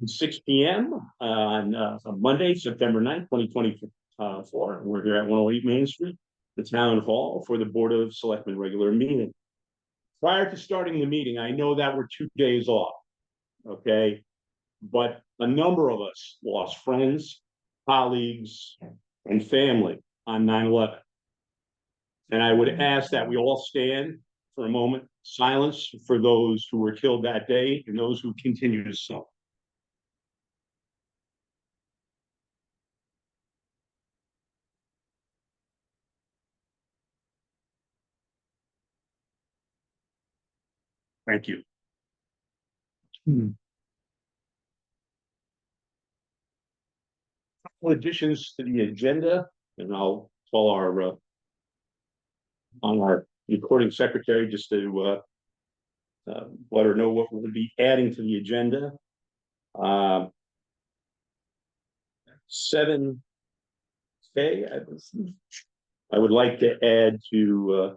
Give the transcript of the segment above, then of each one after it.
6 p.m. On Monday, September 9th, 2024. We're here at 108 Main Street, the Town Hall, for the Board of Selectmen regular meeting. Prior to starting the meeting, I know that we're 2 days off, okay? But a number of us lost friends, colleagues, and family on 9/11. And I would ask that we all stand for a moment, silence for those who were killed that day and those who continue to suffer. Thank you. Couple additions to the agenda, and I'll call our on our recording secretary just to let her know what we'll be adding to the agenda. 7K, I would like to add to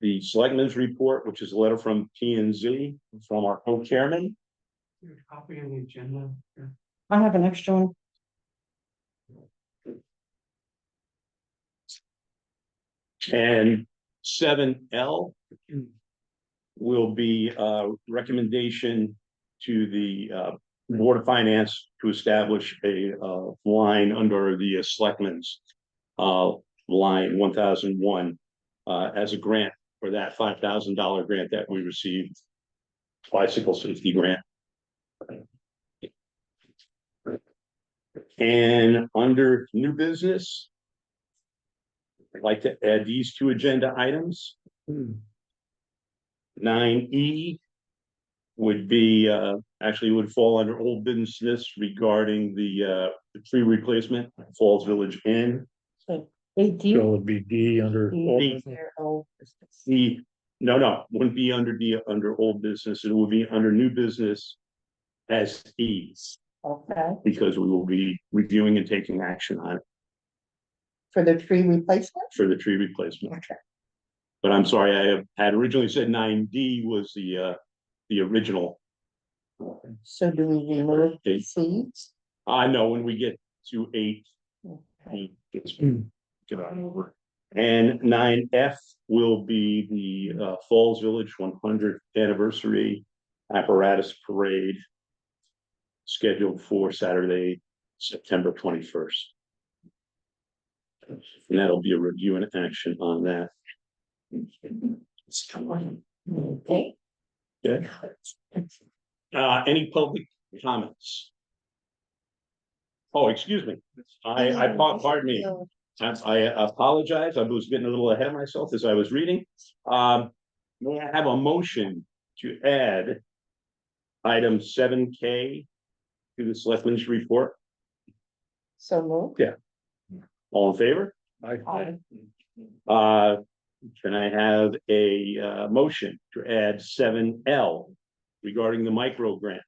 the Selectmen's report, which is a letter from P&Z from our co-chairman. Copy of the agenda. I have an extra one. And 7L will be a recommendation to the Board of Finance to establish a line under the Selectmen's line 1001 as a grant for that $5,000 grant that we received, bicycle safety grant. And under new business, I'd like to add these 2 agenda items. 9E would be actually would fall under old business regarding the tree replacement at Falls Village Inn. So 18. So it would be D under D. The no, wouldn't be under old business. It would be under new business as E's, Okay. because we will be reviewing and taking action on it For the tree replacement? for the tree replacement. Okay. But I'm sorry, I had originally said 9D was the original. So do we remove the seeds? I know when we get to 8, Okay. get on over. And 9F will be the Falls Village 100th anniversary apparatus parade scheduled for Saturday, September 21st. And that'll be a review and action on that. Okay. Okay. Any public comments? Oh, excuse me. Pardon me. I apologize. I was getting a little ahead of myself as I was reading. May I have a motion to add item 7K to the Selectmen's report? So moved. Yeah. All in favor? Aye. Can I have a motion to add 7L regarding the micro grant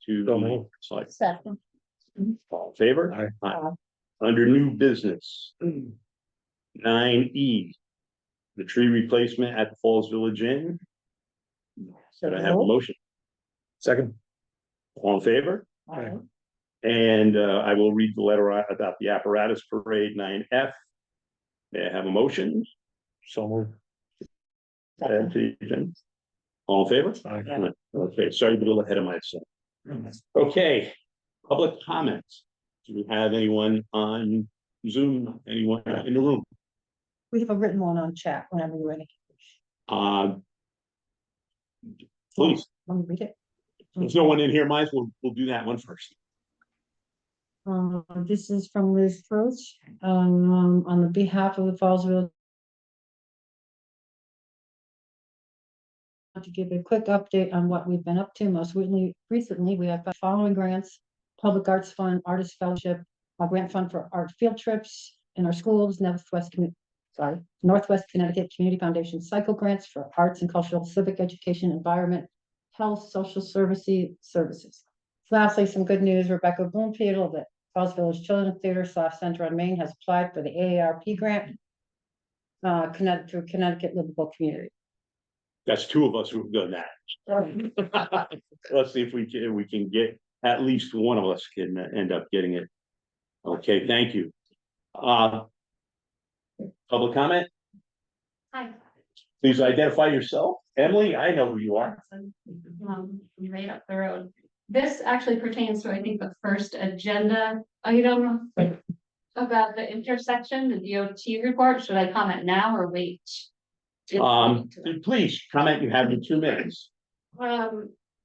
to the slide? Second. All in favor? Aye. Under new business, 9E, the tree replacement at the Falls Village Inn. So Can I have a moved. motion? Second. All in favor? Aye. And I will read the letter about the apparatus parade 9F. May I have a motion? So moved. Add to the agenda. All in favor? Aye. Okay, sorry to be a little ahead of myself. Okay, public comments. Do we have anyone on Zoom? Anyone in the room? We have a written one on chat whenever you're ready. Please, Let me read it. if no one in here minds, we'll do that one first. This is from Liz Roach, on the behalf of the Fallsville. To give a quick update on what we've been up to. Most recently, we have following grants: Public Arts Fund, Artist Fellowship, a grant fund for art field trips in our schools, Northwest Connecticut Community Foundation cycle grants for arts and cultural, civic education, environment, health, social services. Lastly, some good news: Rebecca Bloomfield of the Falls Village Children's Theater / Center on Main has applied for the AARP grant through Connecticut Livable Community. That's 2 of us who've done that. Let's see if we can get at least one of us can end up getting it. Okay, thank you. Public comment? Hi. Please identify yourself. Emily, I know who you are. Right up the road. This actually pertains to, I think, the first agenda item about the intersection, the DOT report. Should I comment now or wait? Please comment. You have your 2 minutes.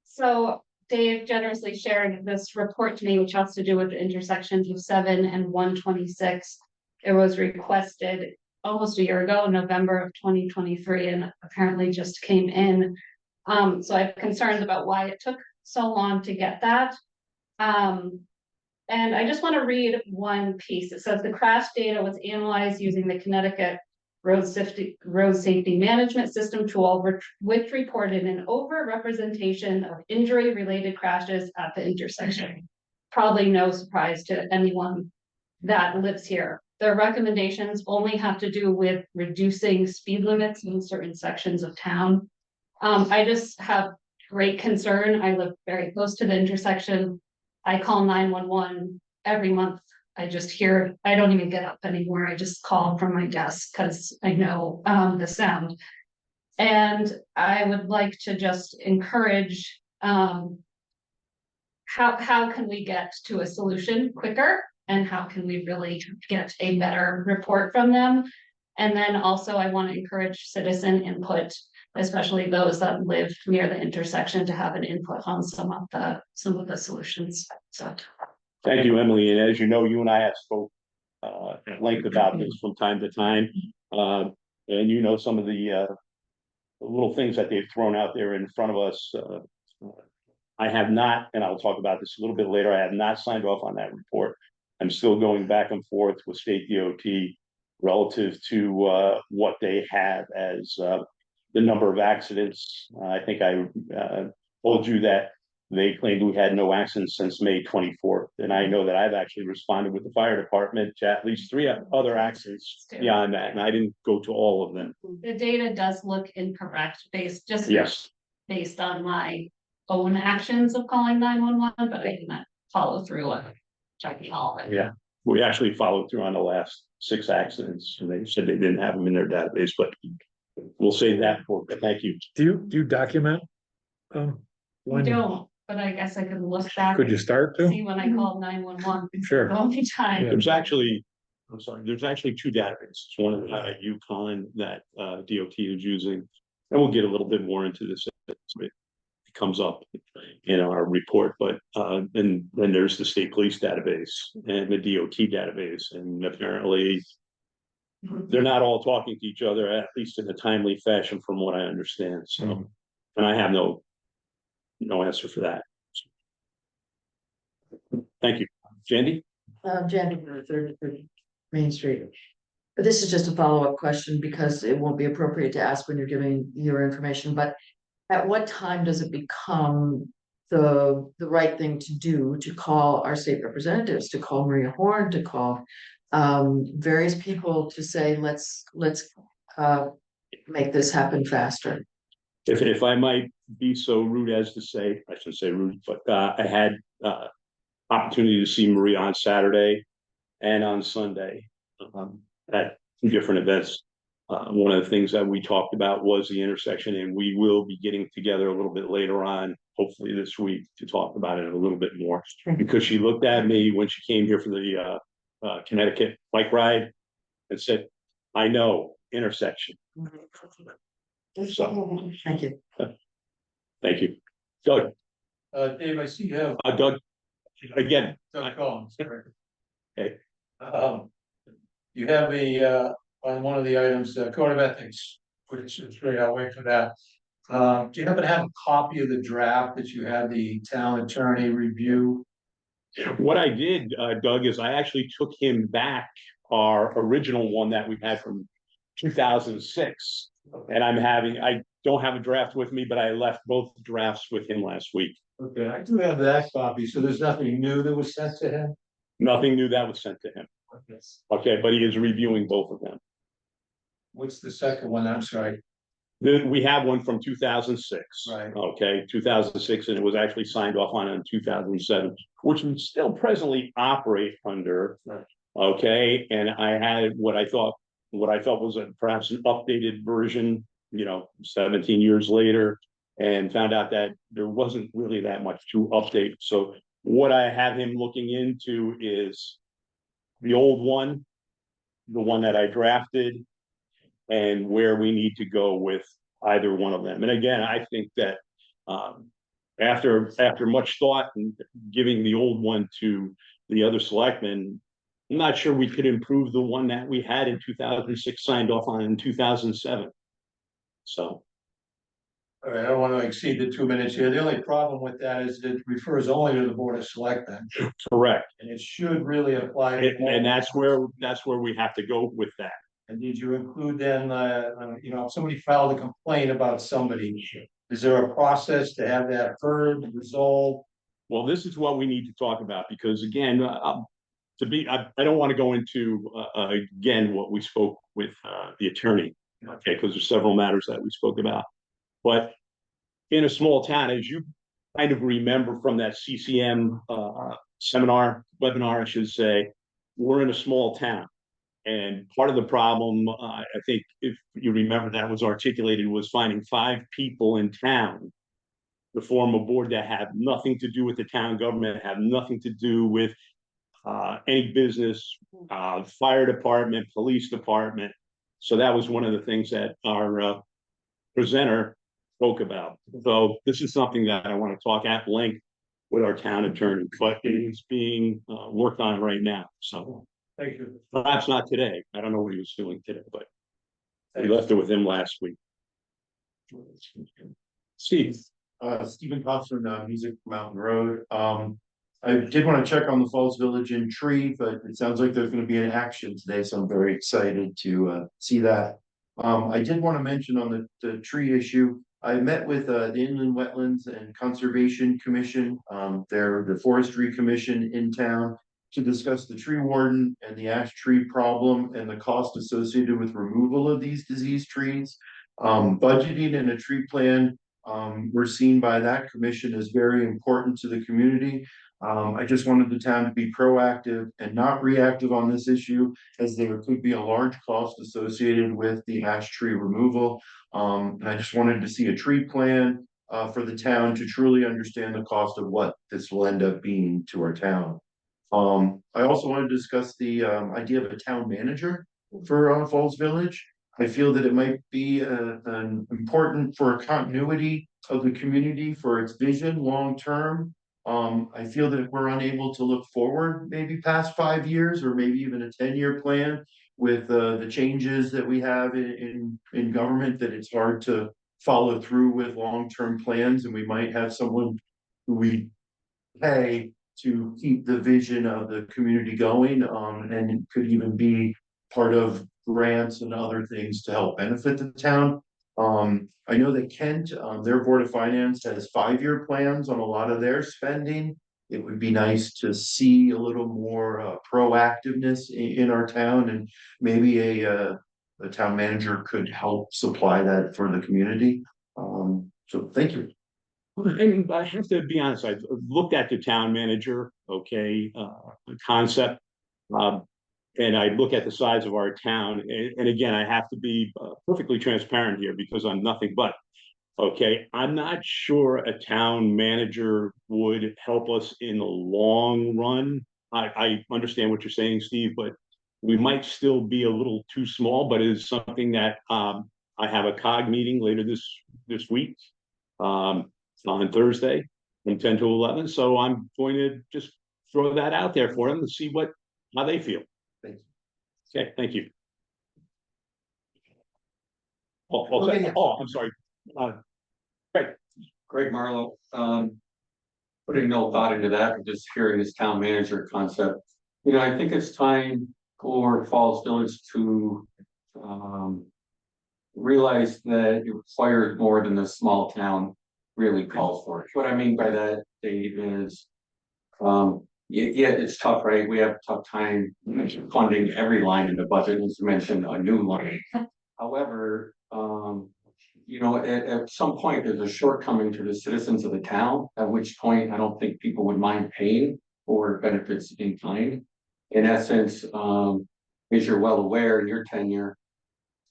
So Dave generously shared this report to me, which has to do with the intersections of 7 and 126. It was requested almost a year ago, November of 2023, and apparently just came in. So I have concerns about why it took so long to get that. And I just want to read one piece. It says the crash data was analyzed using the Connecticut Road Safety Management System tool, which reported an overrepresentation of injury-related crashes at the intersection. Probably no surprise to anyone that lives here. Their recommendations only have to do with reducing speed limits in certain sections of town. I just have great concern. I live very close to the intersection. I call 911 every month. I just hear, I don't even get up anymore. I just call from my desk because I know the sound. And I would like to just encourage how can we get to a solution quicker? And how can we really get a better report from them? And then also I want to encourage citizen input, especially those that live near the intersection, to have an input on some of the solutions. So Thank you, Emily. And as you know, you and I have spoke at length about this from time to time. And you know some of the little things that they've thrown out there in front of us. I have not, and I'll talk about this a little bit later, I have not signed off on that report. I'm still going back and forth with state DOT relative to what they have as the number of accidents. I think I told you that they claimed we had no accidents since May 24th. And I know that I've actually responded with the fire department to at least 3 other accidents beyond that. And I didn't go to all of them. the data does look incorrect based on my own actions of calling 911, but I did not follow through on checking all of it. Yeah, we actually followed through on the last 6 accidents, and they said they didn't have them in their database, but we'll save that for, but thank you. Do you document? I When, don't, but I guess I could look back. could you start See to? when I called 911. Sure. The only time. Yeah. There's actually, I'm sorry, there's actually 2 databases. One of UConn that DOT is using, and we'll get a little bit more into this as it comes up in our report, but and then there's the state police database and the DOT database, and apparently they're not all talking to each other, at least in a timely fashion, from what I understand. So, and I have no answer for that. Thank you, Jandy. Jan, 33 Main Street. But this is just a follow-up question because it won't be appropriate to ask when you're giving your information, but at what time does it become the right thing to do to call our state representatives, to call Maria Horn, to call various people to say, let's make this happen faster? If I might be so rude as to say, I shouldn't say rude, but I had opportunity to see Maria on Saturday and on Sunday at 2 different events. One of the things that we talked about was the intersection, and we will be getting together a little bit later on, hopefully this week, to talk about it a little bit more. Because she looked at me when she came here for the Connecticut bike ride and said, I know intersection. So Thank you. thank you. Doug, Dave, I see you have Doug, again, Doug Collins, correct? Okay. You have on one of the items, code of ethics, which is great, I'll wait for that. Do you happen to have a copy of the draft that you had the town attorney review? what I did, Doug, is I actually took him back our original one that we had from 2006. And I don't have a draft with me, but I left both drafts with him last week. Okay, I do have that copy, so there's nothing new that was sent to him? Nothing new that was sent to him. Okay, but he is reviewing both of them. What's the second one? I'm sorry. We have one from 2006. Right. Okay, 2006, and it was actually signed off on in 2007, which we still presently operate under. Right. Okay, and I had what I felt was perhaps an updated version, 17 years later, and found out that there wasn't really that much to update. So what I have him looking into is the old one, the one that I drafted, and where we need to go with either one of them. And again, I think that after much thought and giving the old one to the other selectmen, I'm not sure we could improve the one that we had in 2006, signed off on in 2007. So. All right, I don't want to exceed the 2 minutes here. The only problem with that is it refers only to the Board of Selectmen, Correct. and it should really apply. to all. And that's where we have to go with that. And did you include then, if somebody filed a complaint about somebody, is there a process to have that heard, resolved? Well, this is what we need to talk about, because again, I don't want to go into, again, what we spoke with the attorney, okay, because there's several matters that we spoke about. But in a small town, as you kind of remember from that CCM webinar, I should say, we're in a small town. And part of the problem, I think, if you remember, that was articulated, was finding 5 people in town to form a board that have nothing to do with the town government, have nothing to do with any business, fire department, police department. So that was one of the things that our presenter spoke about. So this is something that I want to talk at length with our town attorney, but it is being worked on right now. So Thank you. perhaps not today. I don't know what he was doing today, but we left it with him last week. Steve. Stephen Thompson, Music Mountain Road. I did want to check on the Falls Village Inn tree, but it sounds like there's going to be an action today, so I'm very excited to see that. I did want to mention on the tree issue, I met with the Inland Wetlands and Conservation Commission, they're the Forestry Commission in town, to discuss the tree warden and the ash tree problem and the cost associated with removal of these diseased trees. Budgeting and a tree plan were seen by that commission as very important to the community. I just wanted the town to be proactive and not reactive on this issue, as there could be a large cost associated with the ash tree removal. And I just wanted to see a tree plan for the town to truly understand the cost of what this will end up being to our town. I also want to discuss the idea of a town manager for Falls Village. I feel that it might be important for a continuity of the community for its vision long term. I feel that if we're unable to look forward, maybe past 5 years or maybe even a 10-year plan with the changes that we have in government, that it's hard to follow through with long-term plans, and we might have someone who we pay to keep the vision of the community going, and it could even be part of grants and other things to help benefit the town. I know that Kent, their Board of Finance has 5-year plans on a lot of their spending. It would be nice to see a little more proactiveness in our town, and maybe a town manager could help supply that for the community. So thank you. And I have to be honest, I've looked at the town manager, concept. And I look at the size of our town, and again, I have to be perfectly transparent here, because I'm nothing but, I'm not sure a town manager would help us in the long run. I understand what you're saying, Steve, but we might still be a little too small, but it is something that I have a COG meeting later this week, on Thursday from 10 to 11. So I'm going to just throw that out there for them to see how they feel. Thank you. Okay, thank you. Okay. I'm sorry. Greg Marlowe, putting no thought into that, but just hearing this town manager concept. I think it's time for Falls Village to realize that it requires more than the small town really calls for. What I mean by that, Dave, is yeah, it's tough, right? We have a tough time funding every line in the budget, as you mentioned, a new line. However, you know, at some point, there's a shortcoming to the citizens of the town, at which point I don't think people would mind paying for benefits in kind. In essence, as you're well aware in your tenure,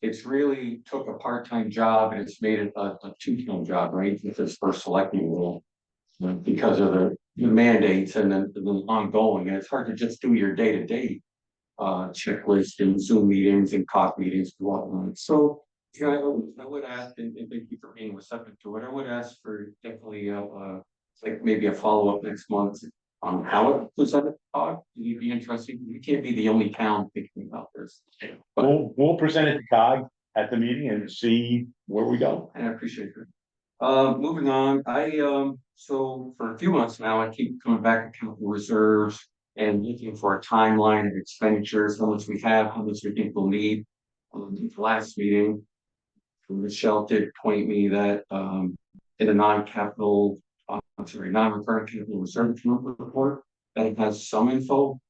it's really took a part-time job and it's made it a two-time job, right? With this first selecting role. Because of the mandates and then the ongoing, and it's hard to just do your day-to-day checklist and Zoom meetings and COP meetings and whatnot. So, you know, I would ask, and thank you for being receptive to it, I would ask for definitely like maybe a follow-up next month on how it was at the talk. You'd be interesting. You can't be the only town thinking about this. But We'll present it to COG at the meeting and see where we go. and I appreciate it. Moving on, so for a few months now, I keep coming back to capital reserves and looking for a timeline of expenditures, how much we have, how much we think we'll need. The last meeting, Michelle did point me that, in a non-capital, non-recurring capital reserve report, that it has some info.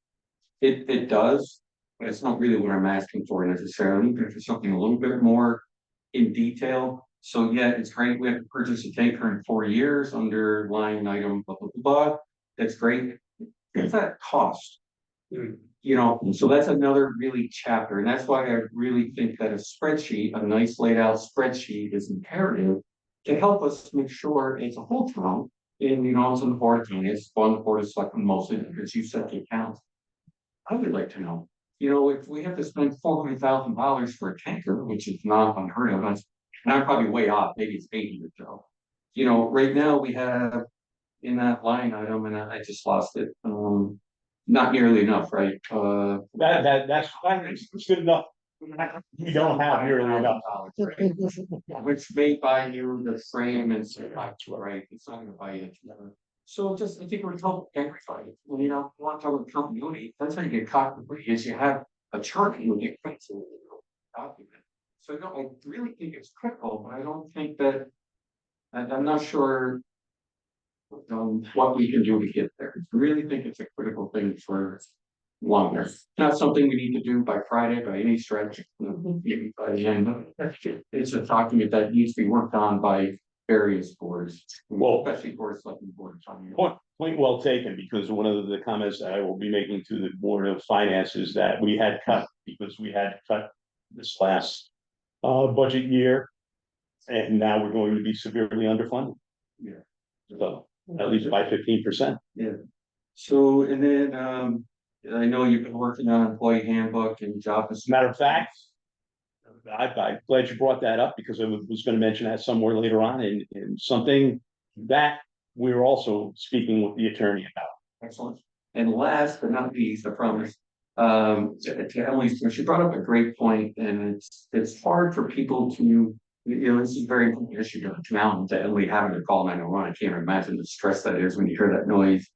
It does, but it's not really what I'm asking for necessarily. I'm looking for something a little bit more in detail. So yeah, it's great. We have to purchase a tanker in 4 years under line item, blah, blah, blah. That's great. What's that cost? You know, so that's another really chapter. And that's why I really think that a spreadsheet, a nice laid out spreadsheet is imperative to help us make sure it's a whole town. And you know, it's on the board of finance, on the board of selectmen mostly because you set the accounts. I would like to know, you know, if we have to spend $400,000 for a tanker, which is not unheard of, and I'm probably way off, maybe it's 80 or so. You know, right now we have in that line item, and I just lost it, not nearly enough, right? That's fine. It's good enough. We don't have nearly enough. Which may buy you the frame and stuff, right? It's not gonna buy you together. So just, I think we're told everybody, you know, want to talk about continuity, that's how you get continuity, is you have a chart and you get document. So no, I really think it's critical, but I don't think that, I'm not sure what we can do to get there. I really think it's a critical thing for longer. Not something we need to do by Friday by any stretch, maybe by the end. It's a document that needs to be worked on by various boards, Well, especially boards like the board of finance. point well taken, because one of the comments that I will be making to the Board of Finance is that we had cut, because we had cut this last budget year. And now we're going to be severely underfunded. Yeah. So at least by 15%. Yeah. So, and then, I know you've been working on employee handbook and job. As a matter of fact, I'm glad you brought that up, because I was going to mention that somewhere later on in something that we're also speaking with the attorney about. Excellent. And last but not least, I promise, to Emily's, she brought up a great point, and it's hard for people to, you know, this is a very important issue to now to Emily having to call 911. I can't imagine the stress that is when you hear that noise.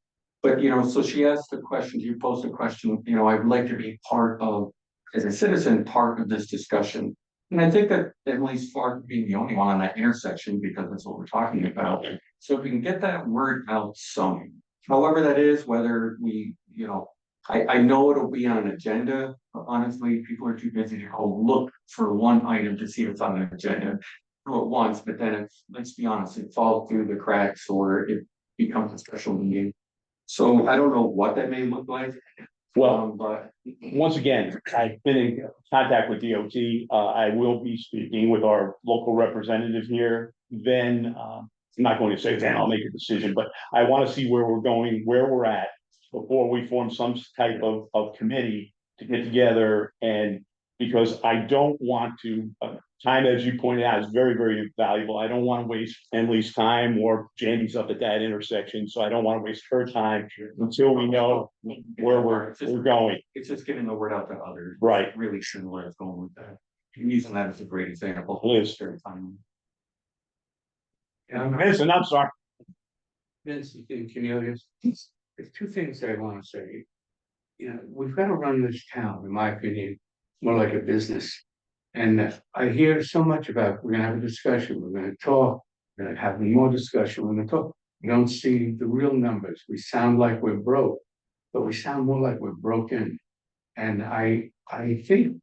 But, you know, so she asked the question, you posed a question, you know, I'd like to be part of, as a citizen, part of this discussion. And I think that Emily's far from being the only one on that intersection, because that's what we're talking about. So if we can get that word out some, however that is, whether we, you know, I know it'll be on an agenda, but honestly, people are too busy to go look for one item to see if it's on the agenda. Do it once, but then it's, let's be honest, it falls through the cracks or it becomes a special meeting. So I don't know what that may look like. Well, but once again, I've been in contact with DOT. I will be speaking with our local representative here. Then I'm not going to say then I'll make a decision, but I want to see where we're going, where we're at, before we form some type of committee to get together. And because I don't want to, time, as you pointed out, is very, very valuable. I don't want to waste Emily's time, or Jamie's up at that intersection. So I don't want to waste her time until we know where we're going. it's just getting the word out to others. Right. Really sure where it's going with that. And using that as a great example. Liz. Vincent, I'm sorry. Vince and Cornelius, there's two things that I want to say. You know, we've got to run this town, in my opinion, more like a business. And I hear so much about, we're gonna have a discussion, we're gonna talk, we're gonna have more discussion, we're gonna talk. We don't see the real numbers. We sound like we're broke, but we sound more like we're broken. And I think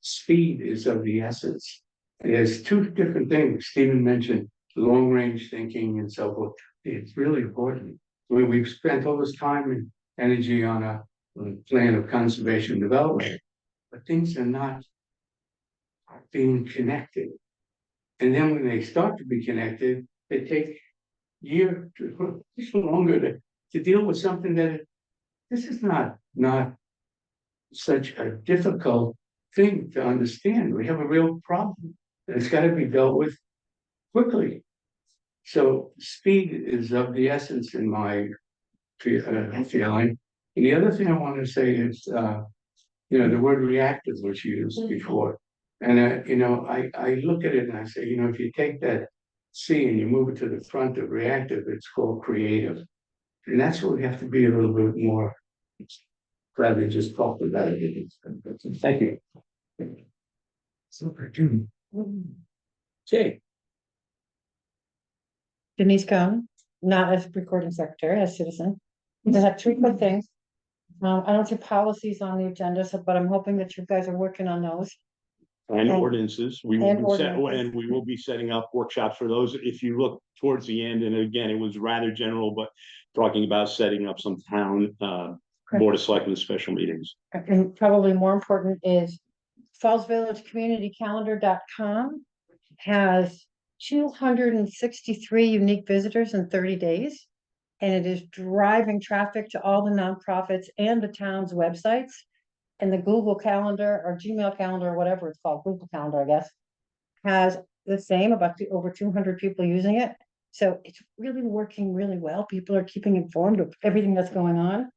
speed is of the essence. there's two different things. Stephen mentioned long range thinking and so forth. It's really important. We've spent all this time and energy on a plan of conservation development, but things are not being connected. And then when they start to be connected, it takes years longer to deal with something that this is not such a difficult thing to understand. We have a real problem. And it's got to be dealt with quickly. So speed is of the essence in my feeling. And the other thing I want to say is, the word reactive was used before. And, I look at it and I say, if you take that C and you move it to the front of reactive, it's called creative. And that's what we have to be a little bit more, rather than just talk about it. Thank you. Super. Okay, Denise Cohn, not as recording secretary, as citizen. I have three quick things. I don't see policies on the agenda, but I'm hoping that you guys are working on those. and And- ordinances, and ordinances. and we will be setting up workshops for those. If you look towards the end, and again, it was rather general, but talking about setting up some town, Board of Selectmen special meetings. And probably more important is fallsvillagecommunitycalendar.com has 263 unique visitors in 30 days. And it is driving traffic to all the nonprofits and the town's websites. And the Google Calendar or Gmail Calendar, or whatever it's called, Google Calendar, I guess, has the same, about over 200 people using it. So it's really working really well. People are keeping informed of everything that's going on.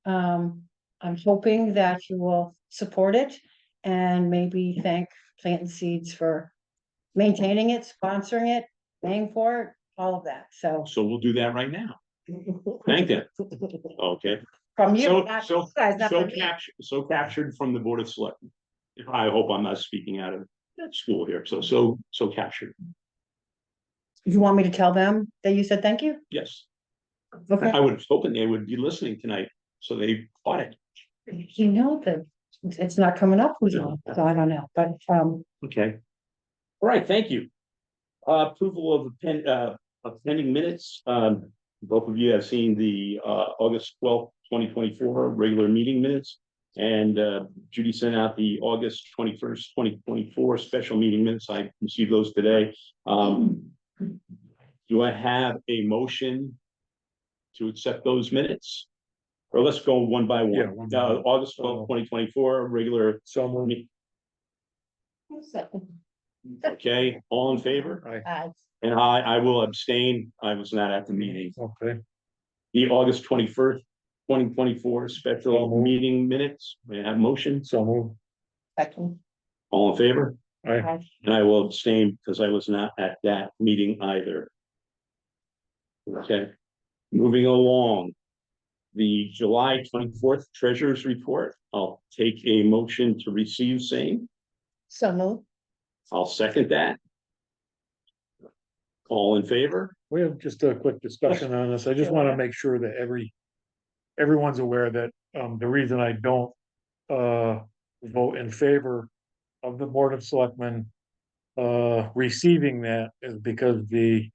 I'm hoping that you will support it and maybe thank Plant and Seeds for maintaining it, sponsoring it, paying for it, all of that. So. So we'll do that right now. Thank them. Okay. From you, So, not so, you guys, not so from me. captured from the Board of Selectmen. I hope I'm not speaking out of school here. So captured. You want me to tell them that you said thank you? Yes. Okay. I would have hoped they would be listening tonight, so they caught it. You know that it's not coming up, who's on, so I don't know, but, Okay. All right, thank you. Approval of pending minutes. Both of you have seen the August 12th, 2024 regular meeting minutes. And Judy sent out the August 21st, 2024 special meeting minutes. I received those today. Do I have a motion to accept those minutes? Or let's go one by Yeah, one. one by one. August 12th, 2024 regular. So moved. Okay, all in favor? Aye. And I will abstain. I was not at the meeting. Okay. The August 21st, 2024 special meeting minutes. May I have motion? So moved. second. All in favor? Aye. And I will abstain because I was not at that meeting either. Okay, moving along. The July 24th Treasurer's Report. I'll take a motion to receive same. So moved. I'll second that. All in favor? We have just a quick discussion on this. I just want to make sure that everyone's aware that the reason I don't vote in favor of the Board of Selectmen receiving that is because the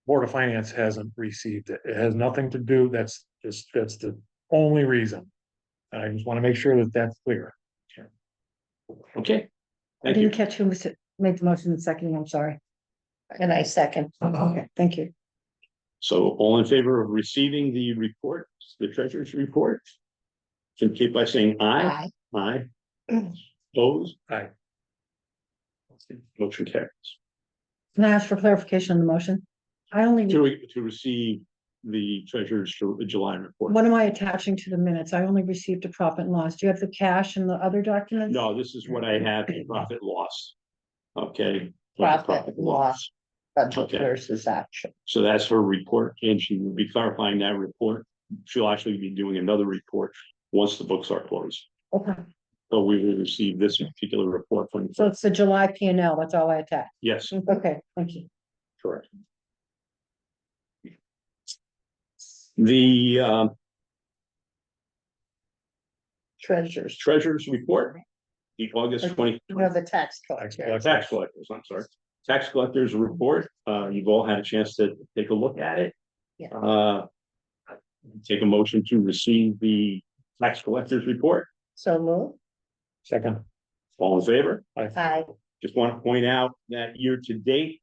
Board of Finance hasn't received it. It has nothing to do, that's the only reason. I just want to make sure that that's clear. Okay. I Thank you. didn't catch who made the motion in second, I'm sorry. And I second. Okay, thank you. So all in favor of receiving the report, the Treasurer's Report? Indicate by saying aye. Aye. Opposed? Aye. Motion carries. Can I ask for clarification on the motion? I only, To receive the Treasurer's July report. what am I attaching to the minutes? I only received a profit and loss. Do you have the cash and the other documents? No, this is what I have, profit loss. Okay. Profit loss. Budget Okay. versus action. So that's her report, and she will be clarifying that report. She'll actually be doing another report once the books are closed. Okay, So we will receive this particular report from, so it's the July P and L, that's all I attach. yes, Okay, thank you. correct. The Treasures. Treasurer's Report. the August 20. No, the tax collector. Tax collectors, I'm sorry. Tax collectors report. You've all had a chance to take a look at it. Yeah. Take a motion to receive the tax collectors report. So move. Second. All in favor? Aye. Just want to point out that year to date,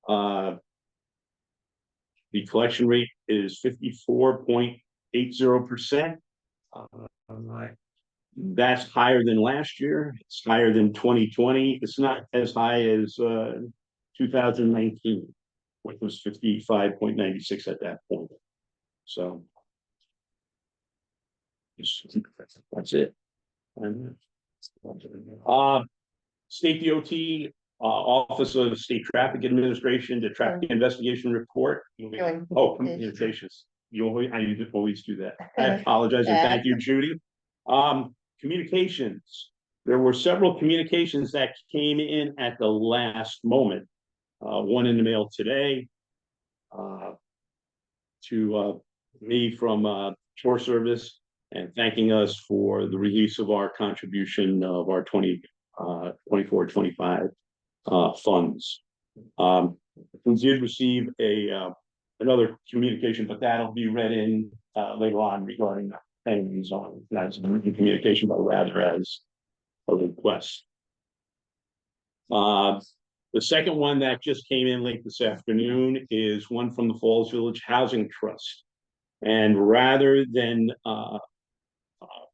the collection rate is 54.80%. That's higher than last year. It's higher than 2020. It's not as high as 2019, which was 55.96 at that point. So that's it. And, State DOT, Office of State Traffic Administration, the traffic investigation report. Oh, communications. You always do that. I apologize and thank you, Judy. Communications. There were several communications that came in at the last moment. One in the mail today to me from Shore Service and thanking us for the release of our contribution of our 24-25 funds. We did receive another communication, but that'll be read in later on regarding things on that's communication, but rather as a request. The second one that just came in late this afternoon is one from the Falls Village Housing Trust. And rather than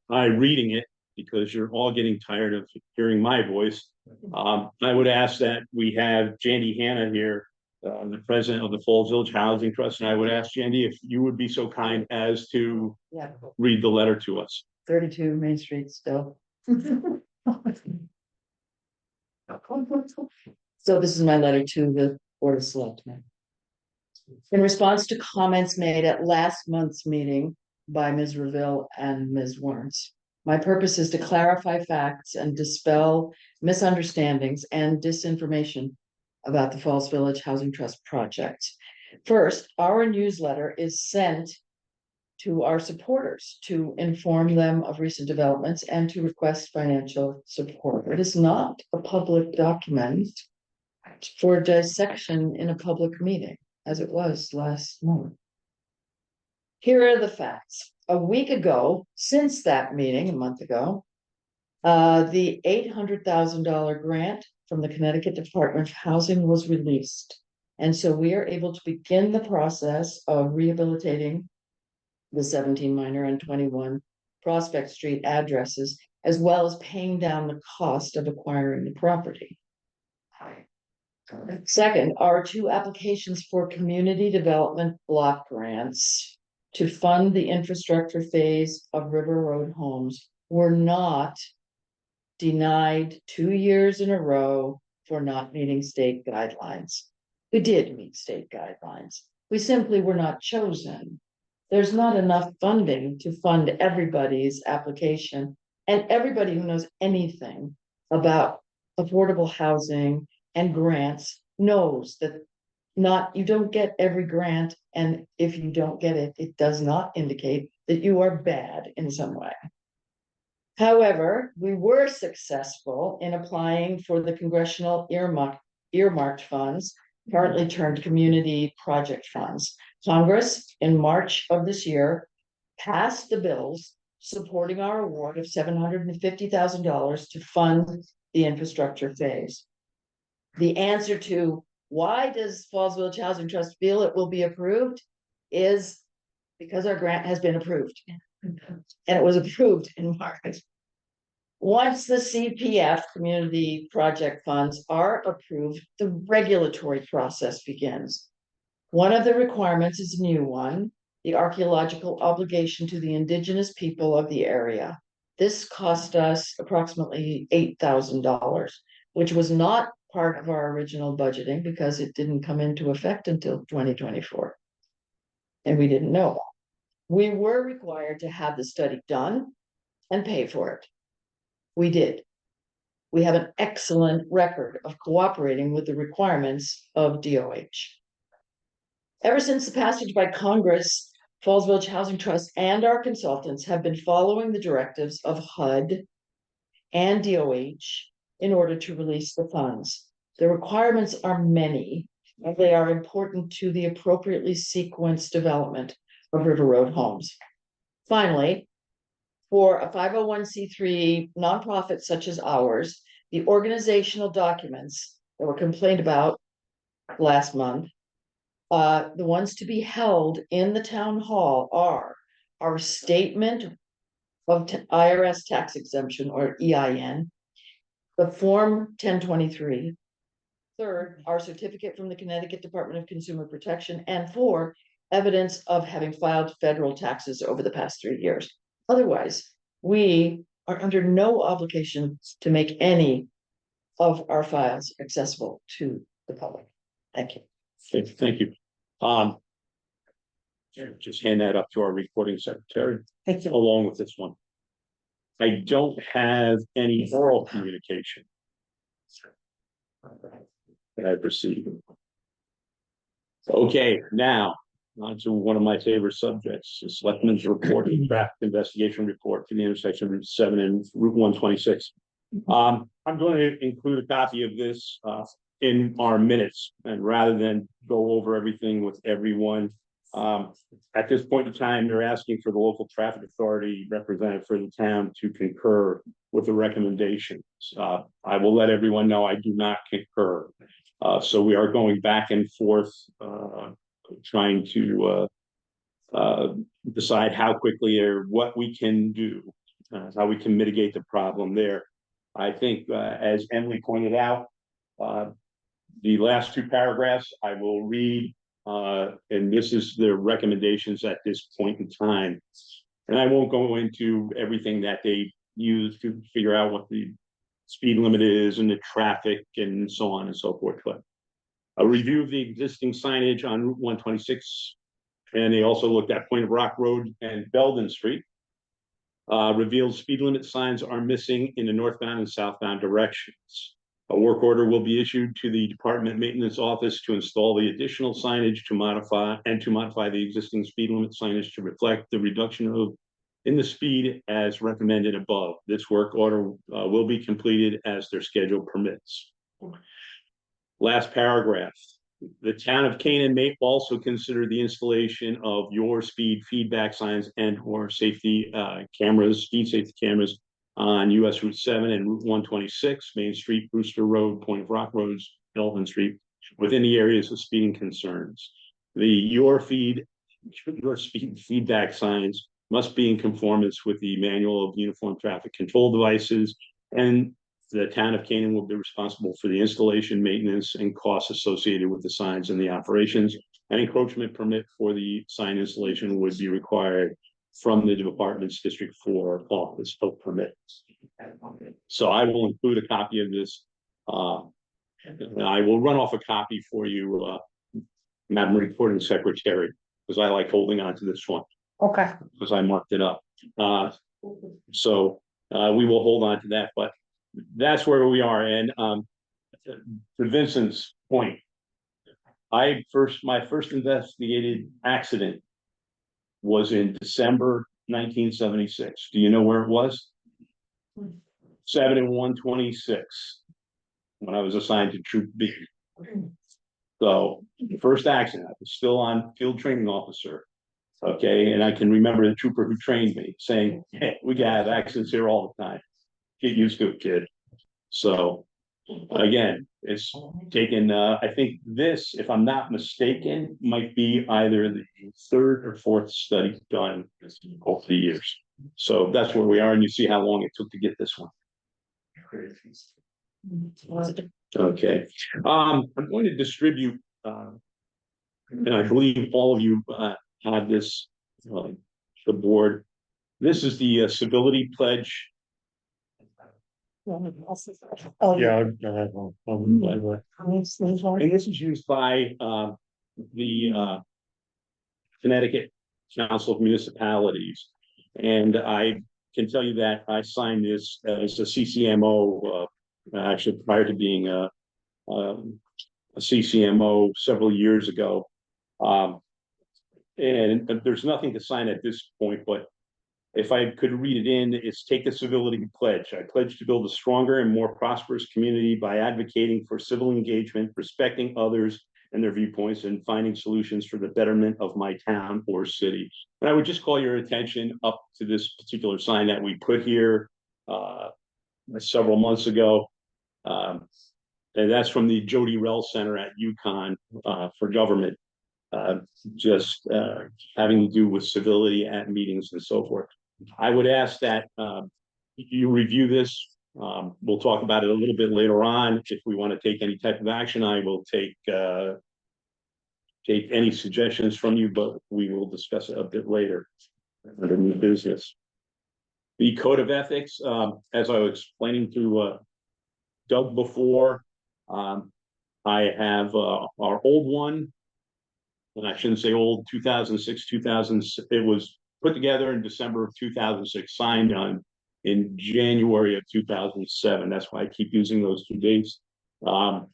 I reading it, because you're all getting tired of hearing my voice, I would ask that we have Jandy Hanna here, the president of the Falls Village Housing Trust, and I would ask Jandy if you would be so kind as to read the letter to us. 32 Main Street still. So this is my letter to the Board of Selectmen. In response to comments made at last month's meeting by Ms. Reville and Ms. Warrens, my purpose is to clarify facts and dispel misunderstandings and disinformation about the Falls Village Housing Trust project. First, our newsletter is sent to our supporters to inform them of recent developments and to request financial support. It is not a public document for dissection in a public meeting, as it was last month. Here are the facts. A week ago, since that meeting, a month ago, the $800,000 grant from the Connecticut Department of Housing was released. And so we are able to begin the process of rehabilitating the 17 Minor and 21 Prospect Street addresses, as well as paying down the cost of acquiring the property. Second, our two applications for community development block grants to fund the infrastructure phase of River Road Homes were not denied 2 years in a row for not meeting state guidelines. We did meet state guidelines. We simply were not chosen. There's not enough funding to fund everybody's application, and everybody who knows anything about affordable housing and grants knows that you don't get every grant, and if you don't get it, it does not indicate that you are bad in some way. However, we were successful in applying for the congressional earmarked funds, currently termed community project funds. Congress, in March of this year, passed the bills supporting our award of $750,000 to fund the infrastructure phase. The answer to why does Falls Village Housing Trust feel it will be approved is because our grant has been approved. And it was approved in March. Once the CPF, community project funds, are approved, the regulatory process begins. One of the requirements is a new one, the archaeological obligation to the indigenous people of the area. This cost us approximately $8,000, which was not part of our original budgeting because it didn't come into effect until 2024. And we didn't know. We were required to have the study done and pay for it. We did. We have an excellent record of cooperating with the requirements of DOH. Ever since the passage by Congress, Falls Village Housing Trust and our consultants have been following the directives of HUD and DOH in order to release the funds. The requirements are many, and they are important to the appropriately sequenced development of River Road homes. Finally, for a 501c3 nonprofit such as ours, the organizational documents that were complained about last month, the ones to be held in the town hall are our statement of IRS tax exemption, or EIN, the Form 1023. Third, our certificate from the Connecticut Department of Consumer Protection, and 4, evidence of having filed federal taxes over the past 3 years. Otherwise, we are under no obligation to make any of our files accessible to the public. Thank you. Okay, thank you. Just hand that up to our recording secretary Thank you. along with this one. I don't have any oral communication that I've received. Okay, now on to one of my favorite subjects, the Selectmen's report, draft investigation report for the intersection of Route 7 and Route 126. I'm going to include a copy of this in our minutes, and rather than go over everything with everyone, at this point in time, they're asking for the local traffic authority representative for the town to concur with the recommendations. I will let everyone know I do not concur. So we are going back and forth, trying to decide how quickly or what we can do, how we can mitigate the problem there. I think, as Emily pointed out, the last 2 paragraphs I will read, and this is the recommendations at this point in time. And I won't go into everything that they use to figure out what the speed limit is and the traffic and so on and so forth. But a review of the existing signage on Route 126, and they also looked at Point of Rock Road and Belden Street. Revealed speed limit signs are missing in the northbound and southbound directions. A work order will be issued to the Department Maintenance Office to install the additional signage to modify the existing speed limit signage to reflect the reduction in the speed as recommended above. This work order will be completed as their schedule permits. Last paragraph. The town of Canaan may also consider the installation of your speed feedback signs and or safety cameras, speed safety cameras on US Route 7 and Route 126, Main Street, Brewster Road, Point of Rock Roads, Elvin Street, within the areas of speeding concerns. Your speed feedback signs must be in conformance with the Manual of Uniform Traffic Control Devices, and the town of Canaan will be responsible for the installation, maintenance, and costs associated with the signs and the operations. An encroachment permit for the sign installation would be required from the department's District 4 office of permits. So I will include a copy of this. And I will run off a copy for you, Madam Recording Secretary, because I like holding on to this one. Okay. Because I marked it up. So we will hold on to that, but that's where we are. And to Vincent's point, my first investigated accident was in December 1976. Do you know where it was? 7 and 126, when I was assigned to Troop B. So the first accident, I was still on field training officer. Okay, and I can remember the trooper who trained me saying, "Hey, we can have accidents here all the time. Get used to it, kid." So again, it's taken, I think this, if I'm not mistaken, might be either the 3rd or 4th study done over the years. So that's where we are, and you see how long it took to get this one. Okay, I'm going to distribute, and I believe all of you have this, the board. This is the civility pledge. Oh, Yeah. And this is used by the Connecticut Council of Municipalities. And I can tell you that I signed this as a CCMO, actually prior to being a CCMO several years ago. And there's nothing to sign at this point, but if I could read it in, it's take a civility pledge. I pledge to build a stronger and more prosperous community by advocating for civil engagement, respecting others and their viewpoints, and finding solutions for the betterment of my town or city. And I would just call your attention up to this particular sign that we put here several months ago. And that's from the Jody Rell Center at UConn for government. Just having to do with civility at meetings and so forth. I would ask that you review this. We'll talk about it a little bit later on. If we want to take any type of action, I will take any suggestions from you, but we will discuss it a bit later under new business. The code of ethics, as I was explaining to Doug before, I have our old one, and I shouldn't say old, 2006, 2000, it was put together in December of 2006, signed on in January of 2007. That's why I keep using those two dates. And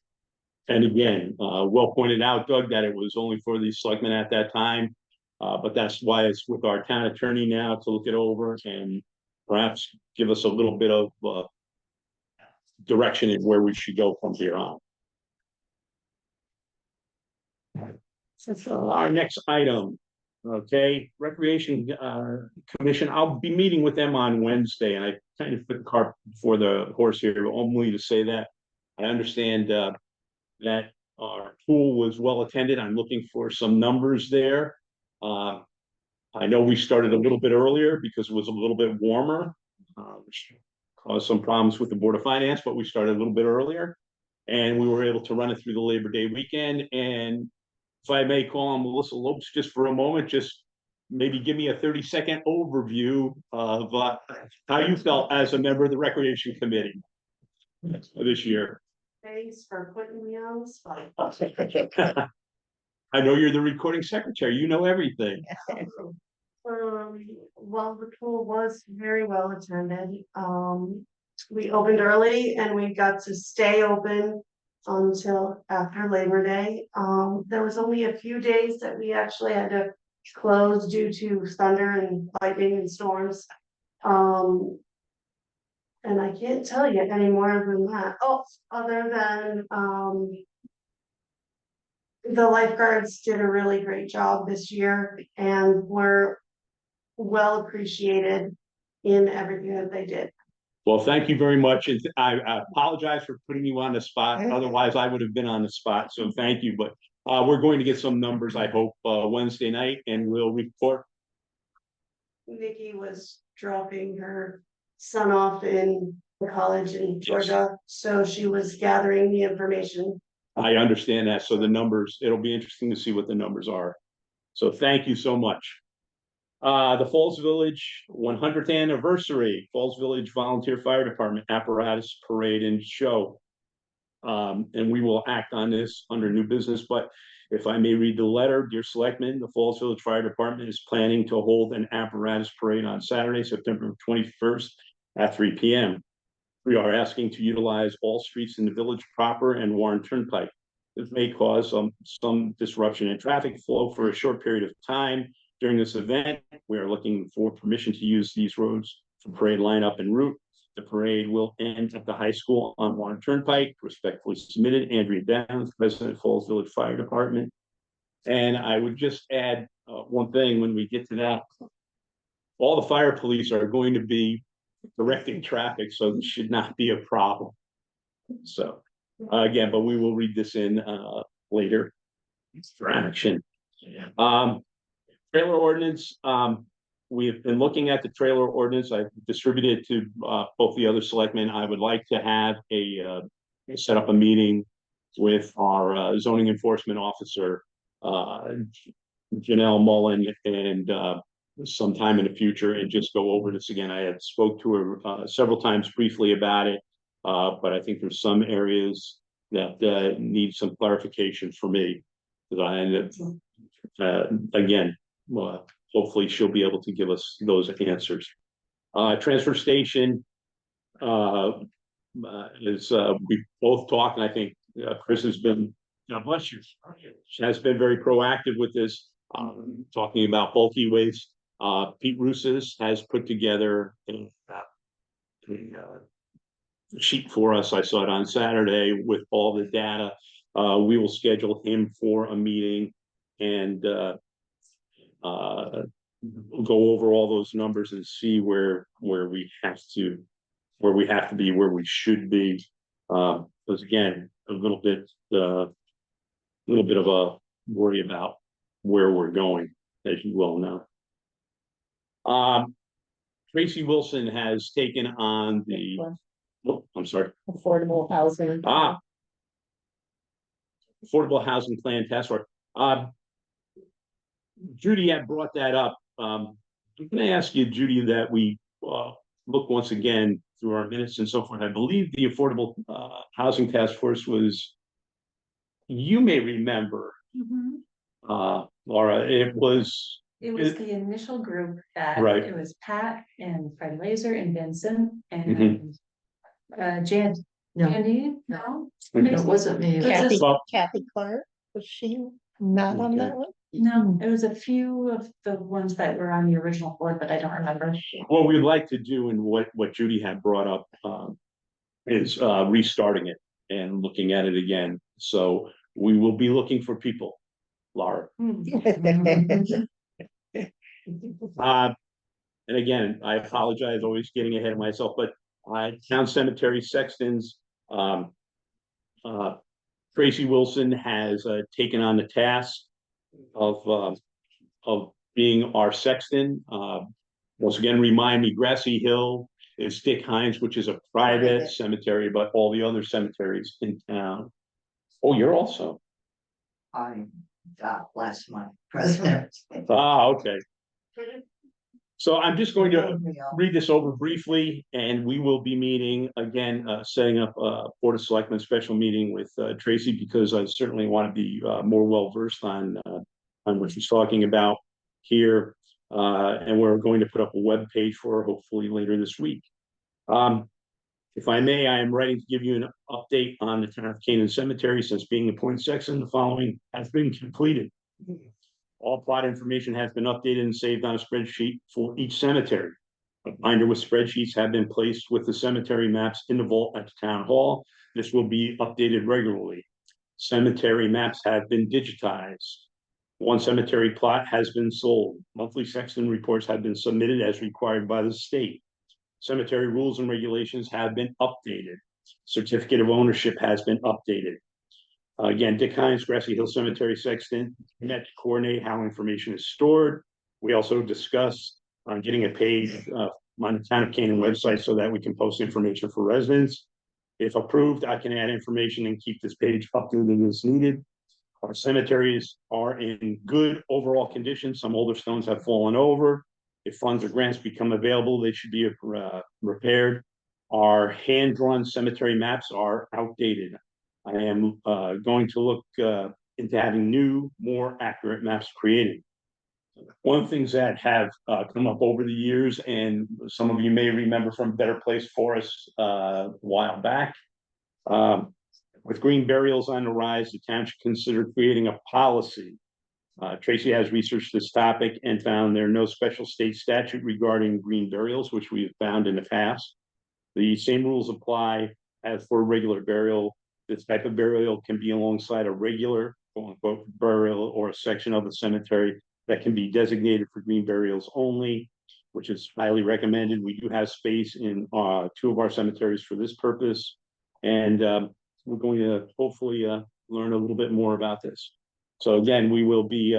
again, well pointed out, Doug, that it was only for the selectmen at that time. But that's why it's with our town attorney now to look it over and perhaps give us a little bit of direction in where we should go from here on. So our next item, okay, Recreation Commission. I'll be meeting with them on Wednesday, and I kind of put the cart before the horse here, only to say that I understand that our pool was well attended. I'm looking for some numbers there. I know we started a little bit earlier because it was a little bit warmer, which caused some problems with the Board of Finance, but we started a little bit earlier, and we were able to run it through the Labor Day weekend. And if I may call on Melissa Lopes just for a moment, just maybe give me a 30-second overview of how you felt as a member of the Recreation Committee this year. Thanks for putting me on the spot. I know you're the recording secretary. You know everything. Well, the pool was very well attended. We opened early and we got to stay open until after Labor Day. There was only a few days that we actually had to close due to thunder and lightning and storms. And I can't tell you any more than that. Oh, other than the lifeguards did a really great job this year and were well appreciated in everything that they did. Well, thank you very much. And I apologize for putting you on the spot. Otherwise, I would have been on the spot. So thank you. But we're going to get some numbers, I hope, Wednesday night, and we'll report. Nikki was dropping her son off in college in Georgia, yes. So she was gathering the information. I understand that. So the numbers, it'll be interesting to see what the numbers are. So thank you so much. The Falls Village 100th anniversary, Falls Village Volunteer Fire Department apparatus parade and show. And we will act on this under new business, but if I may read the letter, dear Selectmen, the Falls Village Fire Department is planning to hold an apparatus parade on Saturday, September 21st at 3 p.m. We are asking to utilize all streets in the village proper and Warren Turnpike. This may cause some disruption in traffic flow for a short period of time. During this event, we are looking for permission to use these roads for parade lineup and route. The parade will end at the high school on Warren Turnpike. Respectfully submitted, Andrea Downs, President, Falls Village Fire Department. And I would just add one thing when we get to that. All the fire police are going to be directing traffic, so this should not be a problem. So again, but we will read this in later for action. Trailer ordinance. We have been looking at the trailer ordinance. I've distributed it to both the other selectmen. I would like to have set up a meeting with our zoning enforcement officer, Janelle Mullen, and sometime in the future, and just go over this again. I had spoke to her several times briefly about it, but I think there's some areas that need some clarification for me, because I ended again. Hopefully she'll be able to give us those answers. Transfer station is we both talked, and I think Chris has been, God bless you, has been very proactive with this, talking about bulky waste. Pete Russes has put together a sheet for us. I saw it on Saturday with all the data. We will schedule him for a meeting and go over all those numbers and see where we have to be, where we should be. Because again, a little bit of a worry about where we're going, as you well know. Tracy Wilson has taken on the, oh, I'm sorry. Affordable housing. Affordable Housing Plan Task Force. Judy had brought that up. Can I ask you, Judy, that we look once again through our minutes and so forth? I believe the Affordable Housing Task Force was, you may remember, Laura, it was the initial group that right. It was Pat and Fred Laser and Vincent and Jan. No. Andy, no? It wasn't me. Kathy Clark, was she not on that one? No, it was a few of the ones that were on the original board, but I don't remember. What we'd like to do, and what Judy had brought up, is restarting it and looking at it again. So we will be looking for people, Laura. And again, I apologize, always getting ahead of myself, but town cemetery sextons, Tracy Wilson has taken on the task of being our sexton. Once again, remind me, Grassy Hill is Dick Hines, which is a private cemetery, but all the other cemeteries in town. Oh, you're also. I got last month, president. Okay. So I'm just going to read this over briefly, and we will be meeting again, setting up a Board of Selectmen special meeting with Tracy, because I certainly want to be more well-versed on what she's talking about here. And we're going to put up a web page for her hopefully later this week. If I may, I am writing to give you an update on the town of Canaan Cemetery. Since being appointed sexton, the following has been completed. All plot information has been updated and saved on a spreadsheet for each cemetery. A binder with spreadsheets have been placed with the cemetery maps in the vault at the town hall. This will be updated regularly. Cemetery maps have been digitized. One cemetery plot has been sold. Monthly sexton reports have been submitted as required by the state. Cemetery rules and regulations have been updated. Certificate of ownership has been updated. Again, Dick Hines, Grassy Hill Cemetery sexton, met to coordinate how information is stored. We also discussed getting a page on the Town of Canaan website so that we can post information for residents. If approved, I can add information and keep this page updated as needed. Our cemeteries are in good overall condition. Some older stones have fallen over. If funds or grants become available, they should be repaired. Our hand-drawn cemetery maps are outdated. I am going to look into having new, more accurate maps created. One of the things that have come up over the years, and some of you may remember from Better Place Forests a while back, with green burials on the rise, the town should consider creating a policy. Tracy has researched this topic and found there are no special state statute regarding green burials, which we have found in the past. The same rules apply as for regular burial. This type of burial can be alongside a regular, quote unquote, burial, or a section of the cemetery that can be designated for green burials only, which is highly recommended. We do have space in 2 of our cemeteries for this purpose. And we're going to hopefully learn a little bit more about this. So again, we will be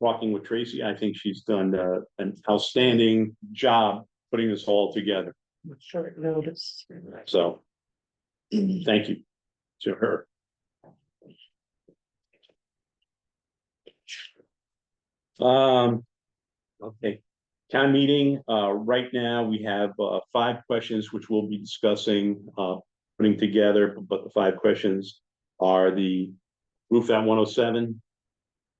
talking with Tracy. I think she's done an outstanding job putting this all together. Short notice. So thank you to her. Okay. Town meeting, right now we have 5 questions which we'll be discussing, putting together, but the 5 questions are the roof at 107,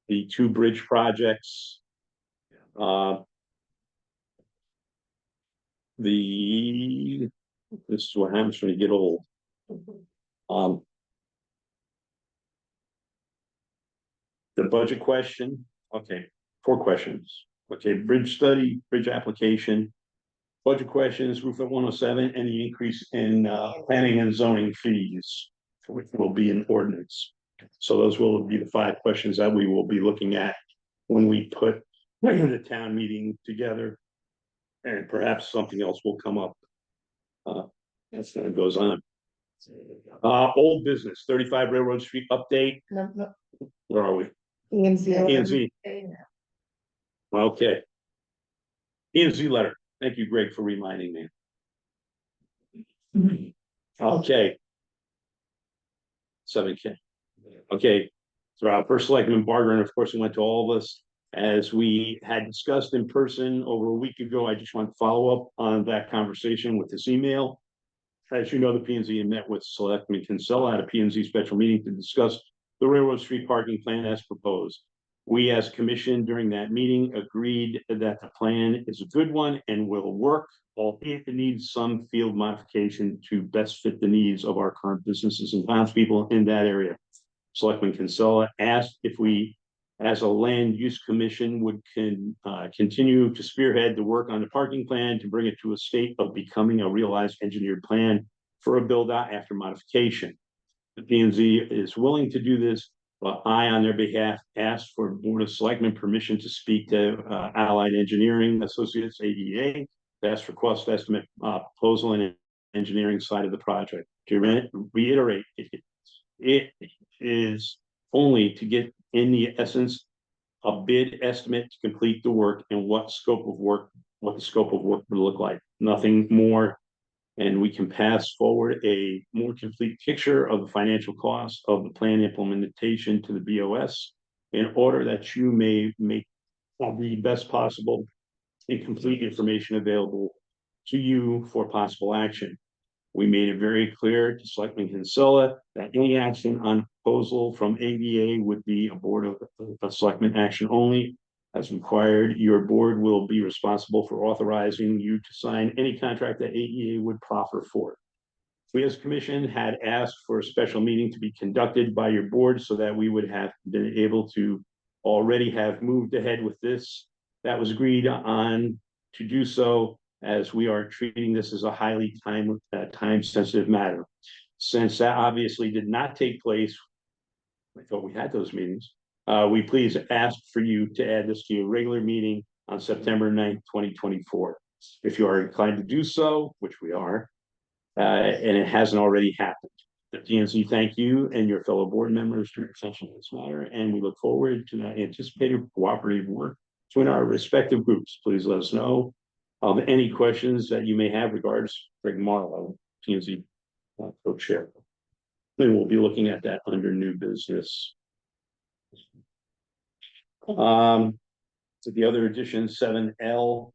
the 2 bridge projects, this is what happens when you get old. The budget question, okay, 4 questions. Okay, bridge study, bridge application. Budget questions, roof at 107, and the increase in planning and zoning fees, which will be an ordinance. So those will be the 5 questions that we will be looking at when we put the town meeting together. And perhaps something else will come up. As time goes on. Old business, 35 Railroad Street update. No, no, Where are we? E and Z. E&Z. Okay. E&Z letter. Thank you, Greg, for reminding me. Okay. 7K. Okay. So our first selectman Barger, and of course, we went to all of us as we had discussed in person over a week ago. I just want to follow up on that conversation with this email. As you know, the P&Z met with Selectmen Kinsella at a P&Z special meeting to discuss the Railroad Street parking plan as proposed. We, as commission during that meeting, agreed that the plan is a good one and will work, albeit it needs some field modification to best fit the needs of our current businesses and townspeople in that area. Selectman Kinsella asked if we, as a land use commission, would continue to spearhead the work on the parking plan to bring it to a state of becoming a realized engineered plan for a build out after modification. The P&Z is willing to do this, but I, on their behalf, asked for Board of Selectmen permission to speak to Allied Engineering Associates, AEA, to ask for cost estimate proposal and engineering side of the project. To reiterate, it is only to get in the essence a bid estimate to complete the work and what the scope of work would look like. Nothing more. And we can pass forward a more complete picture of the financial cost of the plan implementation to the BOS in order that you may make the best possible and complete information available to you for possible action. We made it very clear to Selectman Kinsella that any action on proposal from AVA would be a Board of Selectmen action only. As required, your board will be responsible for authorizing you to sign any contract that AEA would proffer for. We as commission had asked for a special meeting to be conducted by your board so that we would have been able to already have moved ahead with this. That was agreed on to do so, as we are treating this as a highly time-sensitive matter. Since that obviously did not take place, I thought we had those meetings. We please ask for you to add this to your regular meeting on September 9th, 2024. If you are inclined to do so, which we are, and it hasn't already happened. The P&Z thank you and your fellow board members for your attention to this matter, and we look forward to that anticipated cooperative work between our respective groups. Please let us know of any questions that you may have regards Greg Marlowe, P&Z co-chair. And we'll be looking at that under new business. So the other addition, 7L,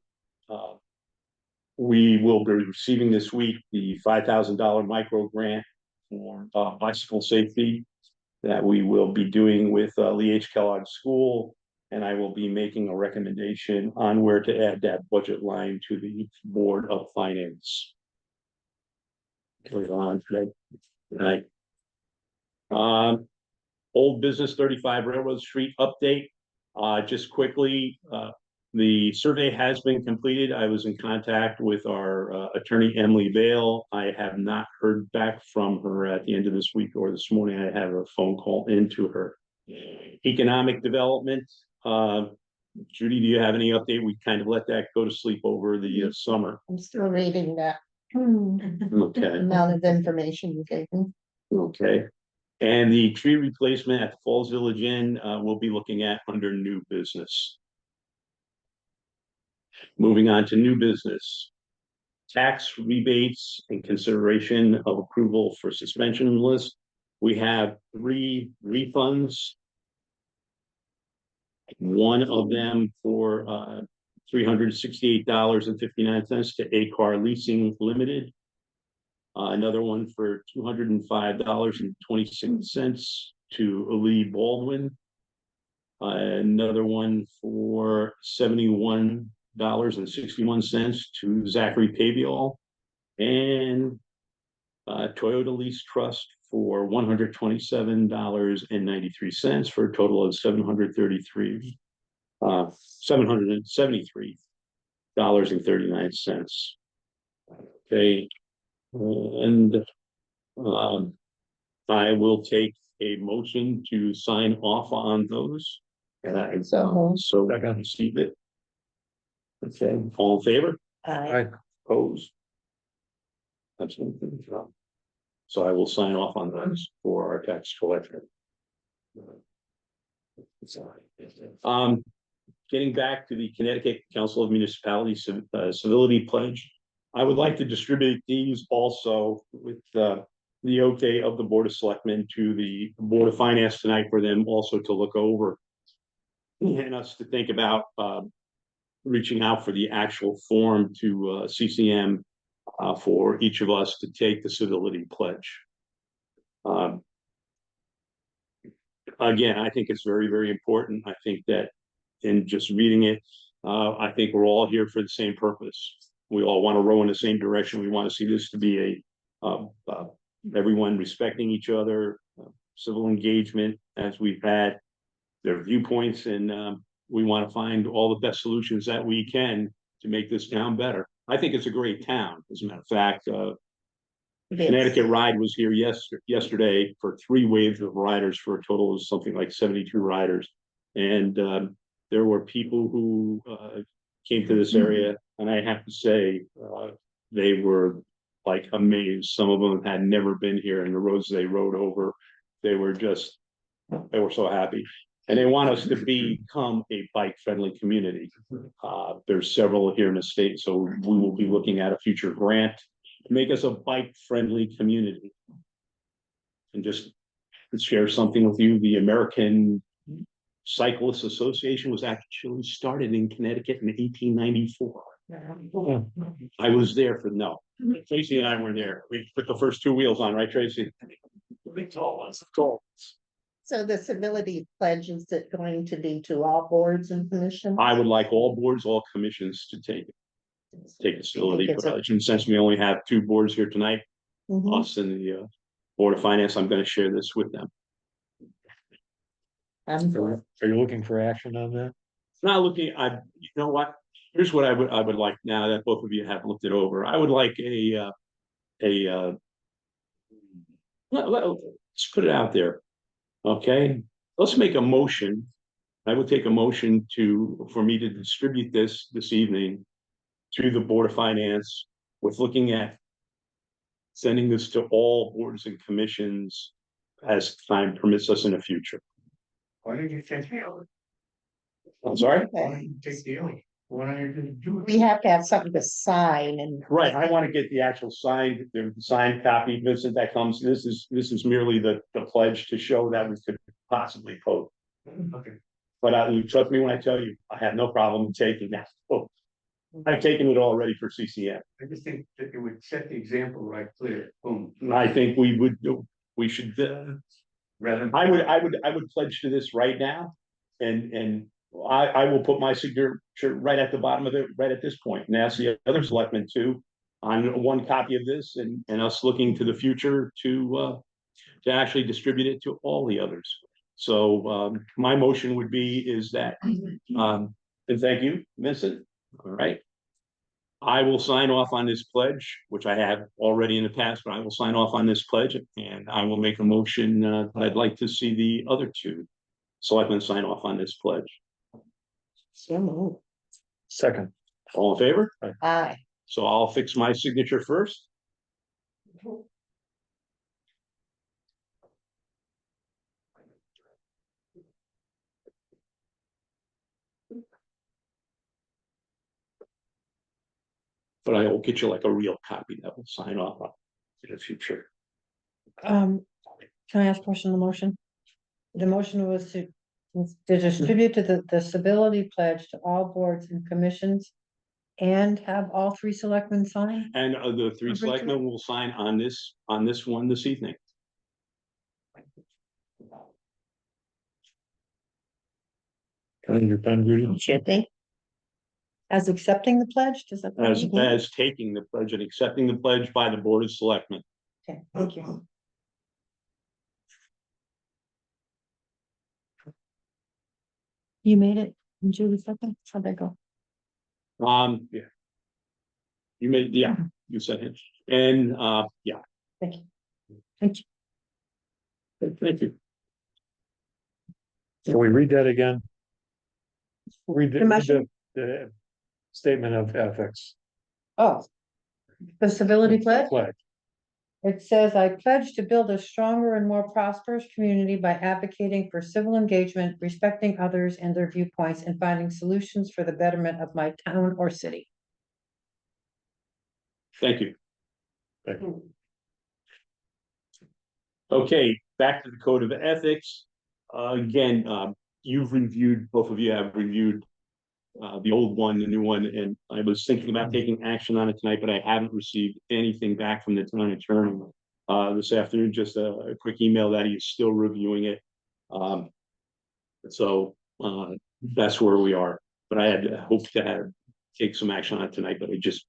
we will be receiving this week the $5,000 micro grant for bicycle safety that we will be doing with Lee H. Kellogg School, and I will be making a recommendation on where to add that budget line to the Board of Finance. Later on today. Right. Old business 35 Railroad Street update. Just quickly, the survey has been completed. I was in contact with our attorney, Emily Vale. I have not heard back from her at the end of this week or this morning. I have a phone call into her. Economic development. Judy, do you have any update? We kind of let that go to sleep over the summer. I'm still reading that. Okay. Amount of information you gave me. Okay. And the tree replacement at the Falls Village Inn, we'll be looking at under new business. Moving on to new business. Tax rebates and consideration of approval for suspension list. We have 3 refunds. One of them for $368.59 to A-Car Leasing Limited. Another one for $205.26 to Lee Baldwin. Another one for $71.61 to Zachary Pabiol. And Toyota Lease Trust for $127.93 for a total of $733. $773.39. Okay, and I will take a motion to sign off on those. So I can receive it. Okay, all in favor? I, Opposed? Absolutely. So I will sign off on those for our tax collector. Getting back to the Connecticut Council of Municipalities Civility Pledge, I would like to distribute these also with the okay of the Board of Selectmen to the Board of Finance tonight for them also to look over. And us to think about reaching out for the actual form to CCM for each of us to take the civility pledge. Again, I think it's very, very important. I think that in just reading it, I think we're all here for the same purpose. We all want to row in the same direction. We want to see this to be everyone respecting each other, civil engagement as we've had their viewpoints, and we want to find all the best solutions that we can to make this town better. I think it's a great town. As a matter of fact, Connecticut Ride was here yesterday for 3 waves of riders for a total of something like 72 riders. And there were people who came to this area, and I have to say, they were like amazed. Some of them had never been here, and the roads they rode over, they were so happy. And they want us to become a bike-friendly community. There's several here in the state, so we will be looking at a future grant to make us a bike-friendly community. And just to share something with you, the American Cyclists Association was actually started in Connecticut in 1894. I was there Tracy and I were there. We put the first 2 wheels on, right, Tracy? The big tall ones, tall. So the civility pledge, is it going to be to all boards and commissions? I would like all boards, all commissions to take the civility pledge. And since we only have 2 boards here tonight, us and the Board of Finance, I'm going to share this with them. are you looking for action on that? Not looking, you know what? Here's what I would like now that both of you have looked it over. I would like let's put it out there. Okay, let's make a motion. I would take a motion for me to distribute this evening to the Board of Finance with looking at sending this to all boards and commissions as time permits us in the future. Why did you take the oath? I'm sorry? Why did you take the oath? What are you gonna do? We have to have something to sign and. Right, I want to get the actual signed copy, Vincent, that comes, this is merely the pledge to show that we could possibly vote. Okay. But trust me when I tell you, I have no problem taking that vote. I've taken it already for CCM. I just think that it would set the example right clear, boom. I think we should, Rather. I would pledge to this right now. And I will put my signature right at the bottom of it, right at this point, and ask the other selectmen too, on 1 copy of this, and us looking to the future to actually distribute it to all the others. So my motion would be is that, and thank you, Vincent. All right. I will sign off on this pledge, which I have already in the past, but I will sign off on this pledge, and I will make a motion that I'd like to see the other 2 selectmen sign off on this pledge. So moved. Second. All in favor? Aye. So I'll fix my signature first. But I will get you like a real copy that will sign off on in the future. Can I ask a question on the motion? The motion was to distribute to the civility pledge to all boards and commissions and have all 3 selectmen sign? And the 3 selectmen will sign on this one this evening. You're done, Judy? Should be. As accepting the pledge, does that? As taking the pledge and accepting the pledge by the Board of Selectmen. Okay, thank you. You made it And Julie second, how'd that go? Yeah. You made, yeah, you said it, and, yeah, Thank you. Thank you. thank you. Can we read that again? Read The motion? the statement of ethics. Oh. The civility pledge? Flag. It says, I pledge to build a stronger and more prosperous community by advocating for civil engagement, respecting others and their viewpoints, and finding solutions for the betterment of my town or city. Thank you. Thank you. Okay, back to the code of ethics. Again, you've reviewed, both of you have reviewed the old one, the new one, and I was thinking about taking action on it tonight, but I haven't received anything back from the town attorney this afternoon, just a quick email that he's still reviewing it. So that's where we are, but I had hoped to take some action on it tonight, but it just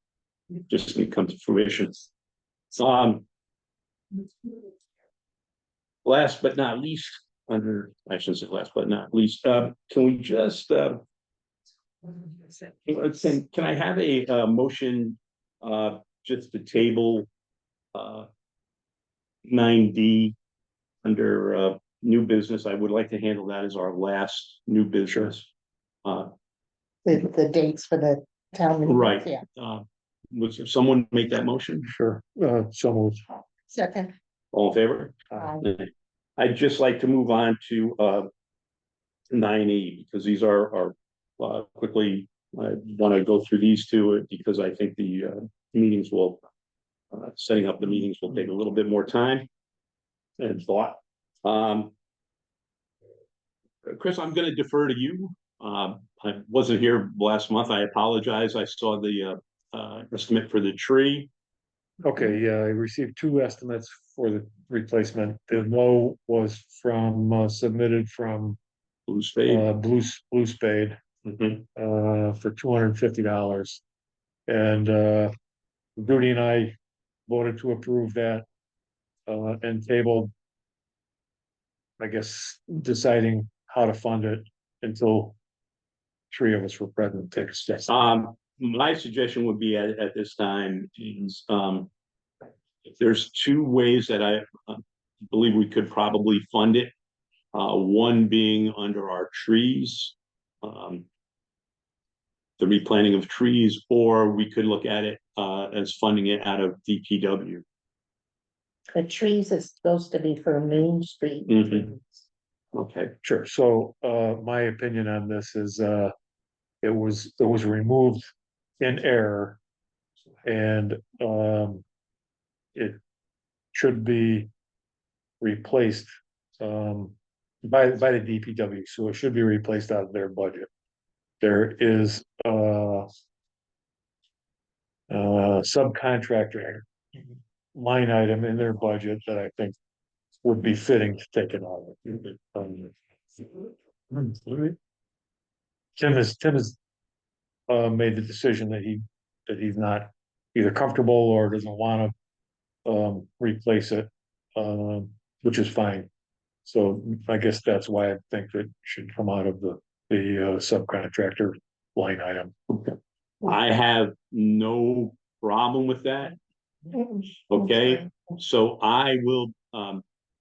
didn't come to fruition. Last but not least, I shouldn't say last but not least, can we just can I have a motion just to table 9D under new business? I would like to handle that as our last new business. The dates for the town meeting. Right. Yeah. Would someone make that motion? Sure, so moved. Second. All in favor? Aye. I'd just like to move on to 9E, because these are quickly, I want to go through these two because I think the meetings will, setting up the meetings will take a little bit more time and thought. Chris, I'm going to defer to you. I wasn't here last month. I apologize. I saw the estimate for the tree. Okay, yeah, I received two estimates for the replacement. The low was from submitted from Blue Spade. Blue Spade Mhm. for $250. And Judy and I voted to approve that and tabled, I guess, deciding how to fund it until three of us were present. My suggestion would be at this time is there's two ways that I believe we could probably fund it. One being under our trees, the replanting of trees, or we could look at it as funding it out of DPW. The trees is supposed to be for Main Street. Mhm. Okay. Sure, so my opinion on this is it was removed in error. And it should be replaced by the DPW, so it should be replaced out of their budget. There is subcontractor line item in their budget that I think would be fitting to take it out of. Tim has made the decision that he's not either comfortable or doesn't want to replace it, which is fine. So I guess that's why I think that should come out of the subcontractor line item. I have no problem with that. Okay, so I will,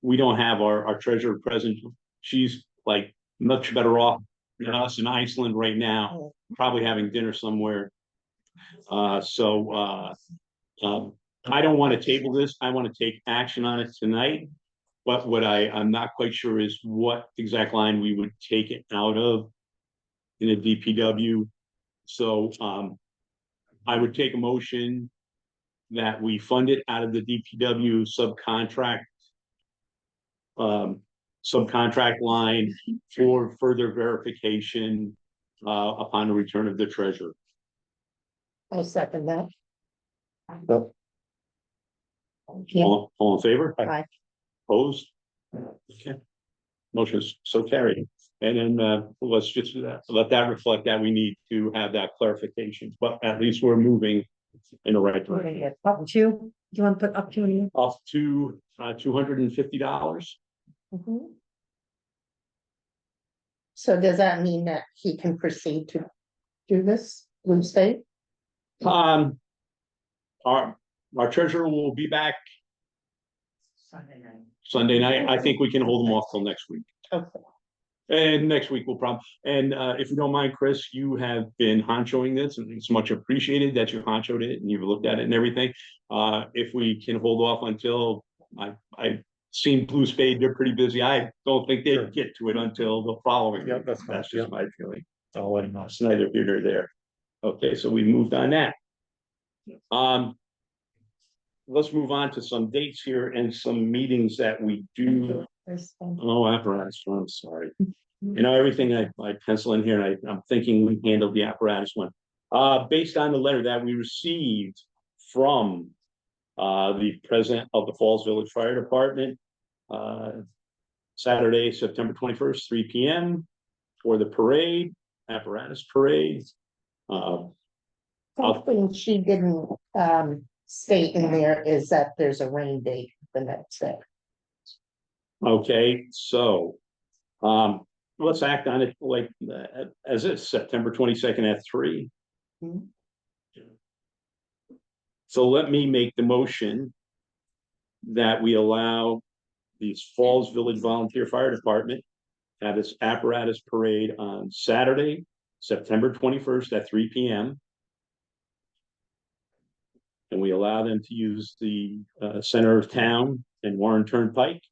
we don't have our treasurer present. She's like much better off than us in Iceland right now, probably having dinner somewhere. I don't want to table this. I want to take action on it tonight. But what I'm not quite sure is what exact line we would take it out of in a DPW. So I would take a motion that we fund it out of the DPW subcontract line for further verification upon the return of the treasurer. I'll second that. Yeah. All in favor? Aye. Opposed? Okay. Motion is so carried. And then let's just let that reflect that we need to have that clarification, but at least we're moving in the right direction. Up to, do you want to put up to? In Up to $250. So does that mean that he can proceed to do this Wednesday? Um. Our treasurer will be back Sunday night. Sunday night. I think we can hold them off till next week. Okay. And next week we'll probably, and if you don't mind, Chris, you have been honchoing this, and it's much appreciated that you honchoed it and you've looked at it and everything. If we can hold off until I've seen Blue Spade, they're pretty busy. I don't think Sure. they'd get to it until the following. Yeah, week. that's fine. That's just Yeah. my feeling. I'll let him know. It's neither here nor there. Okay, so we moved on that. Let's move on to some dates here and some meetings that we do. Oh, apparatus, I'm sorry. You know, everything I pencil in here, and I'm thinking we handled the apparatus one. Based on the letter that we received from the president of the Falls Village Fire Department, Saturday, September 21st, 3 p.m. for the parade, apparatus parade. Something she didn't state in there is that there's a rain date the next day. Okay, so let's act on it like as it's September 22nd at 3. Mhm. So let me make the motion that we allow the Falls Village Volunteer Fire Department to have its apparatus parade on Saturday, September 21st at 3 p.m. And we allow them to use the center of town and Warren Turnpike.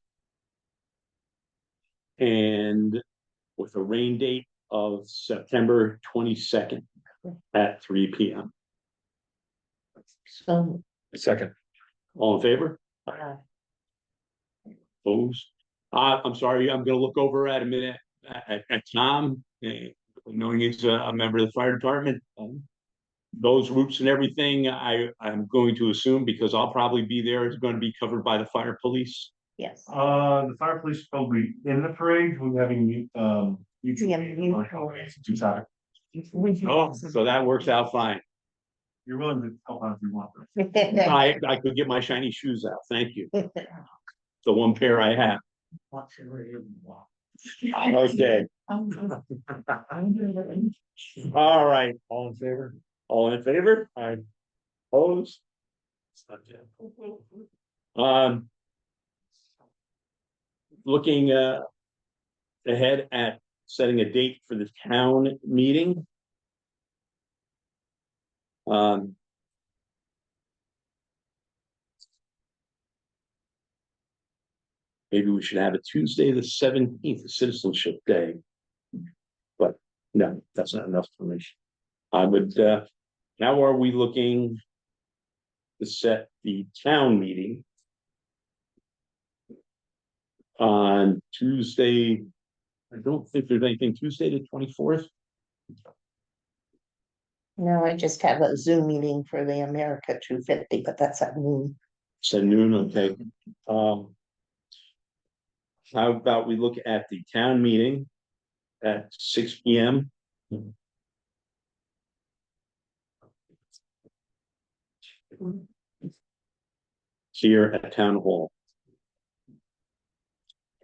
And with a rain date of September 22nd at 3 p.m. So, Second. All in favor? Opposed? I'm sorry, I'm gonna look over at a minute at Tom, knowing he's a member of the fire department. Those routes and everything, I'm going to assume, because I'll probably be there, is going to be covered by the fire police. yes. The fire police is probably in the parade, we're having, Yeah, two topics. Oh, so that works out fine. You're willing to help out if you want. I could get my shiny shoes out. Thank you. The one pair I have. Okay. All right. All in favor? All in favor? Aye. Opposed? Looking ahead at setting a date for the town meeting. Maybe we should have a Tuesday, the 17th, Citizenship Day. But no, that's not enough for me. I would, now are we looking to set the town meeting on Tuesday? I don't think there's anything Tuesday the 24th. No, I just have a Zoom meeting for the America 250, but that's at noon. Said noon, okay. How about we look at the town meeting at 6 p.m. here at Town Hall.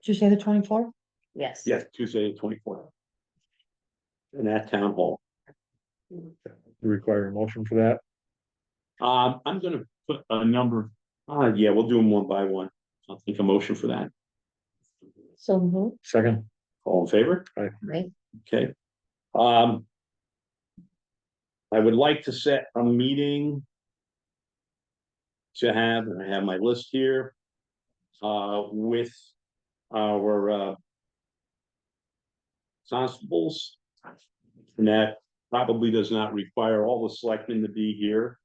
Did you say the 24th? Yes. Yes, Tuesday, the 24th. And at Town Hall. You require a motion for that? I'm gonna put a number, yeah, we'll do them one by one. I'll take a motion for that. So moved, Second. All in favor? right? Okay. I would like to set a meeting to have, and I have my list here, with our constables. And that probably does not require all the selectmen to be here.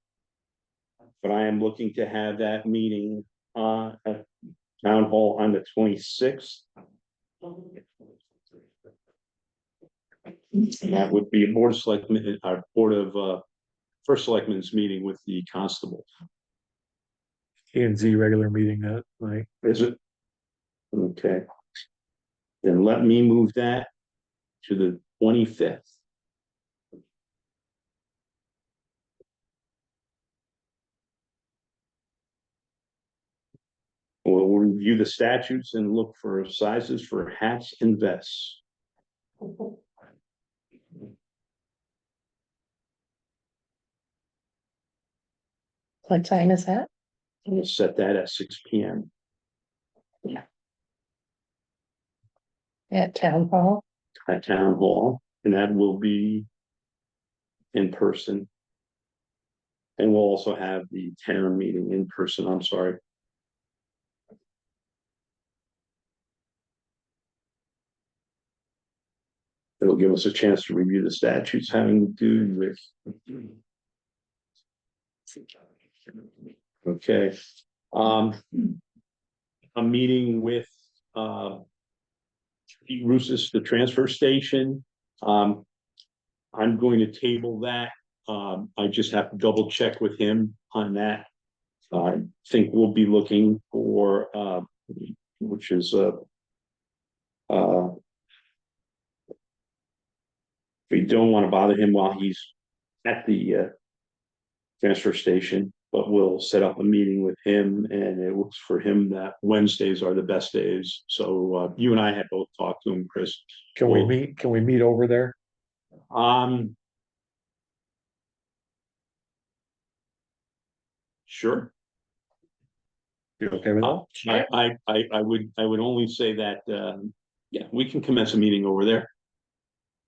But I am looking to have that meeting at Town Hall on the 26th. And that would be a board of selectmen, our board of first selectmen's meeting with the constable. P&Z regular meeting that night. Is it? Okay. Then let me move that to the 25th. We'll review the statutes and look for sizes for hats and vests. What time is that? We'll set that at 6 p.m. At town hall? at town hall, and that will be in person. And we'll also have the town meeting in person, I'm sorry. It'll give us a chance to review the statutes having to do with. Okay, a meeting with, Pete Russis, the transfer station. I'm going to table that. I just have to double check with him on that. I think we'll be looking for, which is, we don't want to bother him while he's at the, transfer station, but we'll set up a meeting with him, and it looks for him that Wednesdays are the best days. So, you and I had both talked to him, Chris. Can we meet over there? Sure. You okay with that? I would only say that, yeah, we can commence a meeting over there.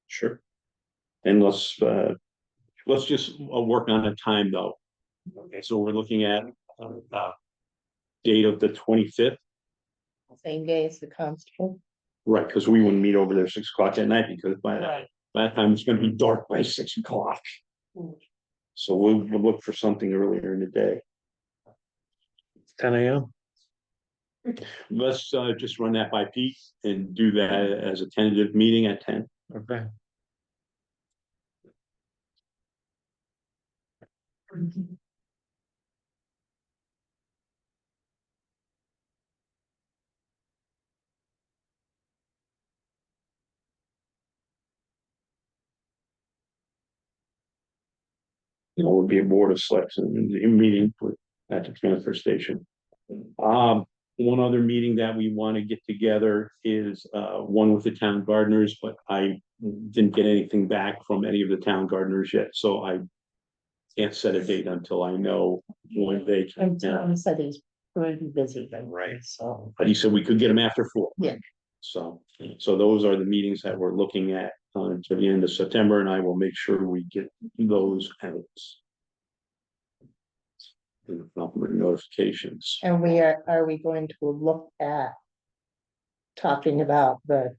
Sure. And let's just work on a time though. Okay, so we're looking at, date of the 25th, Same day as the constable? right? Because we wouldn't meet over there 6 o'clock at night, because by that time it's gonna be dark by 6 o'clock. So we'll look for something earlier in the day. 10 a.m. Let's just run that by Pete and do that as a tentative meeting at 10. Okay. You know, would be a board of selectmen meeting at the transfer station. One other meeting that we want to get together is one with the town gardeners, but I didn't get anything back from any of the town gardeners yet, so I can't set a date until I know when they And can. Tom said he's pretty busy then, right? So. But he said we could get them after 4. Yeah. So those are the meetings that we're looking at to the end of September, and I will make sure we get those out. Notifications. And are we going to look at talking about the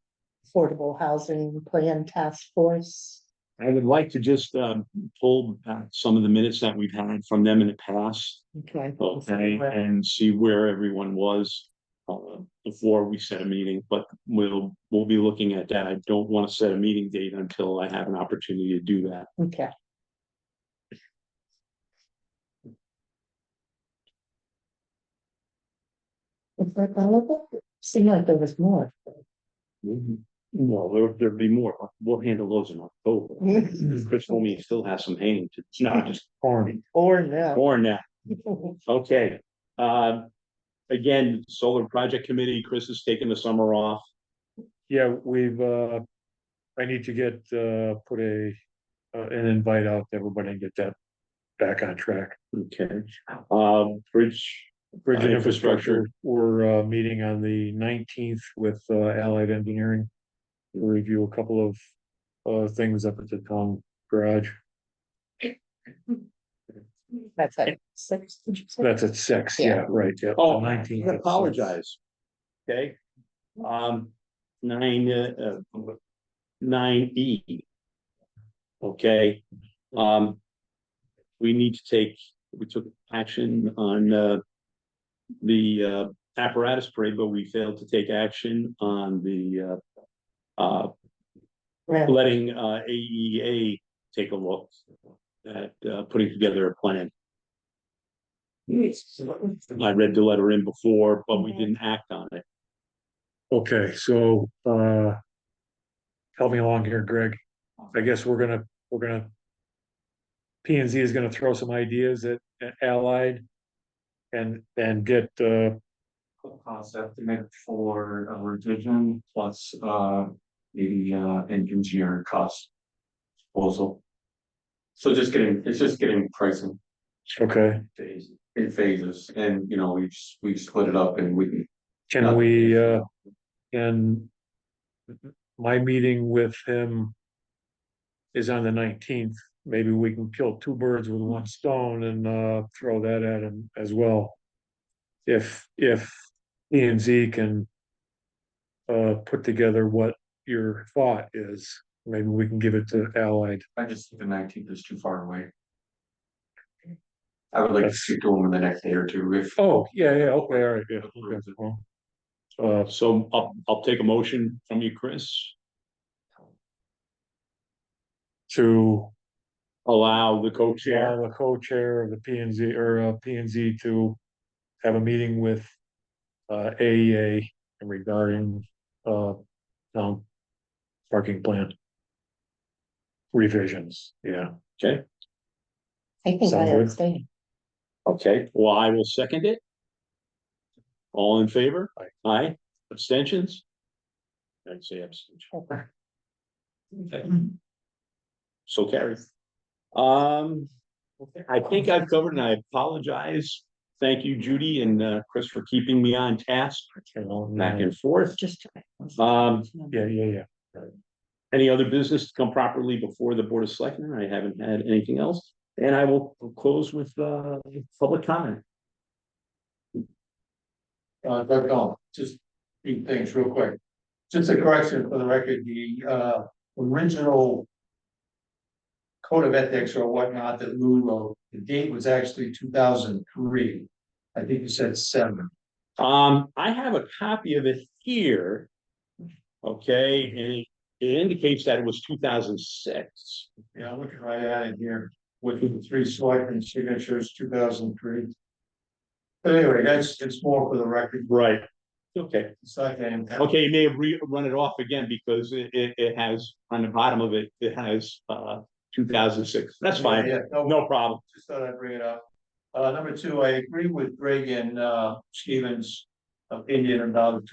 affordable housing plan task force? I would like to just pull some of the minutes that we've had from them in the past. Okay. Okay, and see where everyone was before we set a meeting, but we'll be looking at that. I don't want to set a meeting date until I have an opportunity to do that. Okay. Is that all of it? Seemed like there was more. Well, there'd be more. We'll handle those in October. Chris told me he still has some hanging to, no, just Corn. Or now. more now. Okay. Again, solar project committee, Chris is taking the summer off. Yeah, I need to get, put an invite out to everybody and get that back on track. Okay. Bridge And infrastructure. We're meeting on the 19th with Allied Engineering. We'll review a couple of things up at the town garage. That's at 6, did you say? That's at 6, Yeah. yeah, right, yeah. Oh, the I 19th. at 6. apologize. Okay. 9E. Okay. We took action on the apparatus parade, but we failed to take action on the letting AEA take a look at putting together a plan. I read the letter in before, but we didn't act on it. Okay, so help me along here, Greg. I guess we're gonna P and Z is gonna throw some ideas at Allied and get Cost estimate for a revision plus maybe, an engineering cost proposal. So it's just getting pricing Okay, in phases, and, you know, we split it up and we can. can we, and my meeting with him is on the 19th. Maybe we can kill two birds with one stone and throw that at him as well. If P and Z can put together what your thought is, maybe we can give it to Allied. I just think the 19th is too far away. I would like to speak to him in the next day or two if. Oh, yeah, okay, all right, yeah. Okay, well, So I'll take a motion from you, Chris, to allow the co-chair. allow the co-chair of the P and Z or P and Z to have a meeting with AEA regarding town parking plan revisions. Yeah. Okay, I think I Sound good? abstain. okay, well, I will second it. All in favor? Aye. Aye, abstentions? I'd say abstention. Okay. So carried. I think I've covered, and I apologize. Thank you, Judy and Chris, for keeping me on task back and forth. Just. Yeah. Any other business to come properly before the Board of Selectmen? I haven't had anything else. And I will close with public comment. Dr. Gall, just few things real quick. Just a correction for the record, the original code of ethics or whatnot that Lou wrote, the date was actually 2003. I think you said 7. I have a copy of it here. Okay, and it indicates that it was 2006. Yeah, I'm looking right at it here, with the 3 selectmen signatures, 2003. But anyway, it's more for the record. Right. Okay. It's like, Okay, you may have run it off again because it has, on the bottom of it, it has 2006. That's fine. Yeah, No problem. Just thought I'd bring it up. Number 2, I agree with Greg and Stephen's opinion about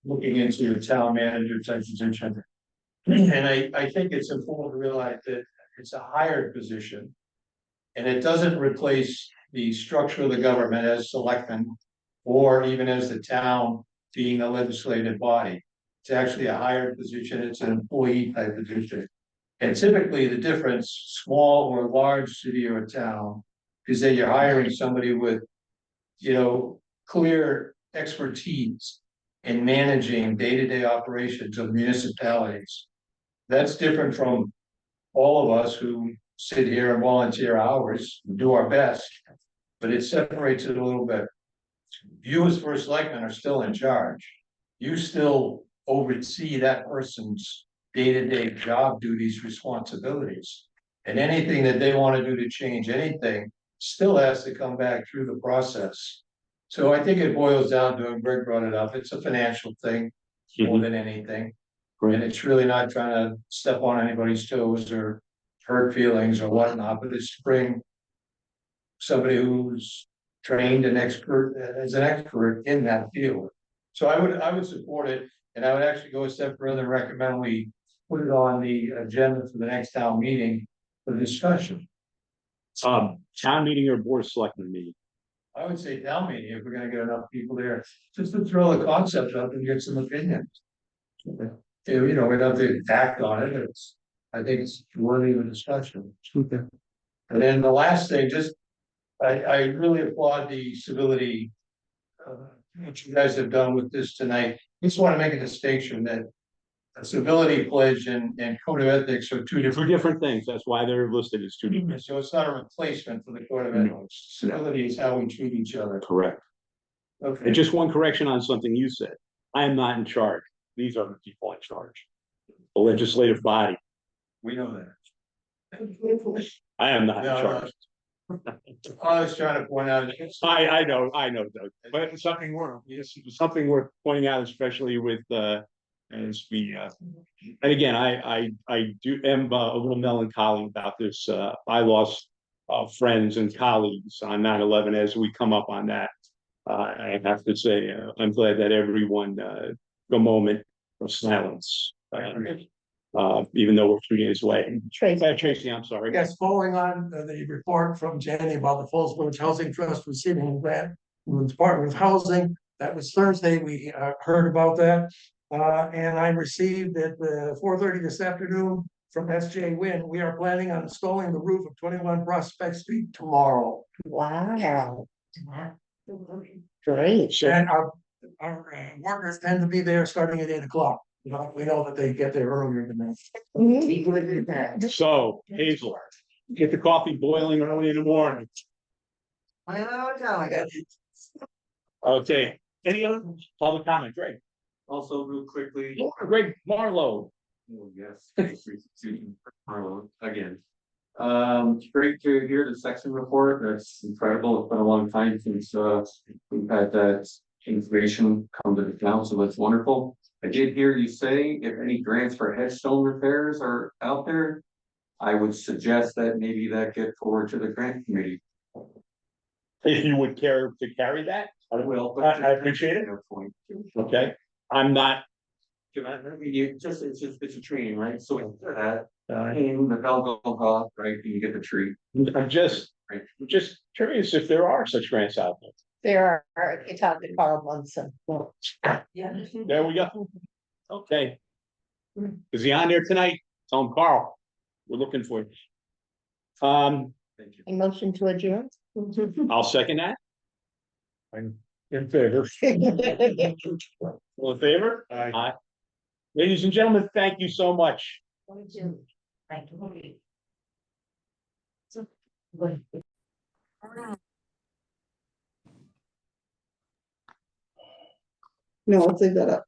looking into the town manager type position. And I think it's important to realize that it's a hired position. And it doesn't replace the structure of the government as selectmen or even as the town being the legislative body. It's actually a hired position. It's an employee type position. And typically the difference, small or large city or town, is that you're hiring somebody with, clear expertise in managing day-to-day operations of municipalities. That's different from all of us who sit here and volunteer hours, do our best, but it separates it a little bit. You as first selectman are still in charge. You still oversee that person's day-to-day job duties, responsibilities. And anything that they want to do to change anything still has to come back through the process. So I think it boils down to, and Greg brought it up, it's a financial thing more than anything. And it's really not trying to step on anybody's toes or hurt feelings or whatnot, but it's to bring somebody who's trained and expert as an expert in that field. So I would support it, and I would actually go a step further and recommend we put it on the agenda for the next town meeting for discussion. Town meeting or Board of Selectmen meeting? I would say town meeting if we're gonna get enough people there, just to throw the concept up and get some opinions. We don't have to act on it. I think it's worthy of a discussion. And then the last thing, I really applaud the civility what you guys have done with this tonight. I just want to make a distinction that a civility pledge and code of ethics are two different things. That's why they're listed as two different. So it's not a replacement for the code of ethics. Civility is how we treat each other. Correct. Okay. And just one correction on something you said. I am not in charge. These are the people in charge. The legislative body. We know that. I am not in No, charge. I was trying to point out. I know, Doug, but something worth pointing out, especially with, as we, and again, I am a little melancholy about this. I lost friends and colleagues on 9/11 as we come up on that. I have to say, I'm glad that everyone, a moment of silence Even though we're 3 days away. Tracy. Tracy, I'm sorry. Yes, following on the report from Jenny about the Falls Village Housing Trust receiving a grant from the Department of Housing. That was Thursday. We heard about that. And I received at 4:30 this afternoon from SJ Wynn. We are planning on installing the roof of 21 Prospect Street tomorrow. Wow. Great. And our workers tend to be there starting at 8 o'clock. You know, we know that they get there earlier than that. So Hazel, get the coffee boiling early in the morning. I know. Okay, any other public comment? Greg? Also, real quickly. Greg Marlowe. Oh, yes. Again. Great to hear the section report. That's incredible. It's been a long time since we've had that information come to the town, so that's wonderful. I did hear you say if any grants for headstone repairs are out there, I would suggest that maybe that get forward to the grant committee. If you would care to carry that, I will. I appreciate it. Okay, I'm not. It's a training, right? So after that, in the Belleville, right, you get the tree. I'm just curious if there are such grants out there. There are, you talked to Carl Bunsen. Yeah. There we go. Okay. Is he on there tonight? Tell him, Carl, we're looking for you. Thank you. A motion to adjourn? I'll second that. I'm in favor. All in favor? Aye. Ladies and gentlemen, thank you so much. Thank you. No, let's leave that up.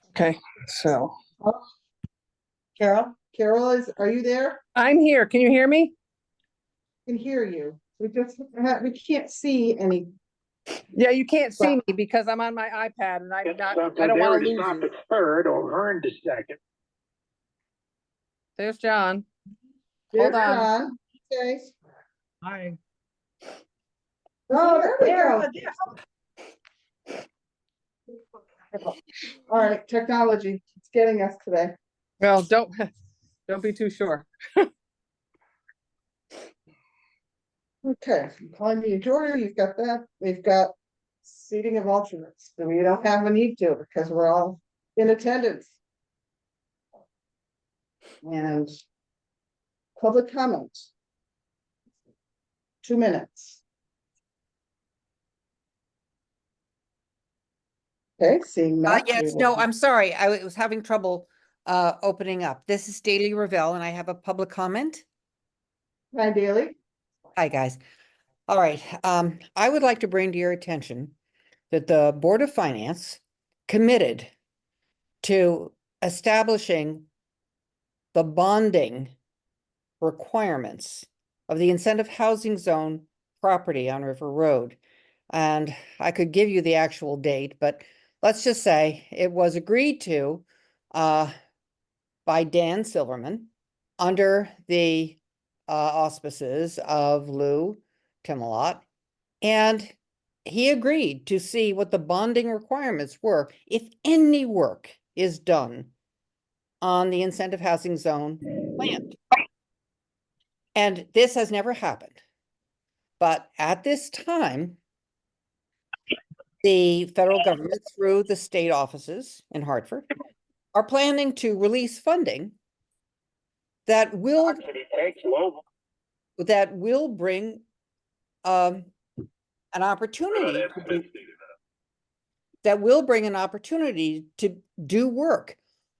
Okay, so Carol? Carol are you there? I'm here. Can you hear me? Can hear you. We we can't see any. Yeah, you can't see me because I'm on my iPad and I don't want to lose you. Third or earned a second. There's John. There's Hold on. John. Okay. Hi. Oh, there we go. All right, technology, it's getting us today. Well, don't be too sure. Okay, calling the majority, you've got that, we've got seating of alternates, so we don't have a need to because we're all in attendance. And public comment. 2 minutes. Okay, seeing that. Yes, no, I'm sorry. I was having trouble opening up. This is Daily Ravel and I have a public comment. Hi, Daily. Hi, guys. All right. I would like to bring to your attention that the Board of Finance committed to establishing the bonding requirements of the incentive housing zone property on River Road. And I could give you the actual date, but let's just say it was agreed to by Dan Silverman under the auspices of Lou Timelot. And he agreed to see what the bonding requirements were if any work is done on the incentive housing zone land. And this has never happened. But at this time, the federal government, through the state offices in Hartford, are planning to release funding that will bring an opportunity to do work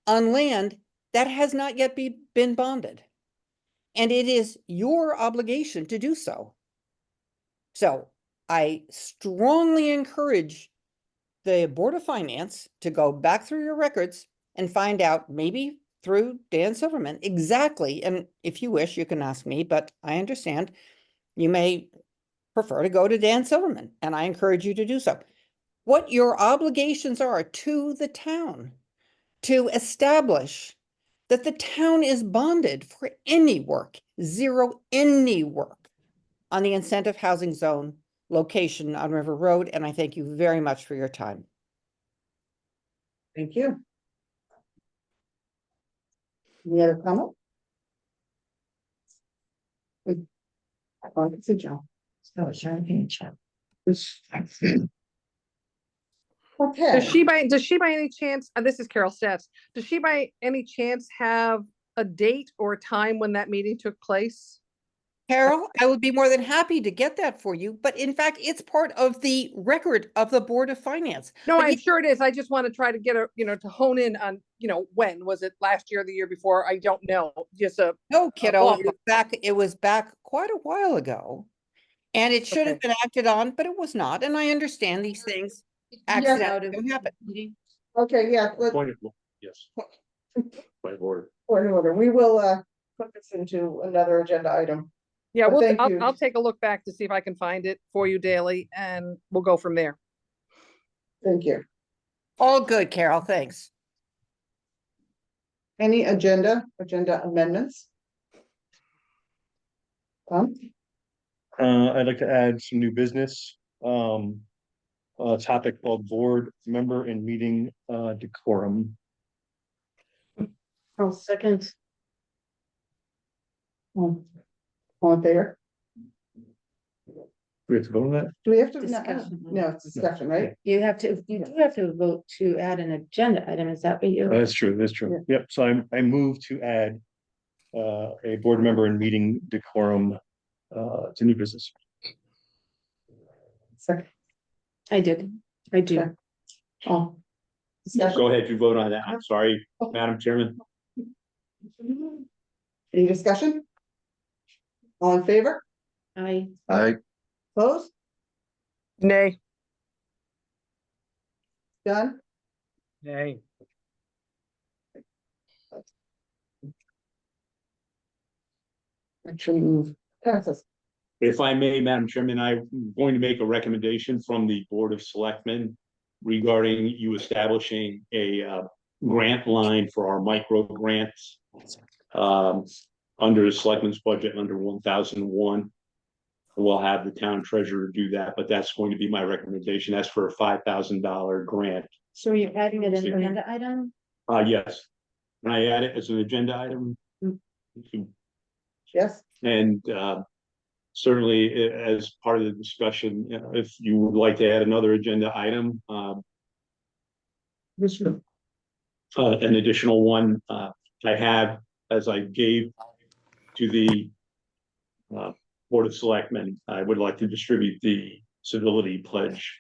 on land that has not yet been bonded. And it is your obligation to do so. So I strongly encourage the Board of Finance to go back through your records and find out, maybe through Dan Silverman, exactly. And if you wish, you can ask me, but I understand you may prefer to go to Dan Silverman, and I encourage you to do so. What your obligations are to the town to establish that the town is bonded for any work, any work on the incentive housing zone location on River Road. And I thank you very much for your time. Thank you. Any other comment? I can see Joe. So Sharon can check. Okay. Does she by any chance, this is Carol Stats, does she by any chance have a date or a time when that meeting took place? Carol, I would be more than happy to get that for you, but in fact, it's part of the record of the Board of Finance. No, But I'm sure it is. I just want to try to get to hone in on, when was it, last year, the year before? I don't know. Just No, kiddo, ballpark. it was back quite a while ago. And it should have Okay. been acted on, but it was not. And I understand these things accidentally happen. Okay, yeah, let's Point of, yes. Point of order. point of order. We will put this into another agenda item. Yeah, But thank you. I'll take a look back to see if I can find it for you daily, and we'll go from there. Thank you. All good, Carol, thanks. Any agenda amendments? I'd like to add some new business, a topic called board member and meeting, decorum. Oh, second. All in favor? We have to vote on that? Do we have to? Discussion. No, it's discussion, right? You do have to vote to add an agenda item. Is that what you? That's true, that's true. Yep, so I move to add a board member and meeting decorum to new business. Second. I do. Oh. Discussion. Go ahead, you vote on that. I'm sorry, Madam Chairman. Any discussion? All in favor? I Opposed? Nay. Done? Nay. Actually, move passes. If I may, Madam Chairman, I'm going to make a recommendation from the Board of Selectmen regarding you establishing a grant line for our micro grants. Under the Selectmen's budget under 1001. We'll have the town treasurer do that, but that's going to be my recommendation. That's for a $5,000 grant. So you're adding it as an agenda item? Yes. Can I add it as an agenda item? Yes. And certainly as part of the discussion, if you would like to add another agenda item, an additional one, I have, as I gave to the Board of Selectmen, I would like to distribute the civility pledge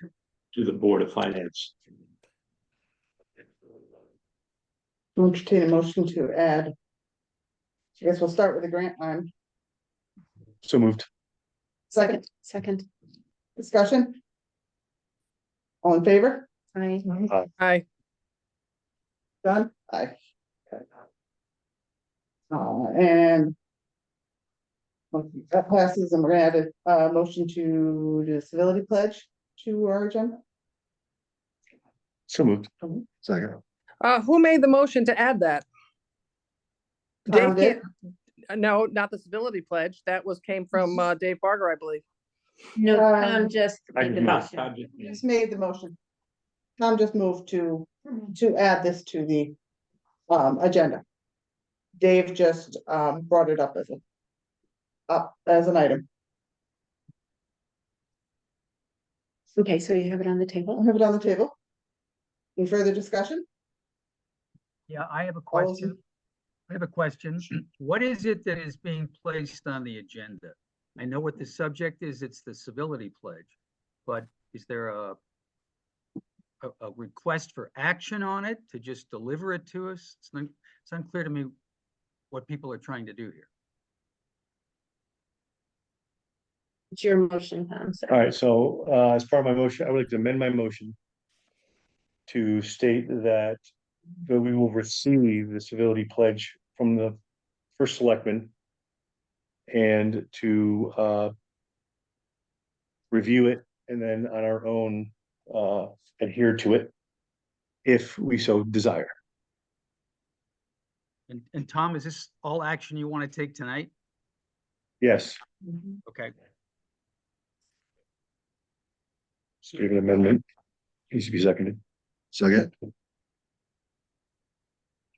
to the Board of Finance. We'll entertain a motion to add. I guess we'll start with the grant line. So moved. Second. Discussion. All in favor? Aye. Done? Aye. Okay. And that passes, and we're gonna add a motion to the civility pledge to our agenda. So moved. Second. Who made the motion to add that? Tom Dave did. No, not the civility pledge. That came from Dave Barger, I believe. No, Tom just. Just made the motion. Tom just moved to add this to the agenda. Dave just brought it up as an item. Okay, so you have it on the table? I'll have it on the table. Any further discussion? Yeah, I have a All those question. I have a question. What is it that is being placed on the agenda? I know what the subject is. It's the civility pledge. But is there a request for action on it to just deliver it to us? It's unclear to me what people are trying to do here. It's your motion, Tom. All right, so as part of my motion, I would like to amend my motion to state that we will receive the civility pledge from the first selectman and to review it and then on our own adhere to it if we so desire. And Tom, is this all action you want to take tonight? Yes. Okay. State an amendment needs to be seconded. Second.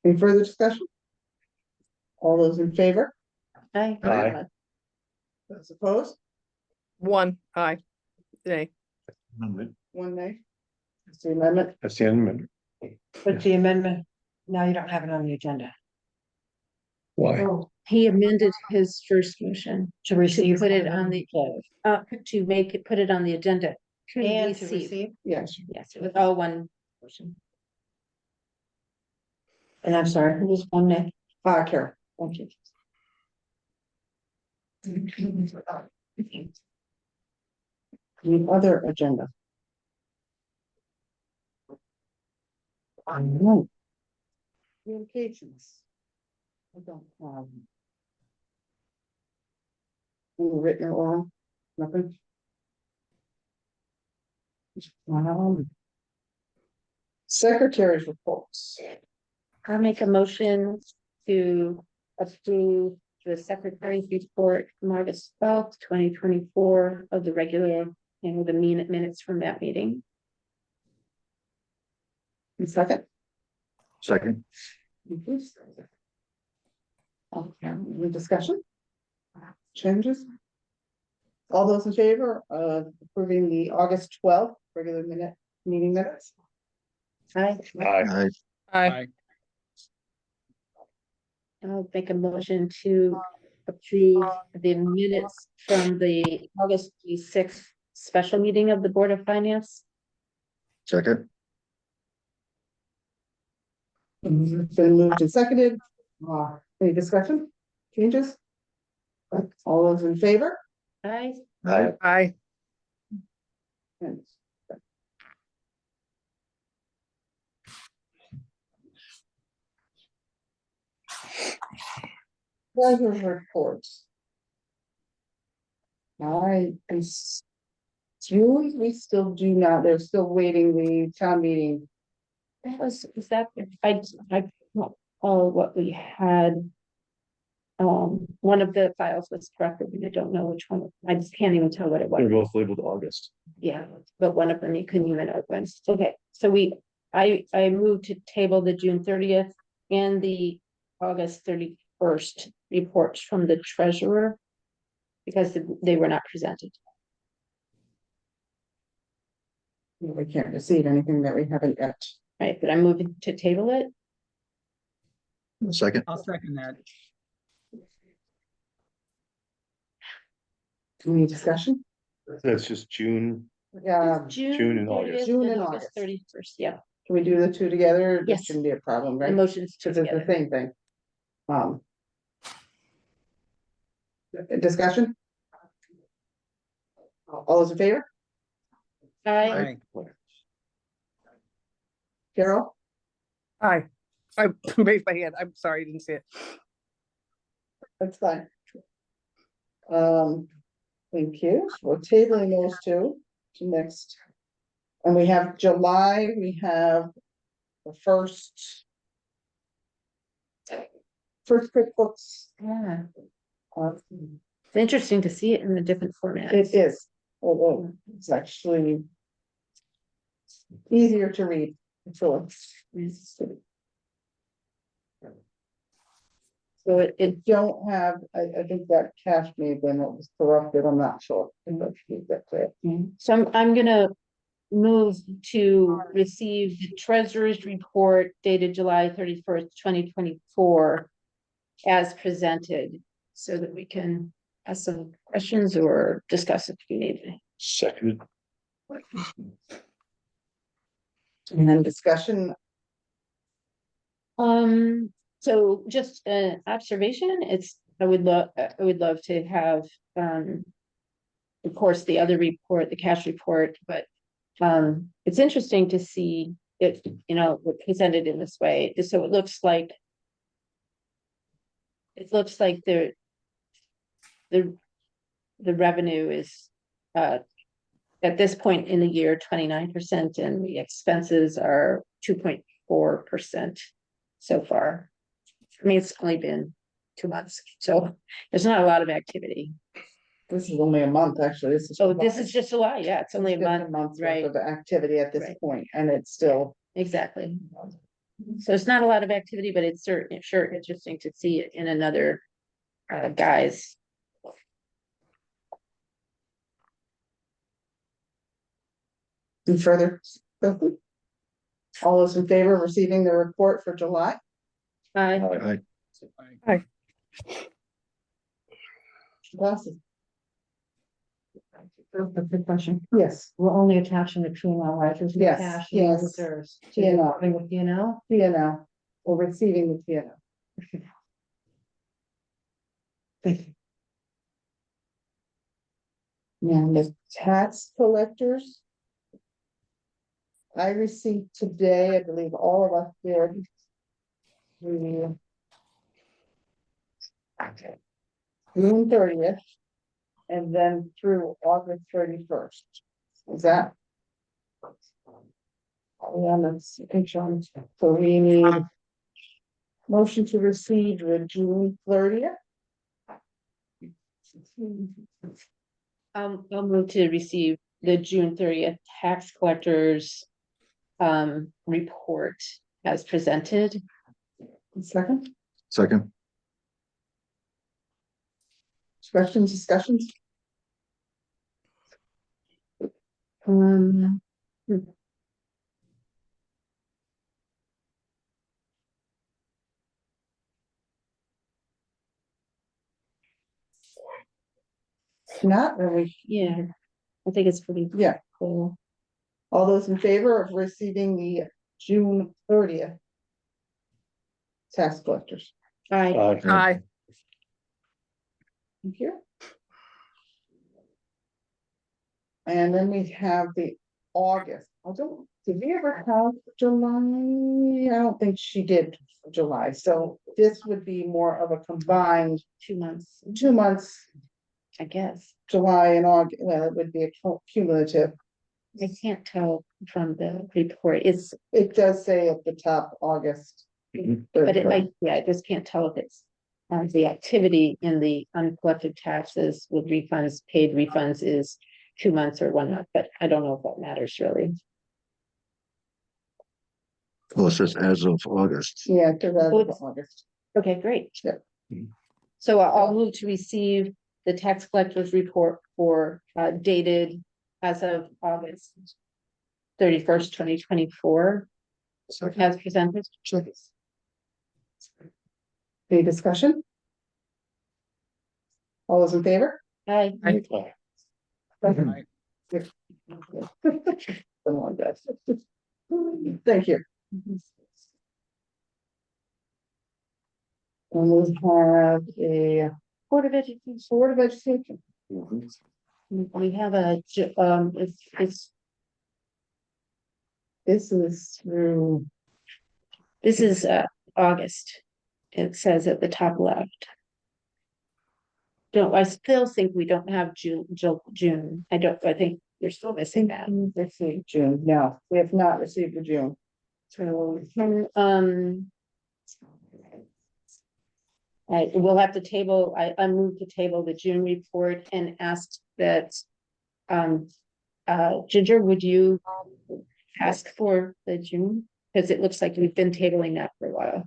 Any further discussion? All those in favor? Aye. Aye. Those opposed? One, aye. Nay. One nay. That's the amendment. That's the amendment. But the amendment, now you don't have it on the agenda. Why? He amended his first motion To receive. put it on the- to make it, put it on the agenda. And to receive. Yes. Yes, it was all one motion. And I'm sorry, who was one nay? Carol. Thank you. The other agenda. Alright. Communications. I don't have. Any written or oral, nothing. Secretary's reports. I'll make a motion to approve the secretary's report from August 12th, 2024 of the regular, and the minutes from that meeting. Second. Second. Any discussion? Changes? All those in favor of approving the August 12th regular meeting minutes? Aye. Aye. Aye. I'll make a motion to approve the minutes from the August 6th special meeting of the Board of Finance. Second. It's been moved and seconded. Any discussion? Changes? All those in favor? Aye. Aye. Aye. Treasurer's reports. June, we still do not, they're still waiting the town meeting. That was, is that, I don't know what we had. One of the files was corrected, but I don't know which one. I just can't even tell what it They're was. both labeled August. Yeah, but one of them you couldn't even open. Okay, so I moved to table the June 30th and the August 31st reports from the treasurer because they were not presented. We can't receive anything that we haven't yet. Right, but I'm moving to table it. Second. I'll second that. Any discussion? That's just June. Yeah, June and August. 30th June and August August. 31st, yeah. can we do the two together? This Yes. shouldn't be a problem, The right? motions Because it's the together. same thing. Discussion? All those in favor? Aye. Carol? Aye. I raised my hand. I'm sorry, I didn't see it. That's fine. Thank you. We're tabling those two to next. And we have July, we have the first QuickBooks. Yeah, Uh, it's interesting to see it in a different format. It is, although it's actually easier to read. So it don't have, I think that cash may have been what was corrupted, I'm not sure. So I'm gonna move to receive the treasurer's report dated July 31st, 2024 as presented, so that we can ask some questions or discuss if we need. Second. And then discussion, So just an observation, I would love to have, of course, the other report, the cash report, but it's interesting to see it, presented in this way, just so it looks like the revenue is, at this point in the year, 29%, and the expenses are 2.4% so far. I mean, it's only been 2 months, so there's not a lot of activity. this is only a month, actually, this is. So this is just July, yeah, it's only a just month, month's worth right? of activity at this Right. point, and it's still. Exactly. So it's not a lot of activity, but it's sure interesting to see it in another guise. Any further? All those in favor of receiving the report for July? Aye. Passes. Good question. Yes, We're only attaching the P and L, right? There's no Yes, cash, no yes. reserves. P&L. With P&L? P&L, or receiving the P&L. Thank you. And the tax collectors. I received today, I believe all of us did. The June 30th. And then through August 31st. Is that? Yeah, that's picture. So we need. Motion to receive the June 30th. I'll move to receive the June 30th tax collectors report as presented. Second, Second. questions, discussions? Um, Not really. yeah, I think it's pretty Yeah. cool. All those in favor of receiving the June 30th. Tax collectors, Aye. Aye. thank you. And then we have the August, did we ever have July? I don't think she did for July, so this would be more of a combined 2 months, 2 months. I guess. July and August, well, it would be a cumulative. I can't tell from the report. It does say at the top, August. But I just can't tell if it's the activity in the uncollected taxes with refunds, paid refunds is 2 months or 1 month, but I don't know if that matters really. Well, it says as of August. Yeah, to Oh, the it's- August. Okay, great. Yeah. So I'll move to receive the tax collector's report for dated as of August 31st, 2024. As presented. Any discussion? All those in favor? Aye. Thank you. And we have a Board of Education. Board of Education. We have it's This is through, this is August. It says at the top left. I still think we don't have June. I think you're still missing that. let's see, June, no, we have not received the June. So, we'll have to table, I moved to table the June report and asked that, Ginger, would you ask for the June? Because it looks like we've been tabling that for a while.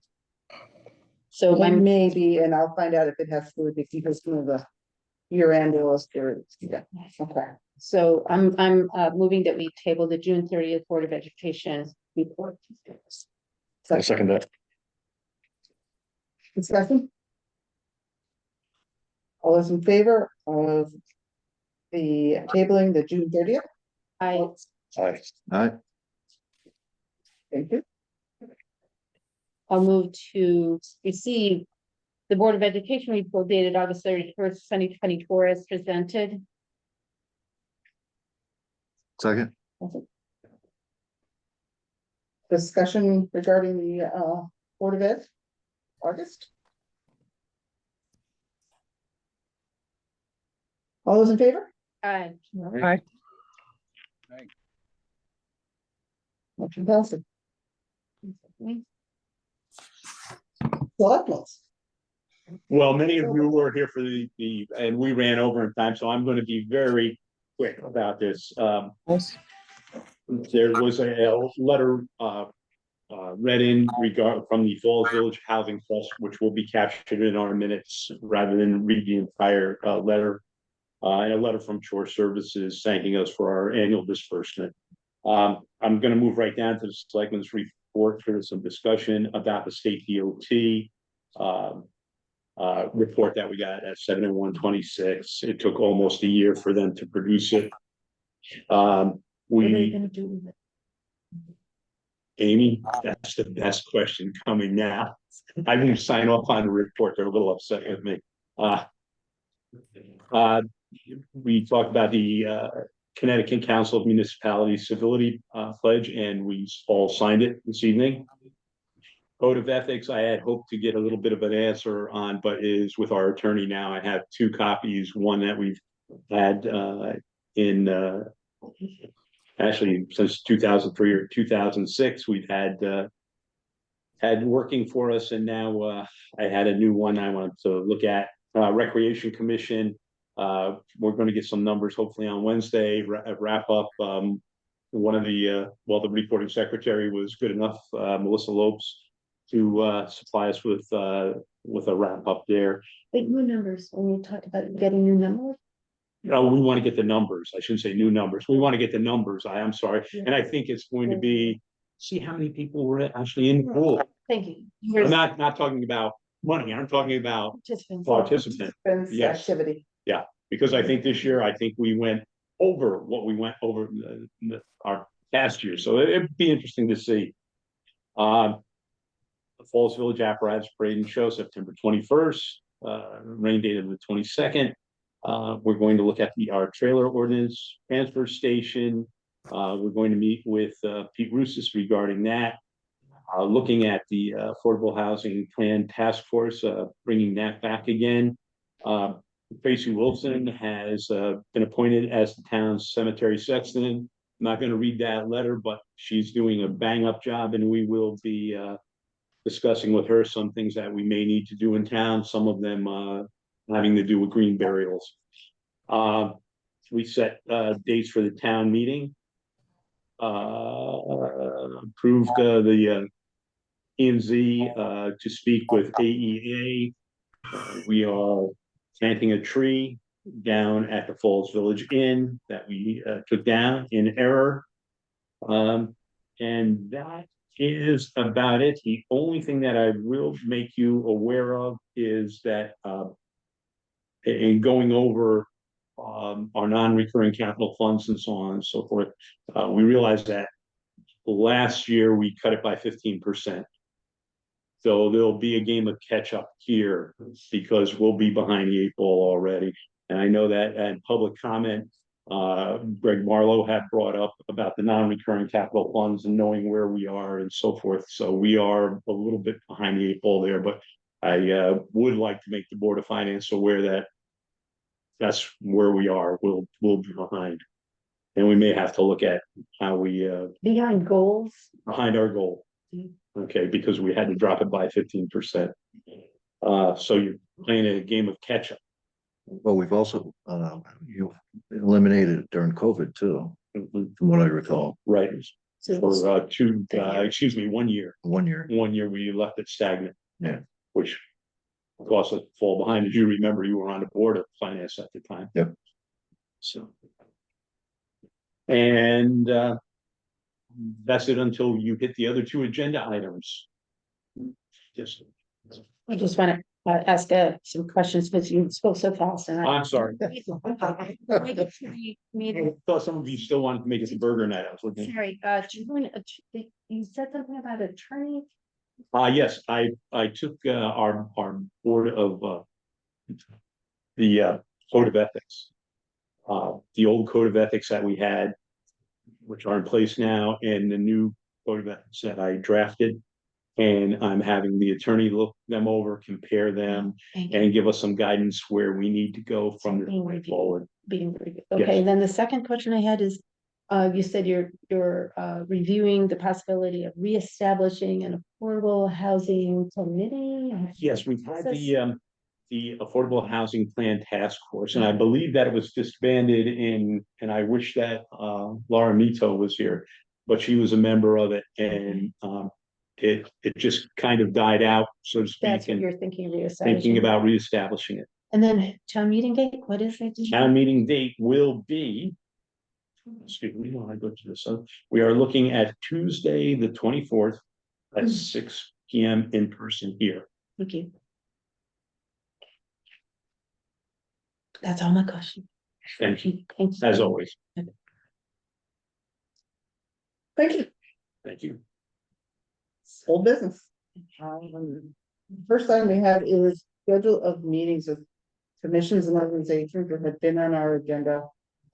So And I'm, maybe, and I'll find out if it has to do with it because some of the year end was there. Yeah, okay. so I'm moving that we table the June 30th Board of Education report. I second that. Discussion? All those in favor of the tabling the June 30th? I Aye. Aye. Thank you. I'll move to receive the Board of Education report dated August 31st, 2024 as presented. Second. Discussion regarding the Board of Ed, August. All those in favor? Aye. Aye. Motion passes. Selectmen. Well, many of you were here for and we ran over in time, so I'm going to be very quick about this. There was a letter read in regard from the Falls Village Housing Trust, which will be captured in our minutes rather than read the entire letter. And a letter from Shore Services thanking us for our annual disbursement. I'm going to move right down to the Selectmen's report for some discussion about the state DOT report that we got at 7/1/26. It took almost a year for them to produce it. What are they We, gonna do with it? Amy, that's the best question coming now. I won't sign off on the report. They're a little upset with me. We talked about the Connecticut Council of Municipalities Civility Pledge, and we all signed it this evening. Code of Ethics, I had hoped to get a little bit of an answer on, but is with our attorney now. I have 2 copies, one that we've had in actually since 2003 or 2006, we've had working for us, and now I had a new one I wanted to look at. Recreation Commission, we're going to get some numbers hopefully on Wednesday, wrap up. One of the the reporting secretary was good enough, Melissa Lopes, to supply us with a wrap up there. Big new numbers, when you talk about getting new numbers. No, we want to get the numbers. I shouldn't say new numbers. We want to get the numbers. I'm sorry. And I think it's going to be, see how many people were actually in the pool. Thank you. I'm not talking about money. I'm talking about participants. Yes. Activity. Yeah, because I think this year, I think we went over what we went over our past year. So it'd be interesting to see. The Falls Village Apparatus Parade and Show, September 21st, rain date of the 22nd. We're going to look at our trailer ordinance transfer station. We're going to meet with Pete Roussis regarding that. Looking at the Affordable Housing Plan Task Force, bringing that back again. Tracy Wilson has been appointed as the town's cemetery sexton. I'm not going to read that letter, but she's doing a bang up job, and we will be discussing with her some things that we may need to do in town, some of them having to do with green burials. We set dates for the town meeting. Approved the E&Z to speak with AEA. We are planting a tree down at the Falls Village Inn that we took down in error. And that is about it. The only thing that I will make you aware of is that in going over our non-recurring capital funds and so on and so forth, we realized that last year we cut it by 15%. So there'll be a game of catch up here because we'll be behind the 8 ball already. And I know that in public comment, Greg Marlowe had brought up about the non-recurring capital funds and knowing where we are and so forth. So we are a little bit behind the 8 ball there, but I would like to make the Board of Finance aware that that's where we are. We'll be behind, and we may have to look at how we Behind goals. behind our goal. Okay, because we had to drop it by 15%. So you're playing a game of catch up. Well, we've also, you eliminated it during COVID too, from what I recall. Right. For 1 year. 1 year. 1 year we left it stagnant. Yeah. Which caused us to fall behind. As you remember, you were on the Board of Finance at the time. Yep. So. And that's it until you hit the other 2 agenda items. Yes. I just want to ask some questions because you spoke so fast and I'm sorry. Sorry, I thought some of you still wanted to make it the burger night. I was looking. you said something about attorney. Yes, I took our board of the code of ethics. The old code of ethics that we had, which are in place now, and the new code of ethics that I drafted. And I'm having the attorney look them over, compare them, and give us some guidance where we need to go from this point forward. Okay, then the second question I had is, you said you're reviewing the possibility of reestablishing an affordable housing committee. Yes, we've had the Affordable Housing Plan Task Force, and I believe that it was disbanded and I wish that Laura Mito was here, but she was a member of it, and it just kind of died out, so to That's speak, what and you're thinking of thinking reestablishing. about reestablishing it. And then town meeting date, what is it? Town meeting date will be. Excuse me, while I go to this, we are looking at Tuesday, the 24th at 6 p.m. in person here. Thank you. That's all my question. Thank you, Thanks. as always. Thank you. Thank you. Old business. First item we have is schedule of meetings of commissions and organizations that have been on our agenda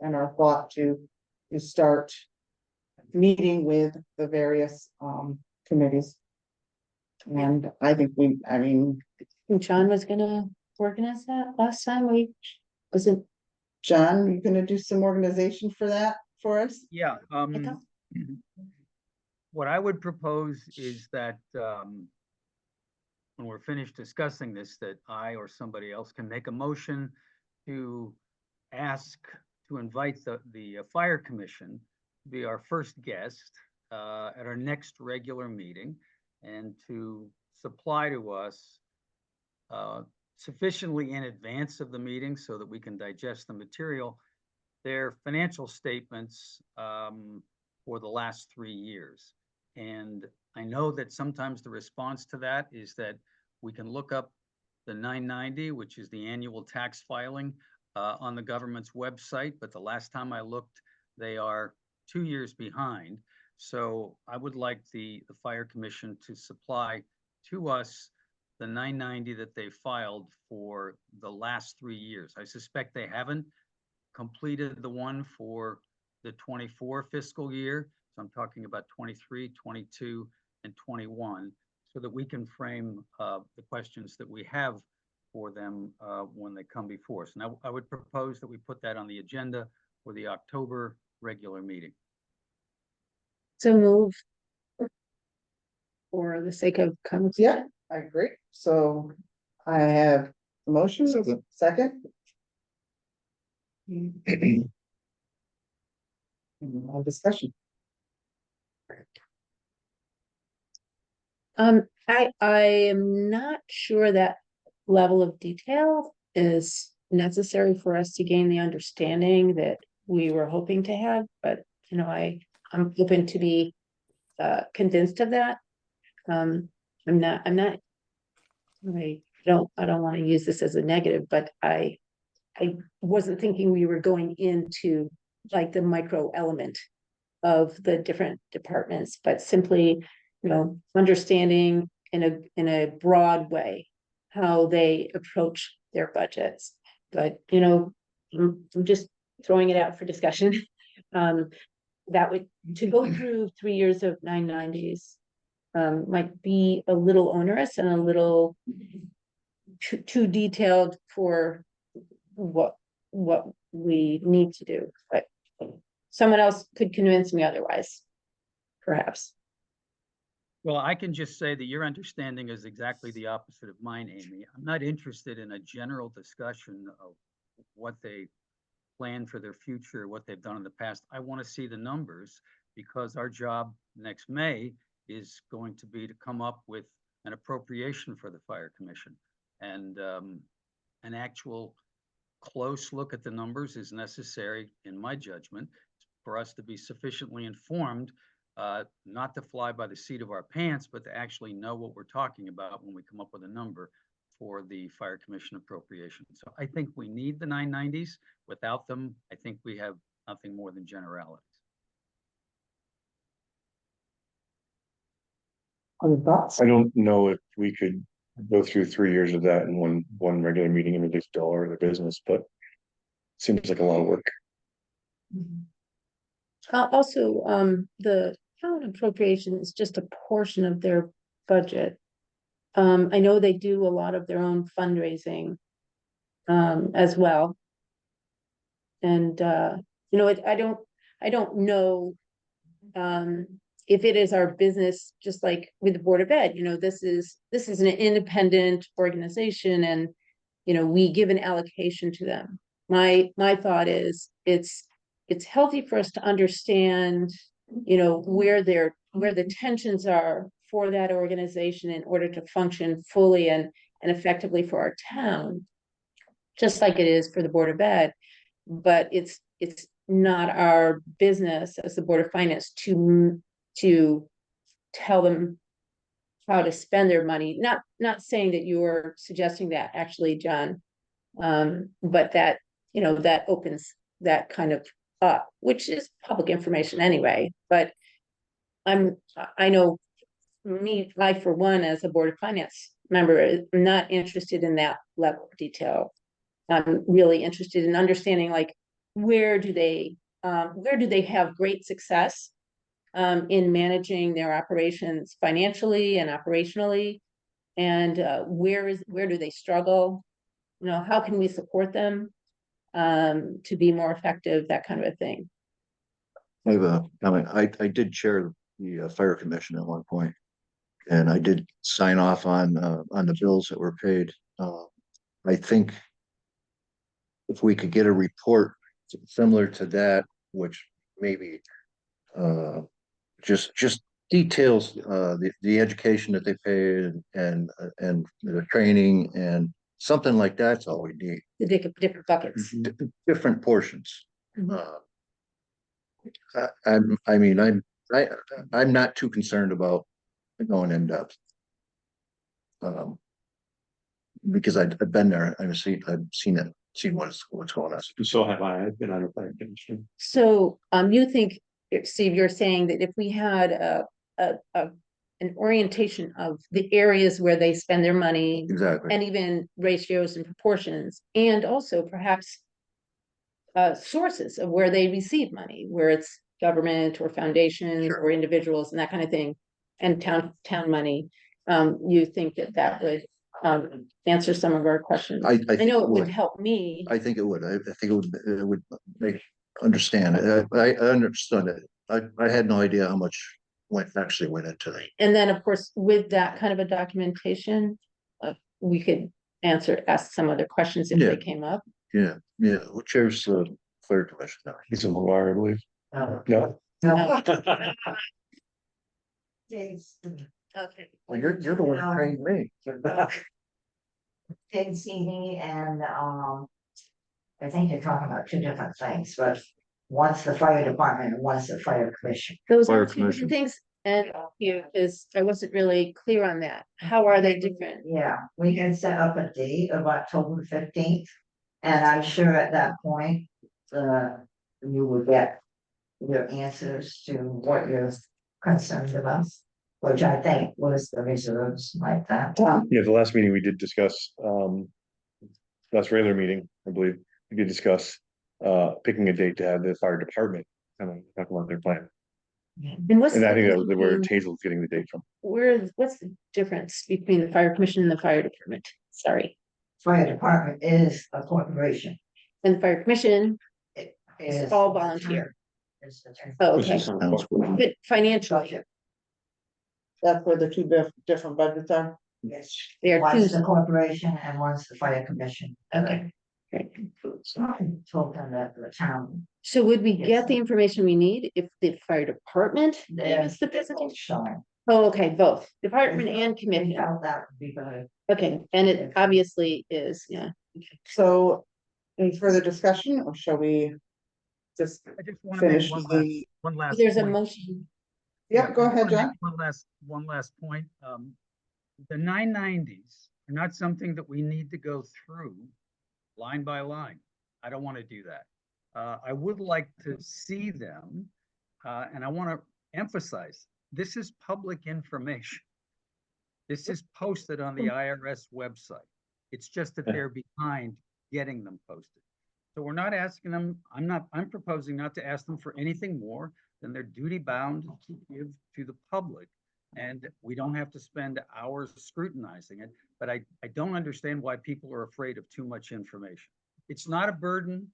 and our thought to start meeting with the various committees. And I think I mean, John was gonna organize that last time wasn't. John, you gonna do some organization for that for us? Yeah, thought- what I would propose is that, when we're finished discussing this, that I or somebody else can make a motion to invite the fire commission to be our first guest, at our next regular meeting, and to supply to us, sufficiently in advance of the meeting so that we can digest the material, their financial statements, for the last 3 years. And I know that sometimes the response to that is that we can look up the 990, which is the annual tax filing, on the government's website, but the last time I looked, they are 2 years behind. So I would like the fire commission to supply to us the 990 that they filed for the last 3 years. I suspect they haven't completed the one for the 24 fiscal year. So I'm talking about 23, 22, and 21, so that we can frame the questions that we have for them when they come before us. Now, I would propose that we put that on the agenda for the October regular meeting. So move. For the sake of Yeah, I agree. So I have a motion, second. Discussion. I am not sure that level of detail is necessary for us to gain the understanding that we were hoping to have, but I'm open to be convinced of that. I don't want to use this as a negative, but I wasn't thinking we were going into like the micro element of the different departments, but simply, understanding in a broad way how they approach their budgets. But, I'm just throwing it out for discussion. That would, to go through 3 years of 990s, might be a little onerous and a little too detailed for what we need to do, but someone else could convince me otherwise, perhaps. Well, I can just say that your understanding is exactly the opposite of mine, Amy. I'm not interested in a general discussion of what they plan for their future, what they've done in the past. I want to see the numbers, because our job next May is going to be to come up with an appropriation for the fire commission. And an actual close look at the numbers is necessary, in my judgment, for us to be sufficiently informed, not to fly by the seat of our pants, but to actually know what we're talking about when we come up with a number for the fire commission appropriation. So I think we need the 990s. Without them, I think we have nothing more than generalities. Other thoughts? I don't know if we could go through 3 years of that in one regular meeting and reduce dollar of the business, but seems like a lot of work. Also, the town appropriation is just a portion of their budget. I know they do a lot of their own fundraising as well. And I don't know if it is our business, just like with the Board of Ed, this is an independent organization, and we give an allocation to them. My thought is it's healthy for us to understand, where the tensions are for that organization in order to function fully and effectively for our town. Just like it is for the Board of Ed, but it's not our business as the Board of Finance to tell them how to spend their money. Not saying that you're suggesting that, actually, John. But that, that opens that kind of up, which is public information anyway, but I know I, for one, as a Board of Finance member, am not interested in that level of detail. I'm really interested in understanding, like, where do they have great success in managing their operations financially and operationally, and where do they struggle? How can we support them to be more effective, that kind of a thing. I have a comment. I did chair the fire commission at one point, and I did sign off on the bills that were paid. I think if we could get a report similar to that, which maybe just details the education that they paid and the training and something like that's all we need. The different buckets. Different portions. Mhm. I'm not too concerned about going in depth. Because I've been there, I've seen what's going on. So have I. I've been on a fire commission. So, you think, Steve, you're saying that if we had an orientation of the areas where they spend their money, Exactly. and even ratios and proportions, and also perhaps sources of where they receive money, where it's government or foundations or individuals and that kind of thing, and town money, you think that would answer some of our questions? I know it would help me. I think it would. I think it would make understand. I understood it. I had no idea how much actually went into that. And then, of course, with that kind of a documentation, we could ask some other questions if they came up. Yeah. Who chairs the fire commission now? He's a lawyer, I believe. No. Okay. Well, you're the one who trained me. Seating and, I think you're talking about two different things, but one's the fire department and one's the fire commission. Those Fire are two commission. different things, and because I wasn't really clear on that. How are they different? Yeah, we can set up a date of October 15th, and I'm sure at that point, you will get your answers to what you're concerned about, which I think was the reserves like that. Yeah, the last meeting we did discuss, last regular meeting, I believe, we did discuss picking a date to have the fire department kind of talk about their plan. And what's And I the think that was where difference Tazel was getting the date from. what's the difference between the fire commission and the fire department? Sorry. Fire department is a corporation. And the fire commission It is is all volunteer. It's the Oh, Which okay. is sounds good. But financially, That's where the two different budgets are. Yes, they are one's two. the corporation and one's the fire commission. Okay. Great. So I told them that the town. So would we Yes. get the information we need if the fire department is the business? Showing. Oh, okay, both department and We commission. felt that would be good. Okay, and it obviously is, yeah. So, any further discussion, or shall we just I just want to make finish the? one last. There's a point. motion. Yep, go I ahead, wanna make John. One last point. The 990s are not something that we need to go through line by line. I don't want to do that. I would like to see them, and I want to emphasize, this is public information. This is posted on the IRS website. It's just that they're behind getting them posted. So we're not asking them, I'm proposing not to ask them for anything more than they're duty bound to give to the public. And we don't have to spend hours scrutinizing it, but I don't understand why people are afraid of too much information. It's not a burden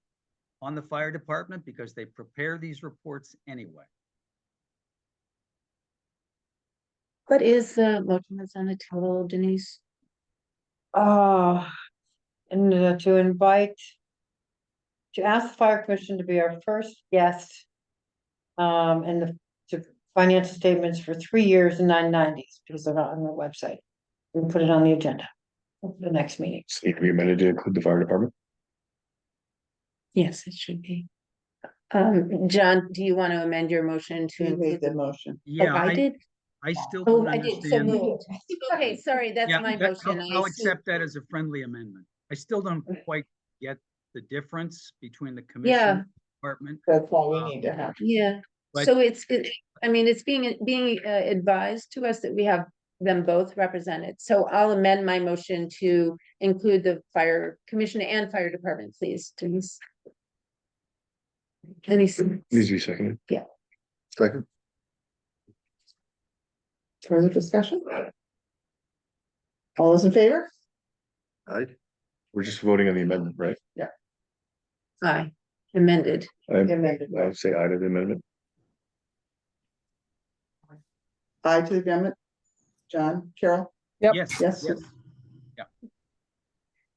on the fire department because they prepare these reports anyway. What is the motion that's on the table, Denise? And to invite, to ask the fire commission to be our first guest. And to financial statements for 3 years and 990s, because they're not on the website. We'll put it on the agenda for the next meeting. Need to be amended to include the fire department. Yes, it should be. John, do you want to amend your motion to You made include the motion. Yeah, I did? I still Oh, don't I did, so understand. moved. Okay, sorry, that's Yeah, my that- motion. I'll I see. accept that as a friendly amendment. I still don't quite get the difference between the Yeah. commission department. That's all we need to have. Yeah, But- so I mean, it's being advised to us that we have them both represented. So I'll amend my motion to include the fire commission and fire department, please, Denise. Denise. Needs to be seconded. Yeah. Second. Further discussion? All those in favor? We're just voting on the amendment, right? Aye, amended. Amended. I would say aye to the amendment. Aye to the amendment. John, Carol? Yep. Yes. Yes.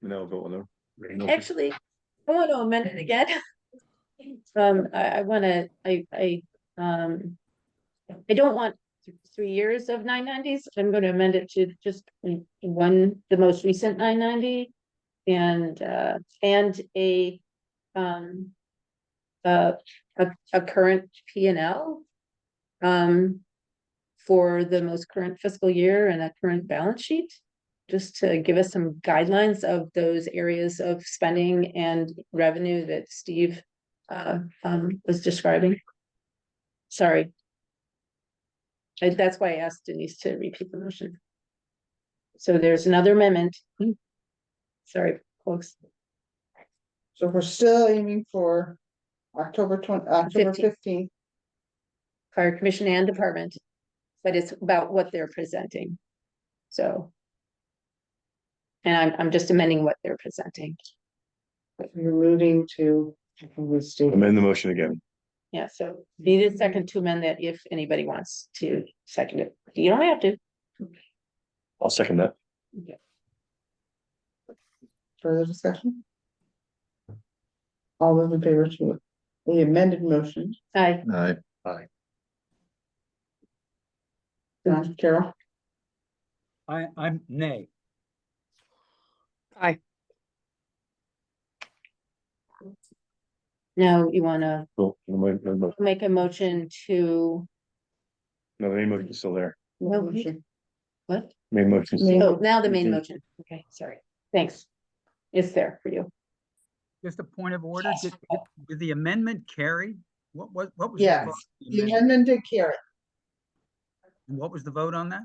No, vote on the. Actually, I want to amend it again. I wanna, I don't want 3 years of 990s. I'm gonna amend it to just one, the most recent 990. And a current P and L. For the most current fiscal year and a current balance sheet. Just to give us some guidelines of those areas of spending and revenue that Steve was describing. Sorry. That's why I asked Denise to repeat the motion. So there's another amendment. Sorry, folks. So we're still aiming for October 15th. Fire commission and department, but it's about what they're presenting. So. And I'm just amending what they're presenting. We're moving to. Amend the motion again. Yeah, so be the second to amend that if anybody wants to second it. You don't have to. I'll second that. Okay. Further discussion? All those in favor to the amended motion? Aye. Aye. John, Carol? I'm nay. Aye. Now you wanna Cool. make a motion to, No, the main motion is still there. what? Main motion. Oh, now the main motion. Okay, sorry. Thanks. It's there for you. Just a point of order, did the amendment carry? What was? the Yes, vote on the amendment? amendment did carry. And what was the vote on that?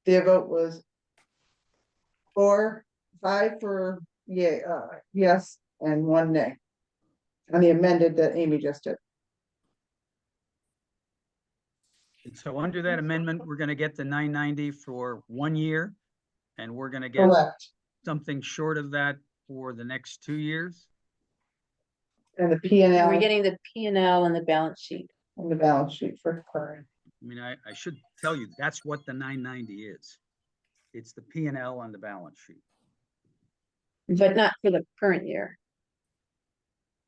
The vote was 5 for yes, and 1 nay. On the amended that Amy just did. And so under that amendment, we're gonna get the 990 for 1 year. And we're gonna get Correct. something short of that for the next 2 years. And the P and L. We're getting the P and L and the balance sheet. On the balance sheet for current. I mean, I should tell you, that's what the 990 is. It's the P and L on the balance sheet. But not for the current year.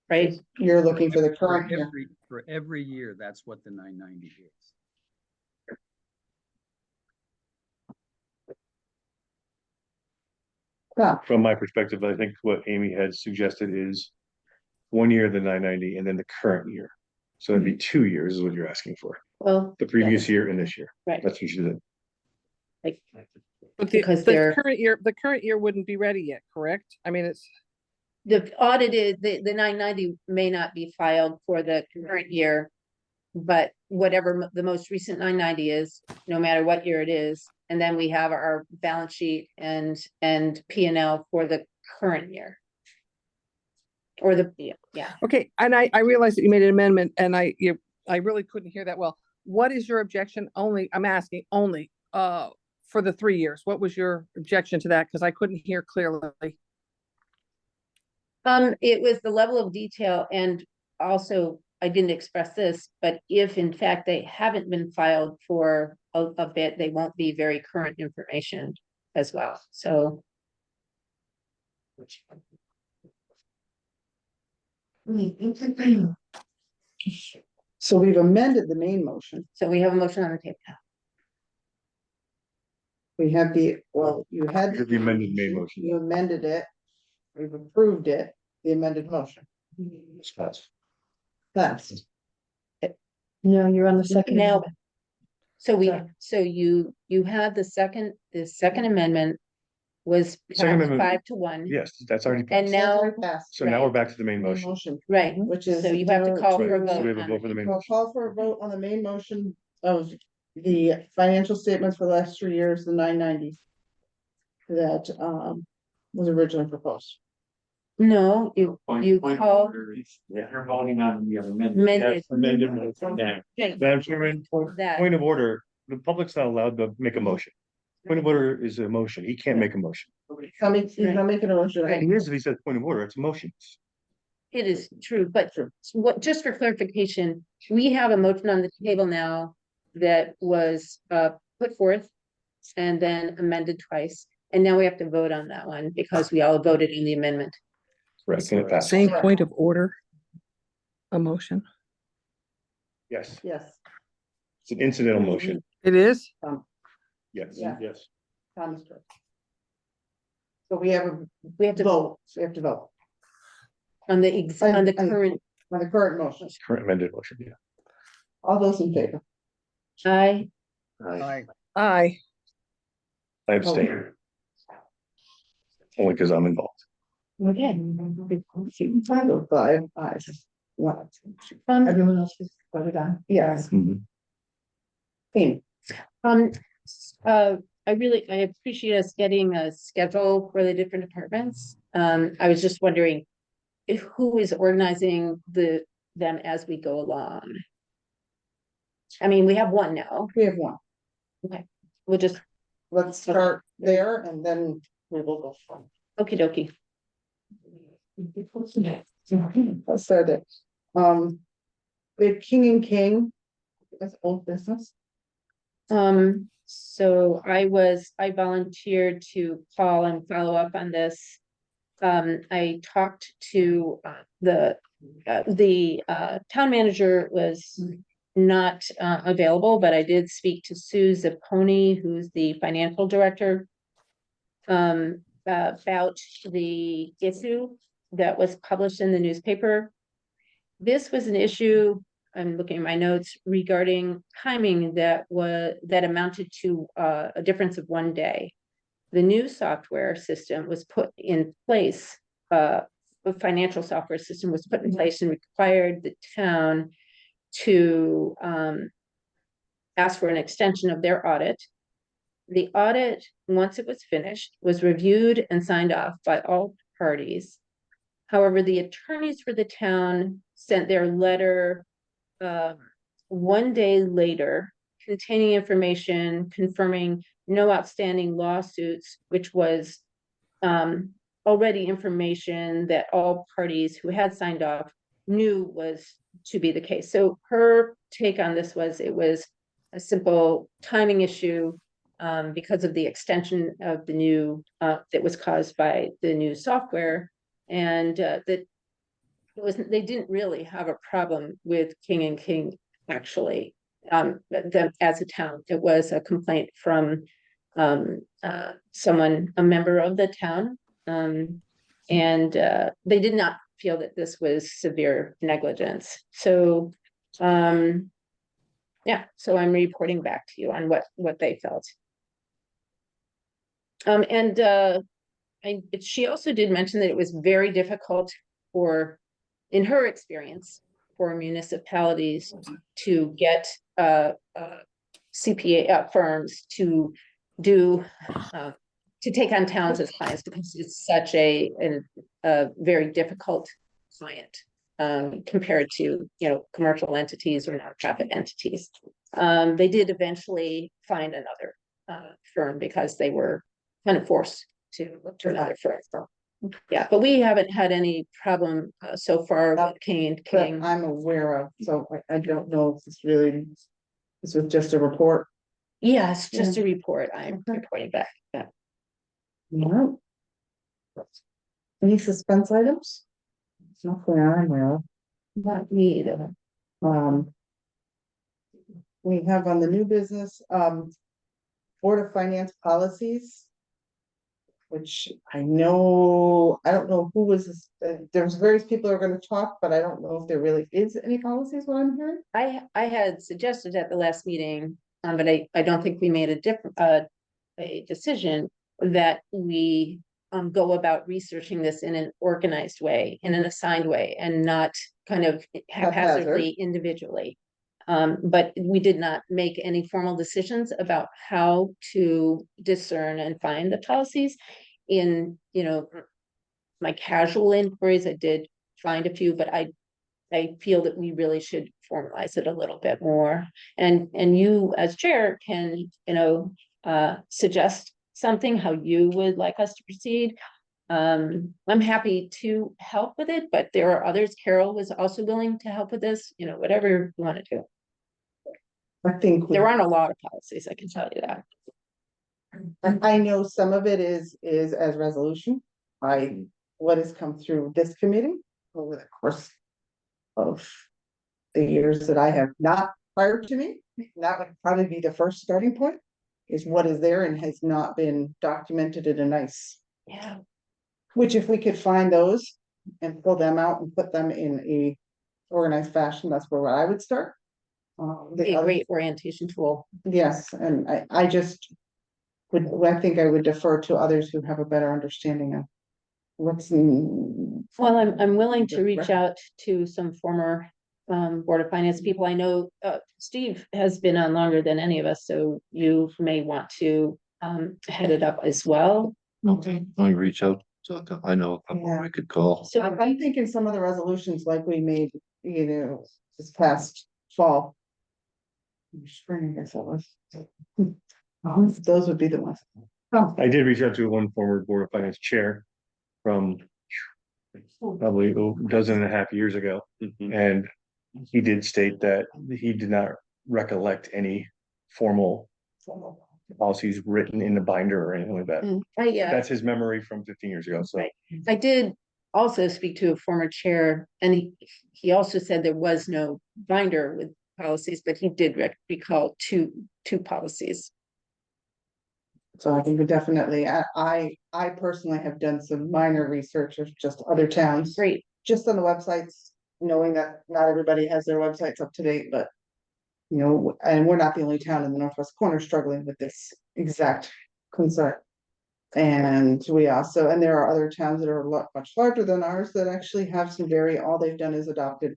Right? You're looking for the current year. For every year, that's what the 990 is. Yeah. From my perspective, I think what Amy had suggested is 1 year, the 990, and then the current year. So it'd be 2 years is what you're asking for. Well. The previous year and this year. Right. That's what you did. Like, But because they're- the current year wouldn't be ready yet, correct? I mean, it's. the audited, the 990 may not be filed for the current year. But whatever the most recent 990 is, no matter what year it is, and then we have our balance sheet and P and L for the current year. Or yeah. Okay, and I realized that you made an amendment and I really couldn't hear that well. What is your objection only, I'm asking only, for the 3 years? What was your objection to that? Because I couldn't hear clearly. It was the level of detail, and also I didn't express this, but if in fact they haven't been filed for a bit, they won't be very current information as well, so. So we've amended the main motion. So we have a motion on the table now. We have you had. The amended main motion. You amended it. We've approved it, the amended motion. That's. No, you're on the second. Now, so Sorry. you had the second amendment was Second passed amendment. 5-1. Yes, that's already. And now, So now we're back to the main motion. Motion, right, which is. so you have to call for a So vote. we have a on vote it. for the main We'll motion. call for a vote on the main motion of the financial statements for the last 3 years, the 990. That was originally proposed. No, you Point of call. order is, you're voting on the amendment. Amended. Yes, amended motion now. Okay, Madam Chairman, that. point of order, the public's not allowed to make a motion. Point of order is a motion. He can't make a motion. He's not making a motion. Right. He is if he says point of order, it's a motion. It is true, but what, just for clarification, we have a motion on the table now that was put forth and then amended twice. And now we have to vote on that one because we all voted in the amendment. Correct. And it passes. Same point of order. A motion. Yes, Yes. it's an incidental motion. It is? Yes. Yeah. Yes. Thomas. So we have We have to vote vote, we have to vote on the on the current. on the current motion. Current amended motion, yeah. All those in favor? I Aye. I abstain. Only because I'm involved. okay. 5 ayes. One. Everyone else is voted on? Yes. Team. I appreciate us getting a schedule for the different departments. I was just wondering who is organizing them as we go along. I mean, we have one now. We have one. Okay, we'll just, Let's start there and then we will go from. okie dokie. Let's start it. We have King and King. That's old business. So I volunteered to call and follow up on this. I talked to the town manager was not available, but I did speak to Sue Zapponi, who's the financial director, about the issue that was published in the newspaper. This was an issue, I'm looking at my notes, regarding timing that amounted to a difference of 1 day. The new software system was put in place, the financial software system was put in place and required the town to ask for an extension of their audit. The audit, once it was finished, was reviewed and signed off by all parties. However, the attorneys for the town sent their letter 1 day later containing information confirming no outstanding lawsuits, which was already information that all parties who had signed off knew was to be the case. So her take on this was it was a simple timing issue because of the extension of the new that was caused by the new software, and that they didn't really have a problem with King and King actually. As a town, it was a complaint from someone, a member of the town, and they did not feel that this was severe negligence. So, yeah, so I'm reporting back to you on what they felt. She also did mention that it was very difficult in her experience, for municipalities to get CPA firms to take on towns as clients because it's such a very difficult client compared to commercial entities or nonprofit entities. They did eventually find another firm because they were kind of forced to look to another firm. Yeah, but we haven't had any problem so far with King and King. That I'm aware of, so I don't know if this was just a report. Yes, just a report. I'm reporting back. Yeah. No. Any suspense items? Nothing I'm aware of. Not me either. we have on the new business, Board of Finance policies. Which I know, I don't know who was, there's various people who are gonna talk, but I don't know if there really is any policies, what I'm hearing. I had suggested at the last meeting, but I don't think we made a different, a decision that we go about researching this in an organized way, in an assigned way, and not kind of haphazardly individually. But we did not make any formal decisions about how to discern and find the policies. In, my casual inquiries, I did find a few, but I feel that we really should formalize it a little bit more. And you as chair can, suggest something, how you would like us to proceed. I'm happy to help with it, but there are others. Carol was also willing to help with this, whatever you want to do. I think There aren't a lot of policies, I can tell you that. I know some of it is as resolution. What has come through this committee over the course of the years that I have not prior to me, that would probably be the first starting point, is what is there and has not been documented in a nice. Yeah. Which if we could find those and pull them out and put them in a organized fashion, that's where I would start. A great orientation tool. Yes, and I just I think I would defer to others who have a better understanding of what's. Well, I'm willing to reach out to some former Board of Finance people. I know Steve has been on longer than any of us, so you may want to head it up as well. Okay, I reach out, so I know a couple I could call. So I'm thinking some of the resolutions like we made, this past fall. Spring, I guess that was. Those would be the ones. I did reach out to one former Board of Finance chair from probably a dozen and a half years ago. And he did state that he did not recollect any formal policies written in the binder or anything like that. That's his memory from 15 years ago. So I did also speak to a former chair, and he also said there was no binder with policies, but he did recall two policies. So I think we definitely, I personally have done some minor research of just other towns. Great. Just on the websites, knowing that not everybody has their websites up to date, but. And we're not the only town in the northwest corner struggling with this exact concern. And we also, and there are other towns that are much larger than ours that actually have some all they've done is adopted.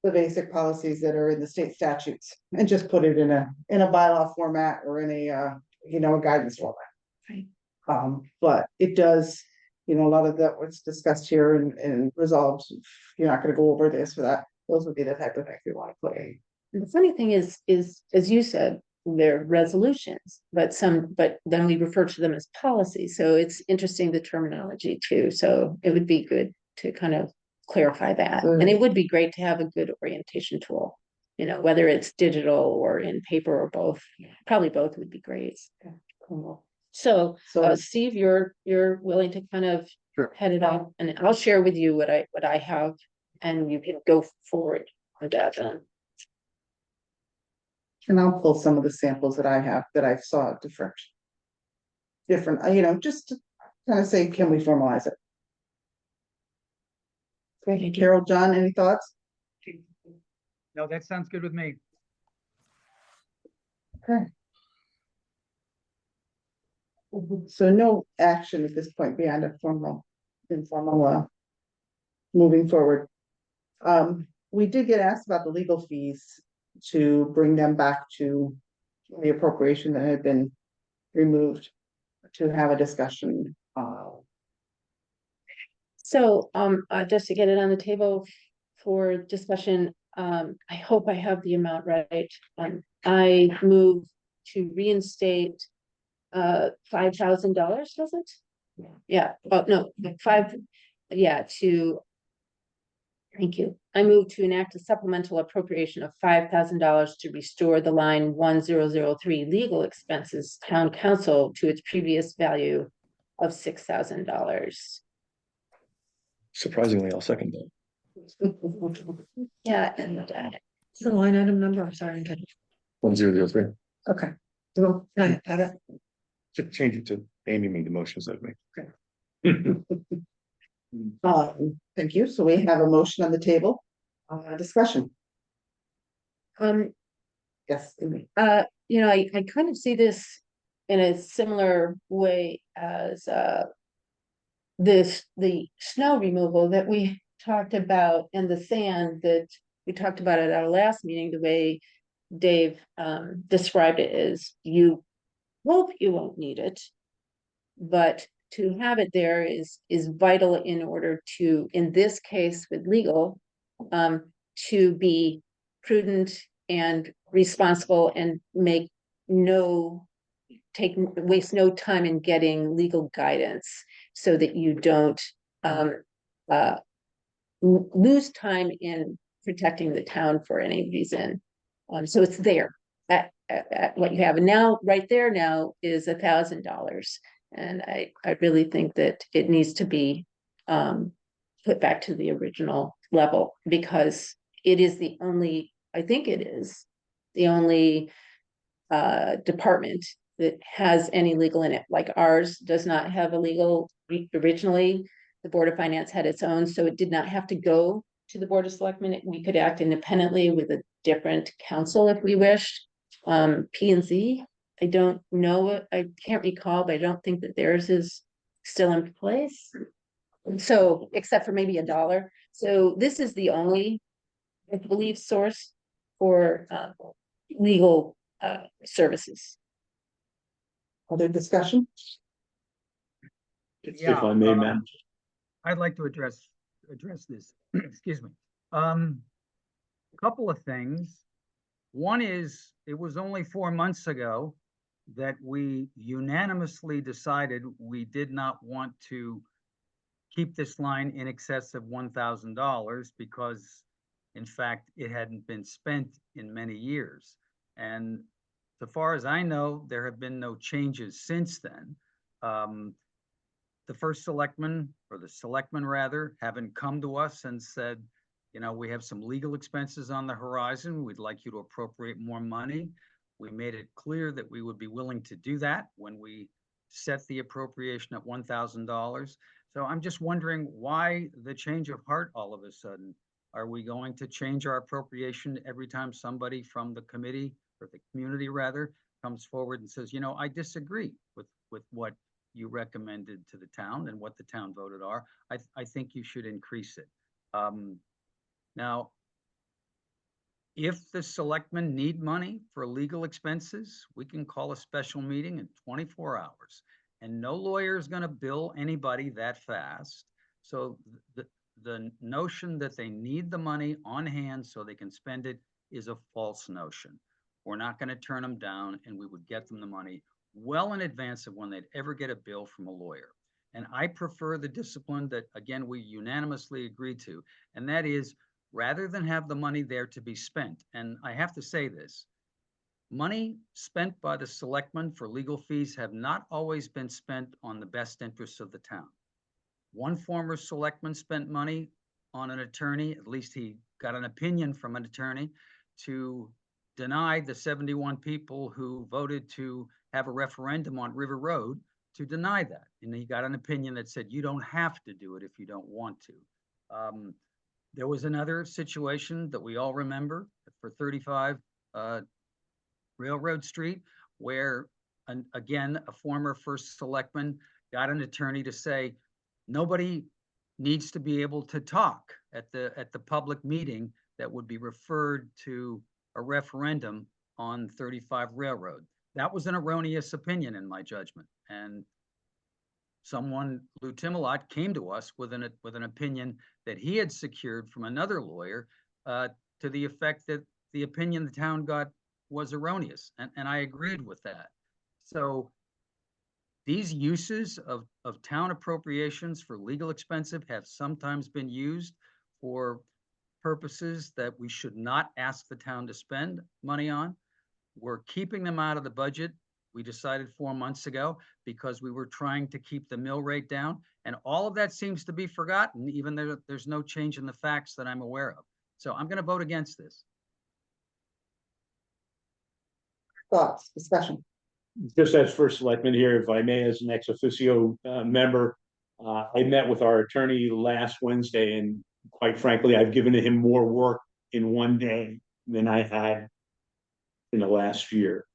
The basic policies that are in the state statutes and just put it in a bylaw format or in a guidance format. Right. But it does, a lot of that was discussed here and resolved. You're not gonna go over this or that. Those would be the type of things we want to put in. The funny thing is, as you said, they're resolutions, but then we refer to them as policies. So it's interesting, the terminology too. So it would be good to kind of clarify that. And it would be great to have a good orientation tool, whether it's digital or in paper or both. Probably both would be great. Yeah, cool. So Steve, you're willing to kind of head it up, and I'll share with you what I have, and you can go forward with that then. And I'll pull some of the samples that I have that I saw different, just to kind of say, can we formalize it? Great. Carol, John, any thoughts? No, that sounds good with me. Okay. So no action at this point beyond a informal, moving forward. We did get asked about the legal fees to bring them back to the appropriation that had been removed to have a discussion. So, just to get it on the table for discussion, I hope I have the amount right. I move to reinstate $5,000, was it? Yeah, oh, no, thank you. I move to enact a supplemental appropriation of $5,000 to restore the line 1003 legal expenses town council to its previous value of $6,000. surprisingly, I'll second that. Yeah, and It's the line item number, I'm sorry. 1003. Okay. So, add it. Should change it to Amy made the motions of me. Thank you. So we have a motion on the table. Discussion. Yes. Amy. I kind of see this in a similar way as, the snow removal that we talked about and the sand that we talked about at our last meeting, the way Dave, described it is you hope you won't need it. But to have it there is vital in order to, in this case with legal, to be prudent and responsible and waste no time in getting legal guidance so that you don't lose time in protecting the town for any reason. So it's there at what you have. And now, right there now is $1,000. And I really think that it needs to be put back to the original level, because it is the only, I think it is the only department that has any legal in it. Like ours does not have a legal. Originally, the Board of Finance had its own, so it did not have to go to the Board of Selectmen. We could act independently with a different council if we wished. P and Z, I don't know, I can't recall, but I don't think that theirs is still in place. So, except for maybe $1. So this is the only, I believe, source for legal services. Other discussion? If I may, Madam. I'd like to address this, excuse me. A couple of things. One is, it was only 4 months ago that we unanimously decided we did not want to keep this line in excess of $1,000 because, in fact, it hadn't been spent in many years. And so far as I know, there have been no changes since then. The first selectman, or the selectmen rather, haven't come to us and said, we have some legal expenses on the horizon. We'd like you to appropriate more money. We made it clear that we would be willing to do that when we set the appropriation at $1,000. So I'm just wondering why the change of heart all of a sudden. Are we going to change our appropriation every time somebody from the committee, or the community rather, comes forward and says, I disagree with what you recommended to the town and what the town voted are. I think you should increase it. Now, if the selectmen need money for legal expenses, we can call a special meeting in 24 hours. And no lawyer is going to bill anybody that fast. So the notion that they need the money on hand so they can spend it is a false notion. We're not going to turn them down, and we would get them the money well in advance of when they'd ever get a bill from a lawyer. And I prefer the discipline that, again, we unanimously agreed to, and that is, rather than have the money there to be spent, and I have to say this, money spent by the selectmen for legal fees have not always been spent on the best interests of the town. One former selectman spent money on an attorney, at least he got an opinion from an attorney, to deny the 71 people who voted to have a referendum on River Road, to deny that. And he got an opinion that said, you don't have to do it if you don't want to. There was another situation that we all remember for 35 Railroad Street, where, again, a former first selectman got an attorney to say, nobody needs to be able to talk at the public meeting that would be referred to a referendum on 35 Railroad. That was an erroneous opinion in my judgment. And someone, Lou Timelot, came to us with an opinion that he had secured from another lawyer to the effect that the opinion the town got was erroneous. And I agreed with that. So these uses of town appropriations for legal expenses have sometimes been used for purposes that we should not ask the town to spend money on. We're keeping them out of the budget. We decided 4 months ago because we were trying to keep the mill rate down, and all of that seems to be forgotten, even though there's no change in the facts that I'm aware of. So I'm going to vote against this. thoughts, discussion? Just as first selectman here, if I may, as an ex officio member, I met with our attorney last Wednesday, and quite frankly, I've given him more work in one day than I had in the last year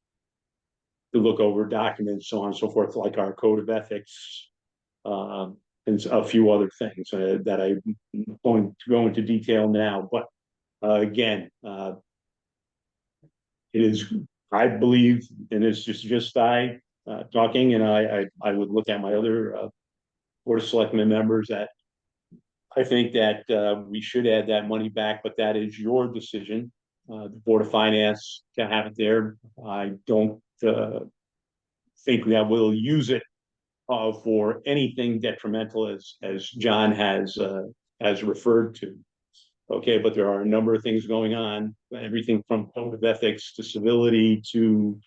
to look over documents, so on and so forth, like our code of ethics, and a few other things that I'm going to go into detail now. But again, it is, I believe, and it's just I talking, and I would look at my other Board of Selectmen members that I think that we should add that money back, but that is your decision. The Board of Finance to have it there. I don't think that we'll use it for anything detrimental, as John has referred to. Okay, but there are a number of things going on, everything from code of ethics to civility to,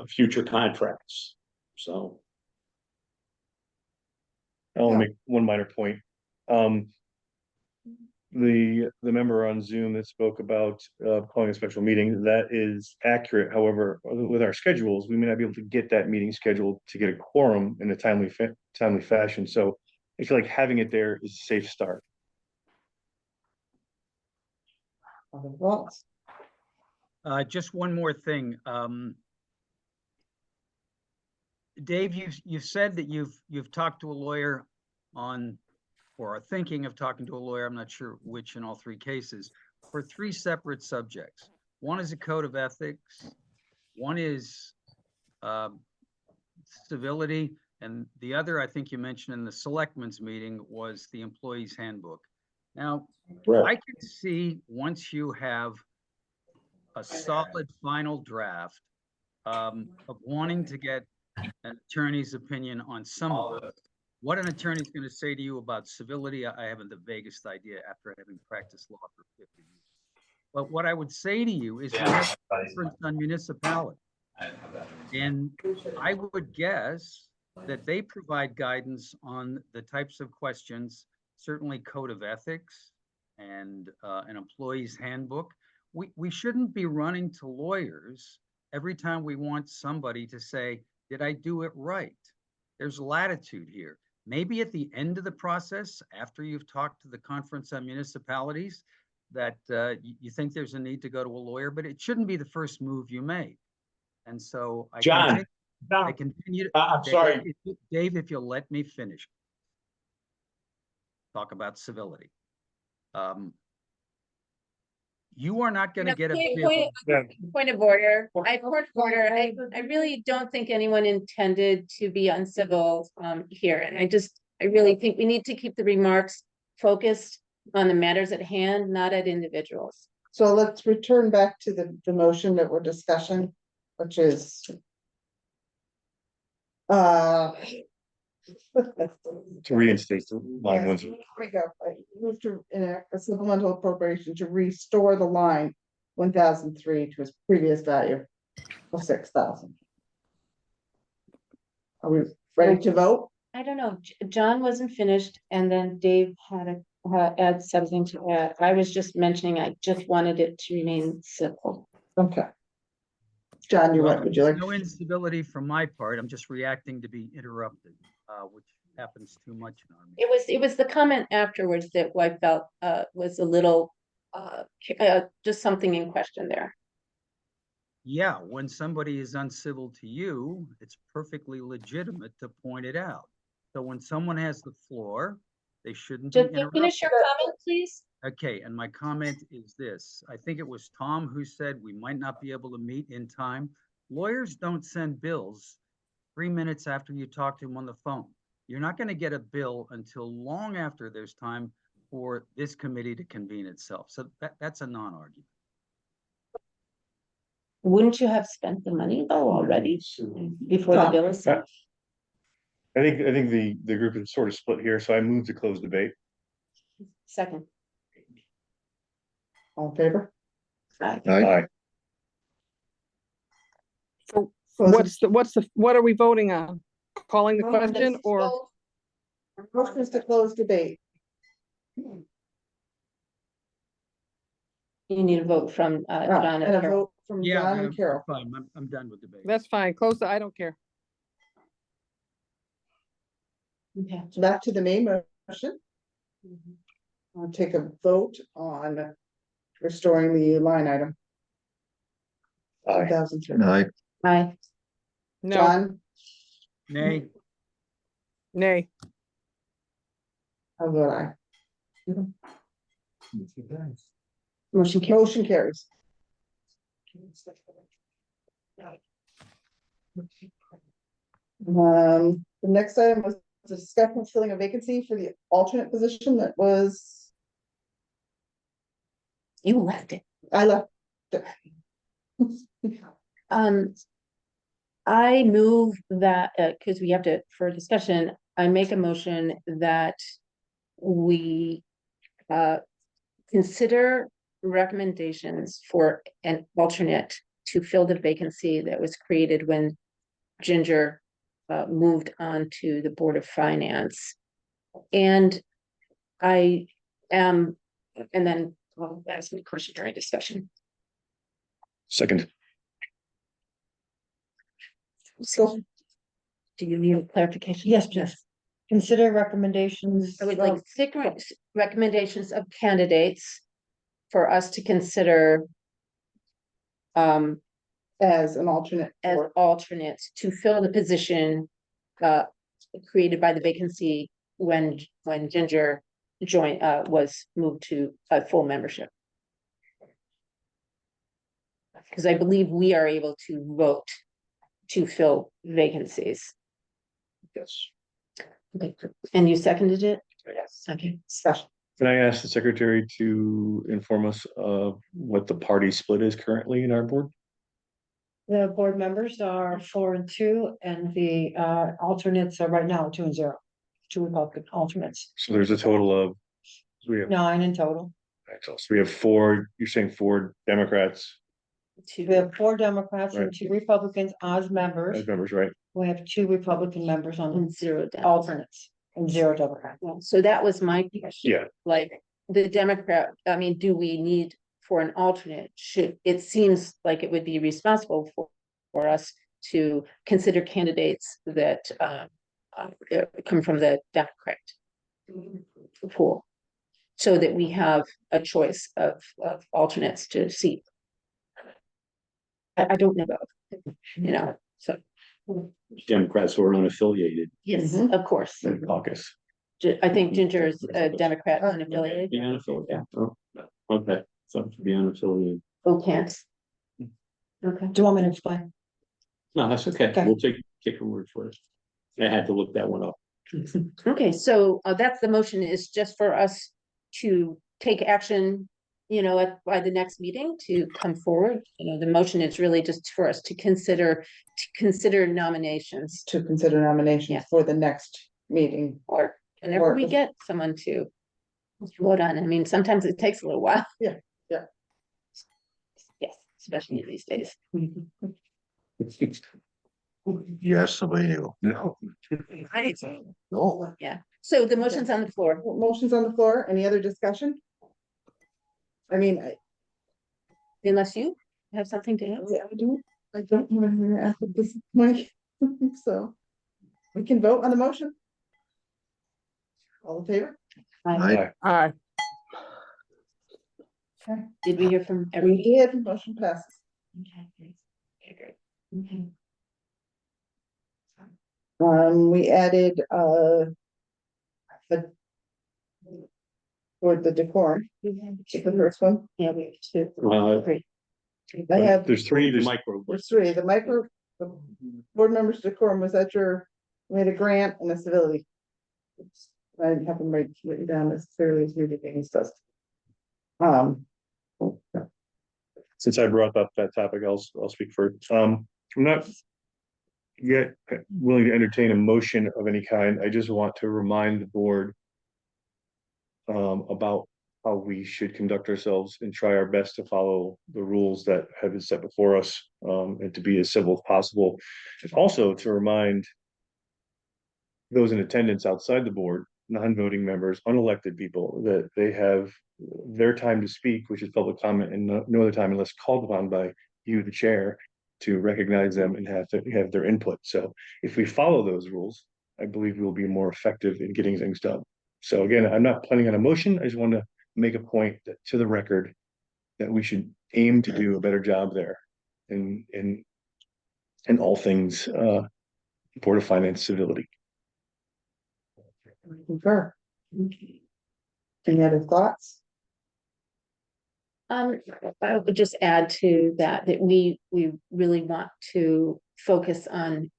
future contracts. So. I'll make one minor point. The member on Zoom that spoke about calling a special meeting, that is accurate. However, with our schedules, we may not be able to get that meeting scheduled to get a quorum in a timely fashion. So I feel like having it there is a safe start. Just one more thing. Dave, you've said that you've talked to a lawyer on, or are thinking of talking to a lawyer, I'm not sure which in all three cases, for three separate subjects. One is a code of ethics, one is civility, and the other, I think you mentioned in the selectmen's meeting, was the employee's handbook. Now, right. I can see once you have a solid final draft of wanting to get an attorney's opinion on some of it. What an attorney's going to say to you about civility, I haven't the vaguest idea after having practiced law for 50 years. But what I would say to you is you have a difference on municipality. And I would guess that they provide guidance on the types of questions, certainly code of ethics and an employee's handbook. We shouldn't be running to lawyers every time we want somebody to say, did I do it right? There's latitude here. Maybe at the end of the process, after you've talked to the Conference on Municipalities, that you think there's a need to go to a lawyer, but it shouldn't be the first move you make. And so I continue. I'm sorry, Dave, if you'll let me finish. Talk about civility. You are not going to get a point of order. I really don't think anyone intended to be uncivil here. And I really think we need to keep the remarks focused on the matters at hand, not at individuals. So let's return back to the motion that we're discussing, which is To reinstate the line ones. we go. I move to enact a supplemental appropriation to restore the line 1,003 to its previous value of 6,000. Are we ready to vote? I don't know. John wasn't finished, and then Dave had to add something to add. I was just mentioning, I just wanted it to remain simple. Okay. John, would you like? No instability from my part. I'm just reacting to be interrupted, which happens too much in our meeting. It was the comment afterwards that I felt was a little just something in question there. Yeah, when somebody is uncivil to you, it's perfectly legitimate to point it out. So when someone has the floor, they shouldn't be interrupted. Finish your comment, please. Okay, and my comment is this. I think it was Tom who said we might not be able to meet in time. Lawyers don't send bills 3 minutes after you talk to them on the phone. You're not going to get a bill until long after there's time for this committee to convene itself. So that's a non-argument. Wouldn't you have spent the money though already before the bill is sent? I think the group is sort of split here, so I move to close debate. Second. All in favor? Aye. What are we voting on? Calling the question or? Motion is to close debate. You need a vote from John. And a vote from Yeah, John and Carol. fine, I'm done with debate. That's fine. I don't care. Okay. Back to the main motion. I'll take a vote on restoring the line item. Aye. 2003. No, Aye. No, John, Nay, nay. I'll vote aye. Motion Carries. The next item was the discussion filling a vacancy for the alternate position that was, You left it. I left. it. I move that, because we have to, for discussion, I make a motion that we consider recommendations for an alternate to fill the vacancy that was created when Ginger moved on to the Board of Finance. And I am, and then I'll ask me a question during discussion. Second. So, Do you need clarification? Yes, please. Consider recommendations. I would like recommendations of candidates for us to consider as an alternate. as alternates to fill the position created by the vacancy when Ginger joined, was moved to full membership. Because I believe we are able to vote to fill vacancies. Yes. Okay, and you seconded it? Yes. Okay. Can I ask the secretary to inform us of what the party split is currently in our board? The board members are 4 and 2, and the alternates are right now 2 and 0. 2 Republican alternates, So there's a total of, we have, 9 in total. so we have 4, you're saying 4 Democrats We have 4 Democrats and Right. 2 Republicans as members. as members, right? We have 2 Republican members on And the 0 alternates and 0 Democrats. So that was my question. Yeah. Like, the Democrat, I mean, do we need for an alternate? It seems like it would be responsible for us to consider candidates that come from the Democrat pool. So that we have a choice of alternates to seat. I don't know, so, Democrats who are unaffiliated. yes, of course. And caucus. I think Ginger is a Democrat unaffiliated. Be unaffiliated, yeah. Oh, okay, so to be unaffiliated. Oh, can't. Okay. Do you want me to explain? No, that's okay. Okay. We'll take your word for it. I had to look that one up. Okay, so that's the motion, is just for us to take action, by the next meeting to come forward. The motion is really just for us to consider nominations, To consider nominations Yeah. for the next meeting. or whenever we get someone to vote on. I mean, sometimes it takes a little while. Yeah. Yes, especially these days. yes, somebody new. No. No. Yeah, so the motion's on the floor. Motion's on the floor. Any other discussion? I mean, Unless you have something to add. I don't know after this, Mike, so. We can vote on the motion. All in favor? Aye. Aye. Did we hear from We every? did, motion passes. Okay, great. Okay, great. Okay. We added, for the decorum, the first one. Yeah, we have two. Great. I have, There's 3, there's Micro. there's 3, the board members decorum was at your, we had a grant and a civility. I didn't have them written down necessarily as new things, stuff. Since I brought up that topic, I'll speak first. I'm not yet willing to entertain a motion of any kind. I just want to remind the board about how we should conduct ourselves and try our best to follow the rules that have been set before us, and to be as civil as possible. And also to remind those in attendance outside the board, non-voting members, unelected people, that they have their time to speak, which is public comment, and no other time unless called upon by you, the chair, to recognize them and have their input. So if we follow those rules, I believe we'll be more effective in getting things done. So again, I'm not planning on a motion. I just want to make a point to the record that we should aim to do a better job there in all things Board of Finance civility. Concur. Any other thoughts? I would just add to that, that we really want to focus on,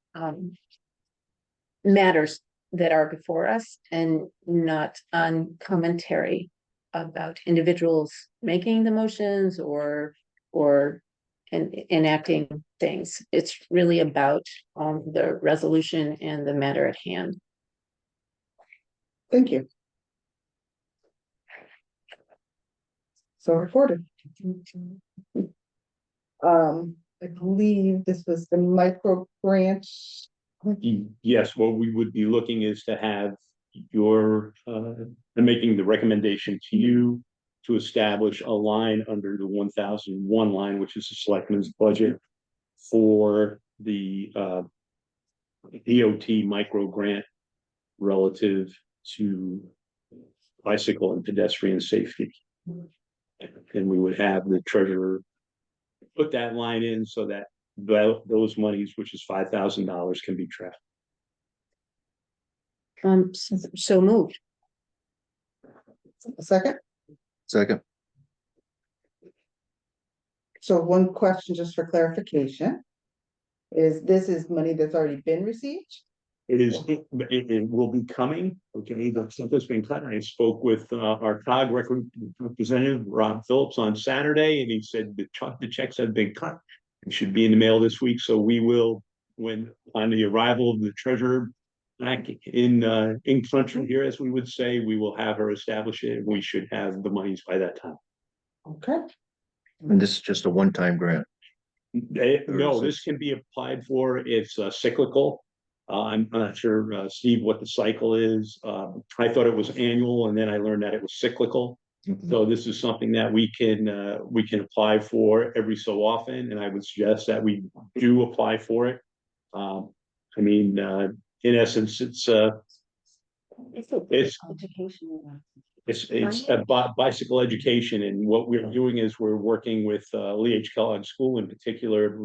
matters that are before us and not on commentary about individuals making the motions or enacting things. It's really about, the resolution and the matter at hand. Thank you. So recorded. I believe this was the micro grant. Yes, what we would be looking is to have your, making the recommendation to you to establish a line under the 1001 line, which is the selectmen's budget for the DOT micro grant relative to bicycle and pedestrian safety. And we would have the treasurer put that line in so that those monies, which is $5,000, can be tracked. So moved. A second. Second. So one question just for clarification. This is money that's already been received? It will be coming, okay, the stuff that's been cut. I spoke with our COG representative, Rob Phillips, on Saturday, and he said the checks have been cut. It should be in the mail this week, so we will, when on the arrival of the treasurer back in country here, as we would say, we will have her establish it, and we should have the monies by that time. Okay. And this is just a one-time grant. No, this can be applied for. It's cyclical. I'm not sure, Steve, what the cycle is. I thought it was annual, and then I learned that it was cyclical. So this is something that we can apply for every so often, and I would suggest that we do apply for it. I mean, in essence, it's bicycle education, and what we're doing is we're working with Lee H. Kellogg School, in particular,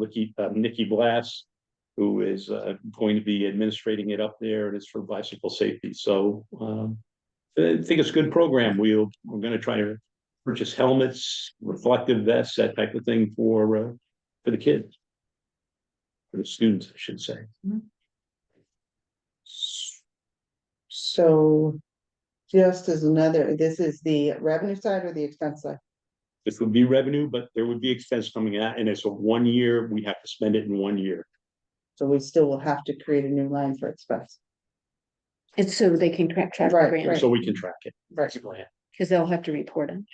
Nikki Blass, who is going to be administrating it up there, and it's for bicycle safety. So I think it's a good program. We're going to try to purchase helmets, reflective vests, that type of thing for the kids, for the students, I should say. So just as another, this is the revenue side or the expense side? This would be revenue, but there would be expense coming out, and it's a 1 year. We have to spend it in 1 year. So we still will have to create a new line for expense. It's so they can track the Right, grant. right. So we can track it. Right. Because they'll have to report on.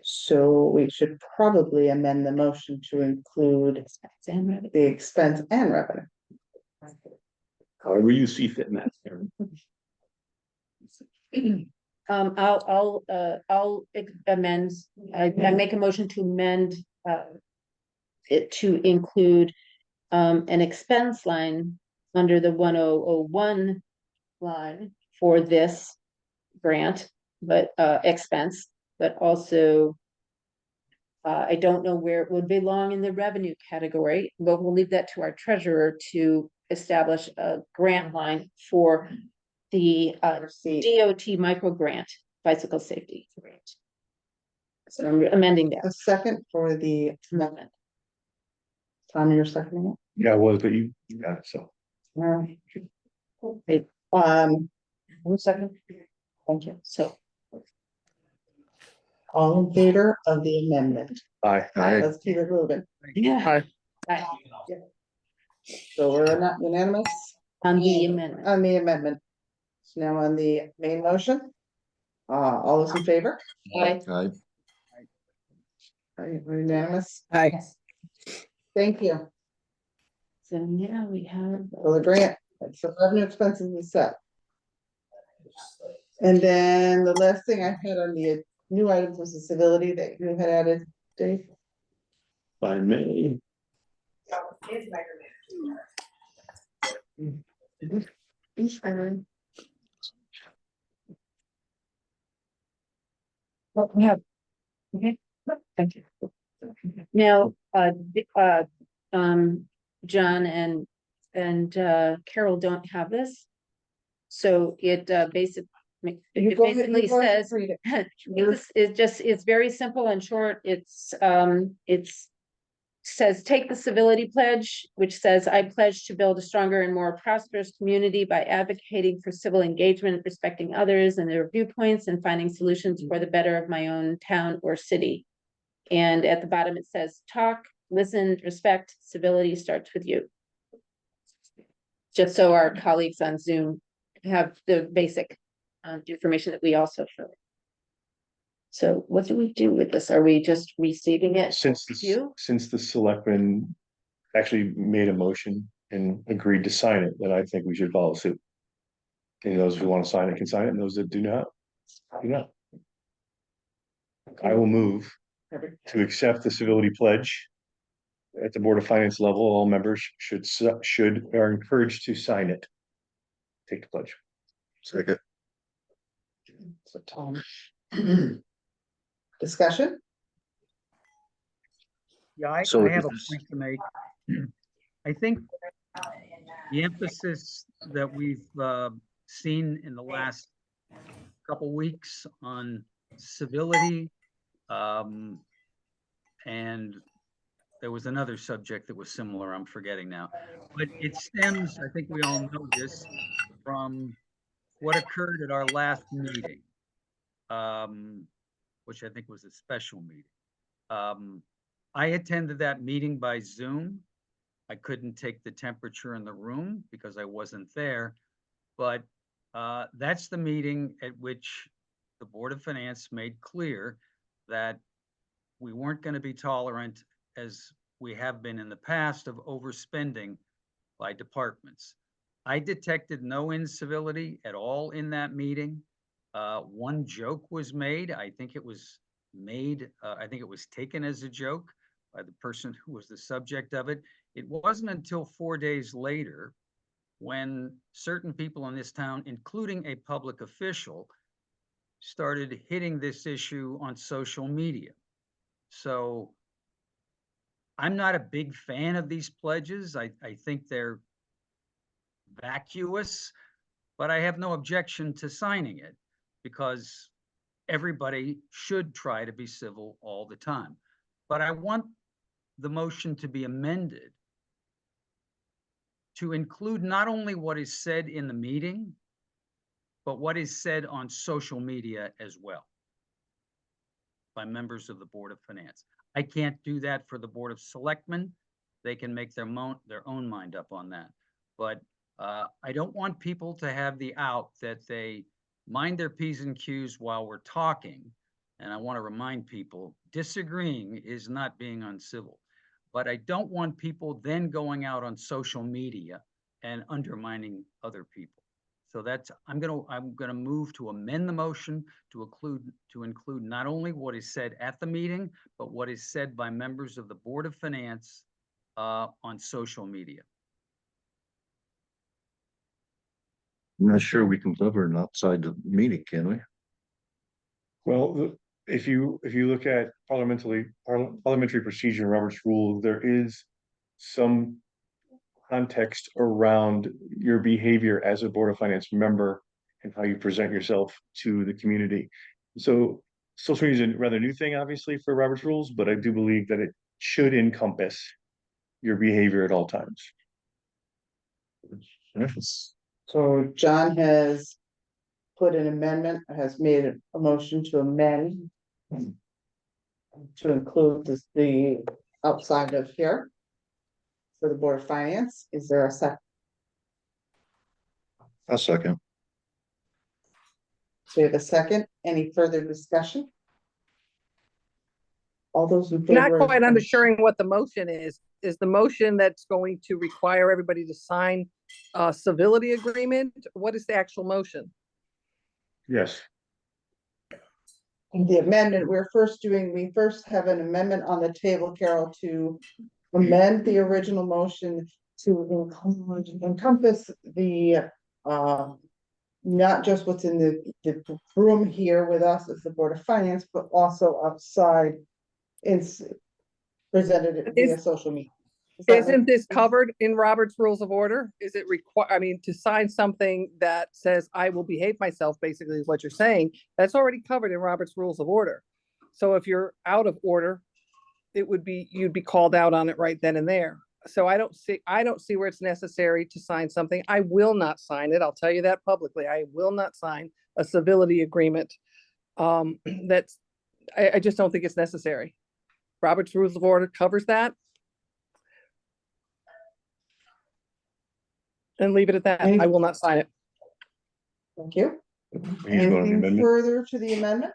So we should probably amend the motion to include the expense and revenue. However you see fit in that. I'll amend, I make a motion to amend it to include an expense line under the 1001 line for this grant, but expense, but also I don't know where it would belong in the revenue category, but we'll leave that to our treasurer to establish a grant line for the DOT micro grant, bicycle safety grant. So I'm amending that. A second for the amendment. Tom, you're seconding it? Yeah, I was, but you got it, so. All right. Okay, 1 second. Thank you. So all in favor of the amendment? Aye. Let's keep it moving. yeah. So we're not unanimous On the amendment. on the amendment. So now on the main motion. All those in favor? Aye. Aye. We're unanimous. Aye. Thank you. So now we have. For the grant, so revenue expenses is set. And then the last thing I had on the new items was the civility that you had added, Dave. by May. Well, we have, okay, thank you. Now, John and Carol don't have this. So it it basically says, it's very simple and short. It's says, take the civility pledge, which says, I pledge to build a stronger and more prosperous community by advocating for civil engagement, respecting others and their viewpoints, and finding solutions for the better of my own town or city. And at the bottom, it says, talk, listen, respect, civility starts with you. Just so our colleagues on Zoom have the basic information that we also show. So what do we do with this? Are we just receiving it? Since the selectmen actually made a motion and agreed to sign it, then I think we should follow suit. And those who want to sign it can sign it, and those that do not, do not. I will move to accept the civility pledge. At the Board of Finance level, all members are encouraged to sign it. Take the pledge. Second. So Tom. Discussion? Yeah, I So have a this- point to make. I think the emphasis that we've seen in the last couple weeks on civility, and there was another subject that was similar, I'm forgetting now. But it stems, I think we all know this, from what occurred at our last meeting, which I think was a special meeting. I attended that meeting by Zoom. I couldn't take the temperature in the room because I wasn't there. But that's the meeting at which the Board of Finance made clear that we weren't going to be tolerant, as we have been in the past, of overspending by departments. I detected no incivility at all in that meeting. One joke was made. I think it was taken as a joke by the person who was the subject of it. It wasn't until 4 days later when certain people in this town, including a public official, started hitting this issue on social media. So I'm not a big fan of these pledges. I think they're vacuous, but I have no objection to signing it because everybody should try to be civil all the time. But I want the motion to be amended to include not only what is said in the meeting, but what is said on social media as well by members of the Board of Finance. I can't do that for the Board of Selectmen. They can make their own mind up on that. But I don't want people to have the out that they mind their P's and Q's while we're talking. And I want to remind people, disagreeing is not being uncivil. But I don't want people then going out on social media and undermining other people. So that's, I'm gonna move to amend the motion to include not only what is said at the meeting, but what is said by members of the Board of Finance on social media. I'm not sure we can cover it outside the meeting, can we? Well, if you look at parliamentary procedure, Robert's rule, there is some context around your behavior as a Board of Finance member and how you present yourself to the community. So social media is a rather new thing, obviously, for Robert's rules, but I do believe that it should encompass your behavior at all times. So John has put an amendment, has made a motion to amend to include the outside of here for the Board of Finance. Is there a second? A second. So we have a second. Any further discussion? All those in favor? Not quite understanding what the motion is. Is the motion that's going to require everybody to sign a civility agreement? What is the actual motion? Yes. the amendment, we first have an amendment on the table, Carol, to amend the original motion to encompass the, not just what's in the room here with us as the Board of Finance, but also outside. It's presented via social media. Isn't this covered in Robert's Rules of Order? Is it I mean, to sign something that says I will behave myself, basically is what you're saying, that's already covered in Robert's Rules of Order. So if you're out of order, you'd be called out on it right then and there. So I don't see where it's necessary to sign something. I will not sign it. I'll tell you that publicly. I will not sign a civility agreement. I just don't think it's necessary. Robert's Rules of Order covers that. And leave it at that. I will not sign it. Thank you. Please vote on the Anything amendment. further to the amendment?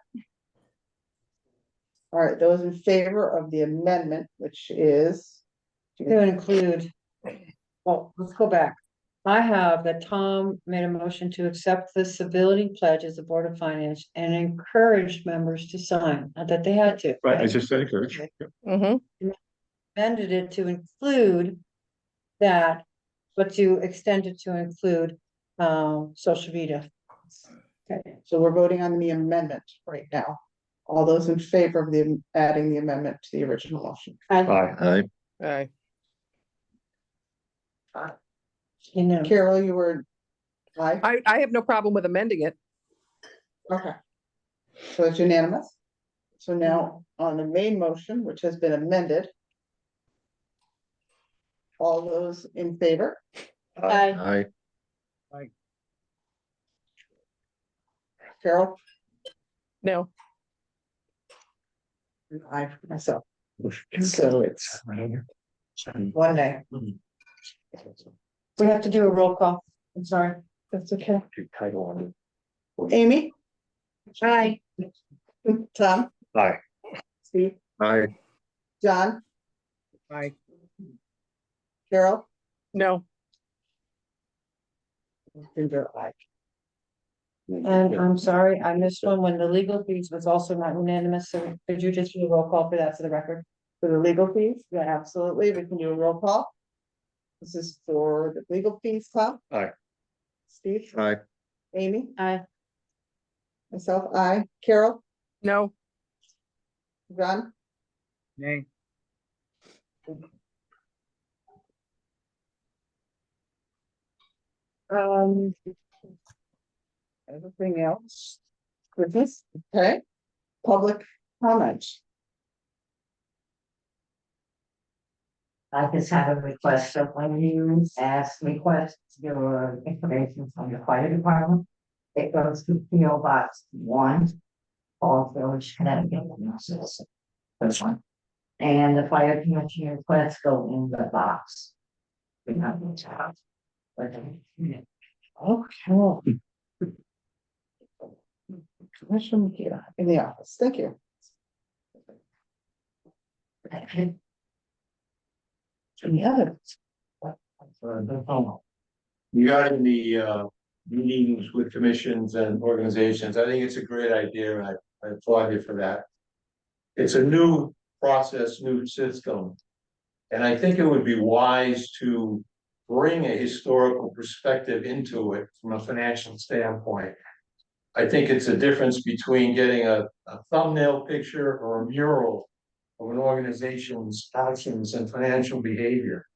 All right, those in favor of the amendment, which is To include, well, let's go back. I have that Tom made a motion to accept the civility pledge as the Board of Finance and encourage members to sign, not that they had to. Right, I just said encourage. Amended it to include that, but to extend it to include, social media. okay. So we're voting on the amendment right now. All those in favor of adding the amendment to the original motion? Aye. Aye. You know, Carol, you were aye? I have no problem with amending it. Okay. So it's unanimous. So now on the main motion, which has been amended. All those in favor? Aye. Aye. Carol? No. I myself. So it's one day. We have to do a roll call. I'm sorry. That's okay. Title on it. Amy? Aye. Tom? Aye. Steve? Aye. John? Aye. Carol? No. Ginger, aye. And I'm sorry, I missed one when the legal fees was also not unanimous, so could you just do a roll call for that for the record? For the legal fees? Yeah, absolutely. We can do a roll call. This is for the legal fees, Tom? Aye. Steve? Aye. Amy? Aye. Myself, aye. Carol? No. John? Nay. Everything else? With this, okay? Public comment. I just have a request, so when you request your information from the fire department, it goes to PO Box 1, Falls Village, Connecticut. This one. And the fire commission requests go in the box. We have the job. Okay. Commission here in the office. Thank you. Any other? Regarding the meetings with commissions and organizations, I think it's a great idea, and I applaud you for that. It's a new process, new system. And I think it would be wise to bring a historical perspective into it from a financial standpoint. I think it's a difference between getting a thumbnail picture or a mural of an organization's actions and financial behavior.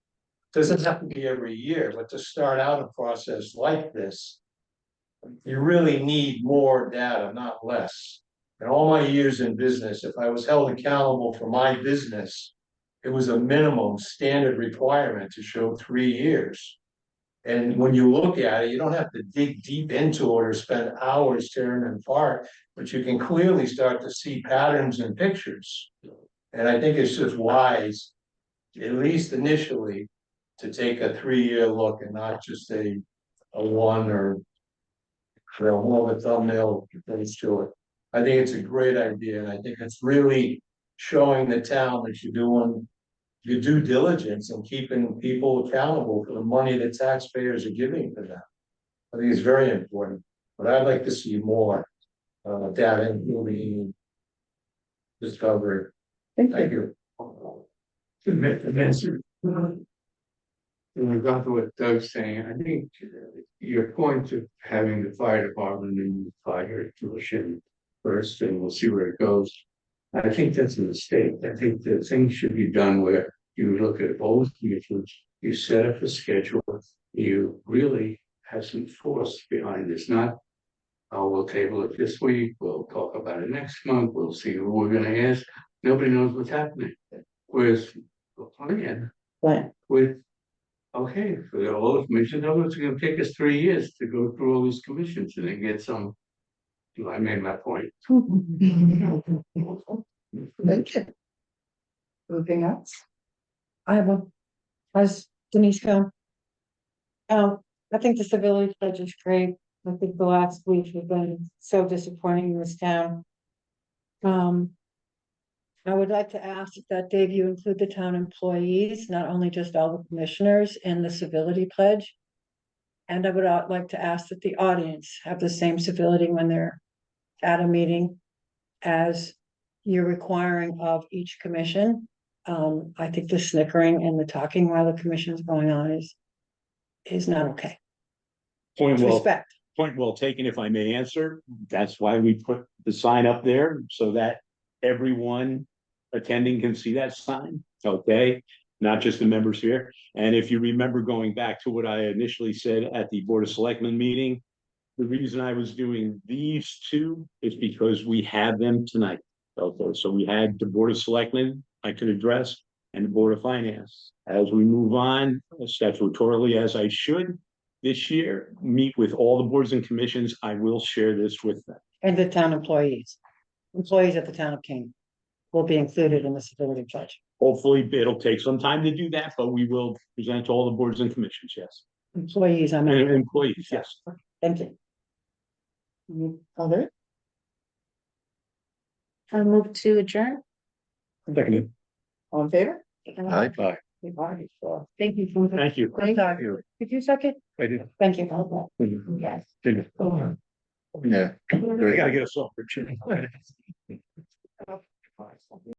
Doesn't have to be every year, but to start out a process like this, you really need more data, not less. In all my years in business, if I was held accountable for my business, it was a minimum standard requirement to show 3 years. And when you look at it, you don't have to dig deep into it or spend hours tearing it apart, but you can clearly start to see patterns and pictures. And I think it's just wise, at least initially, to take a 3-year look and not just a one or more of a thumbnail face to it. I think it's a great idea, and I think it's really showing the town that you're doing your due diligence and keeping people accountable for the money that taxpayers are giving to them. I think it's very important, but I'd like to see more data, including discovery. Thank Thank you. In regard to what Doug's saying, I think your point of having the fire department and the fire commission first, and we'll see where it goes. I think that's a mistake. I think that things should be done where you look at both commissions, you set up a schedule, you really have some force behind this, not, oh, we'll table it this week, we'll talk about it next month, we'll see who we're gonna ask. Nobody knows what's happening. Whereas the plan with, okay, for all the commissions, know it's gonna take us 3 years to go through all these commissions and then get some. I made my point. Thank you. Anything else? I have one. As Denise come. I think the civility pledge is great. I think the last week have been so disappointing in this town. I would like to ask that, Dave, you include the town employees, not only just all the commissioners in the civility pledge. And I would like to ask that the audience have the same civility when they're at a meeting as you're requiring of each commission. I think the snickering and the talking while the commission is going on is not okay. Point well, Respect. point well taken, if I may answer. That's why we put the sign up there so that everyone attending can see that sign, okay? Not just the members here. And if you remember going back to what I initially said at the Board of Selectmen meeting, the reason I was doing these two is because we had them tonight. Okay, so we had the Board of Selectmen I could address and the Board of Finance. As we move on statutorily, as I should this year, meet with all the boards and commissions, I will share this with them. And the town employees of the town of Canaan will be included in the civility pledge. Hopefully, it'll take some time to do that, but we will present to all the boards and commissions, yes. Employees, I And mean. employees, yes. Thank you. Other? I'll move to adjourn. Second. All in favor? Aye. Bye. Thank you. Thank you. Thank you. Did you second? I did. Thank you. Yeah. I gotta get us off for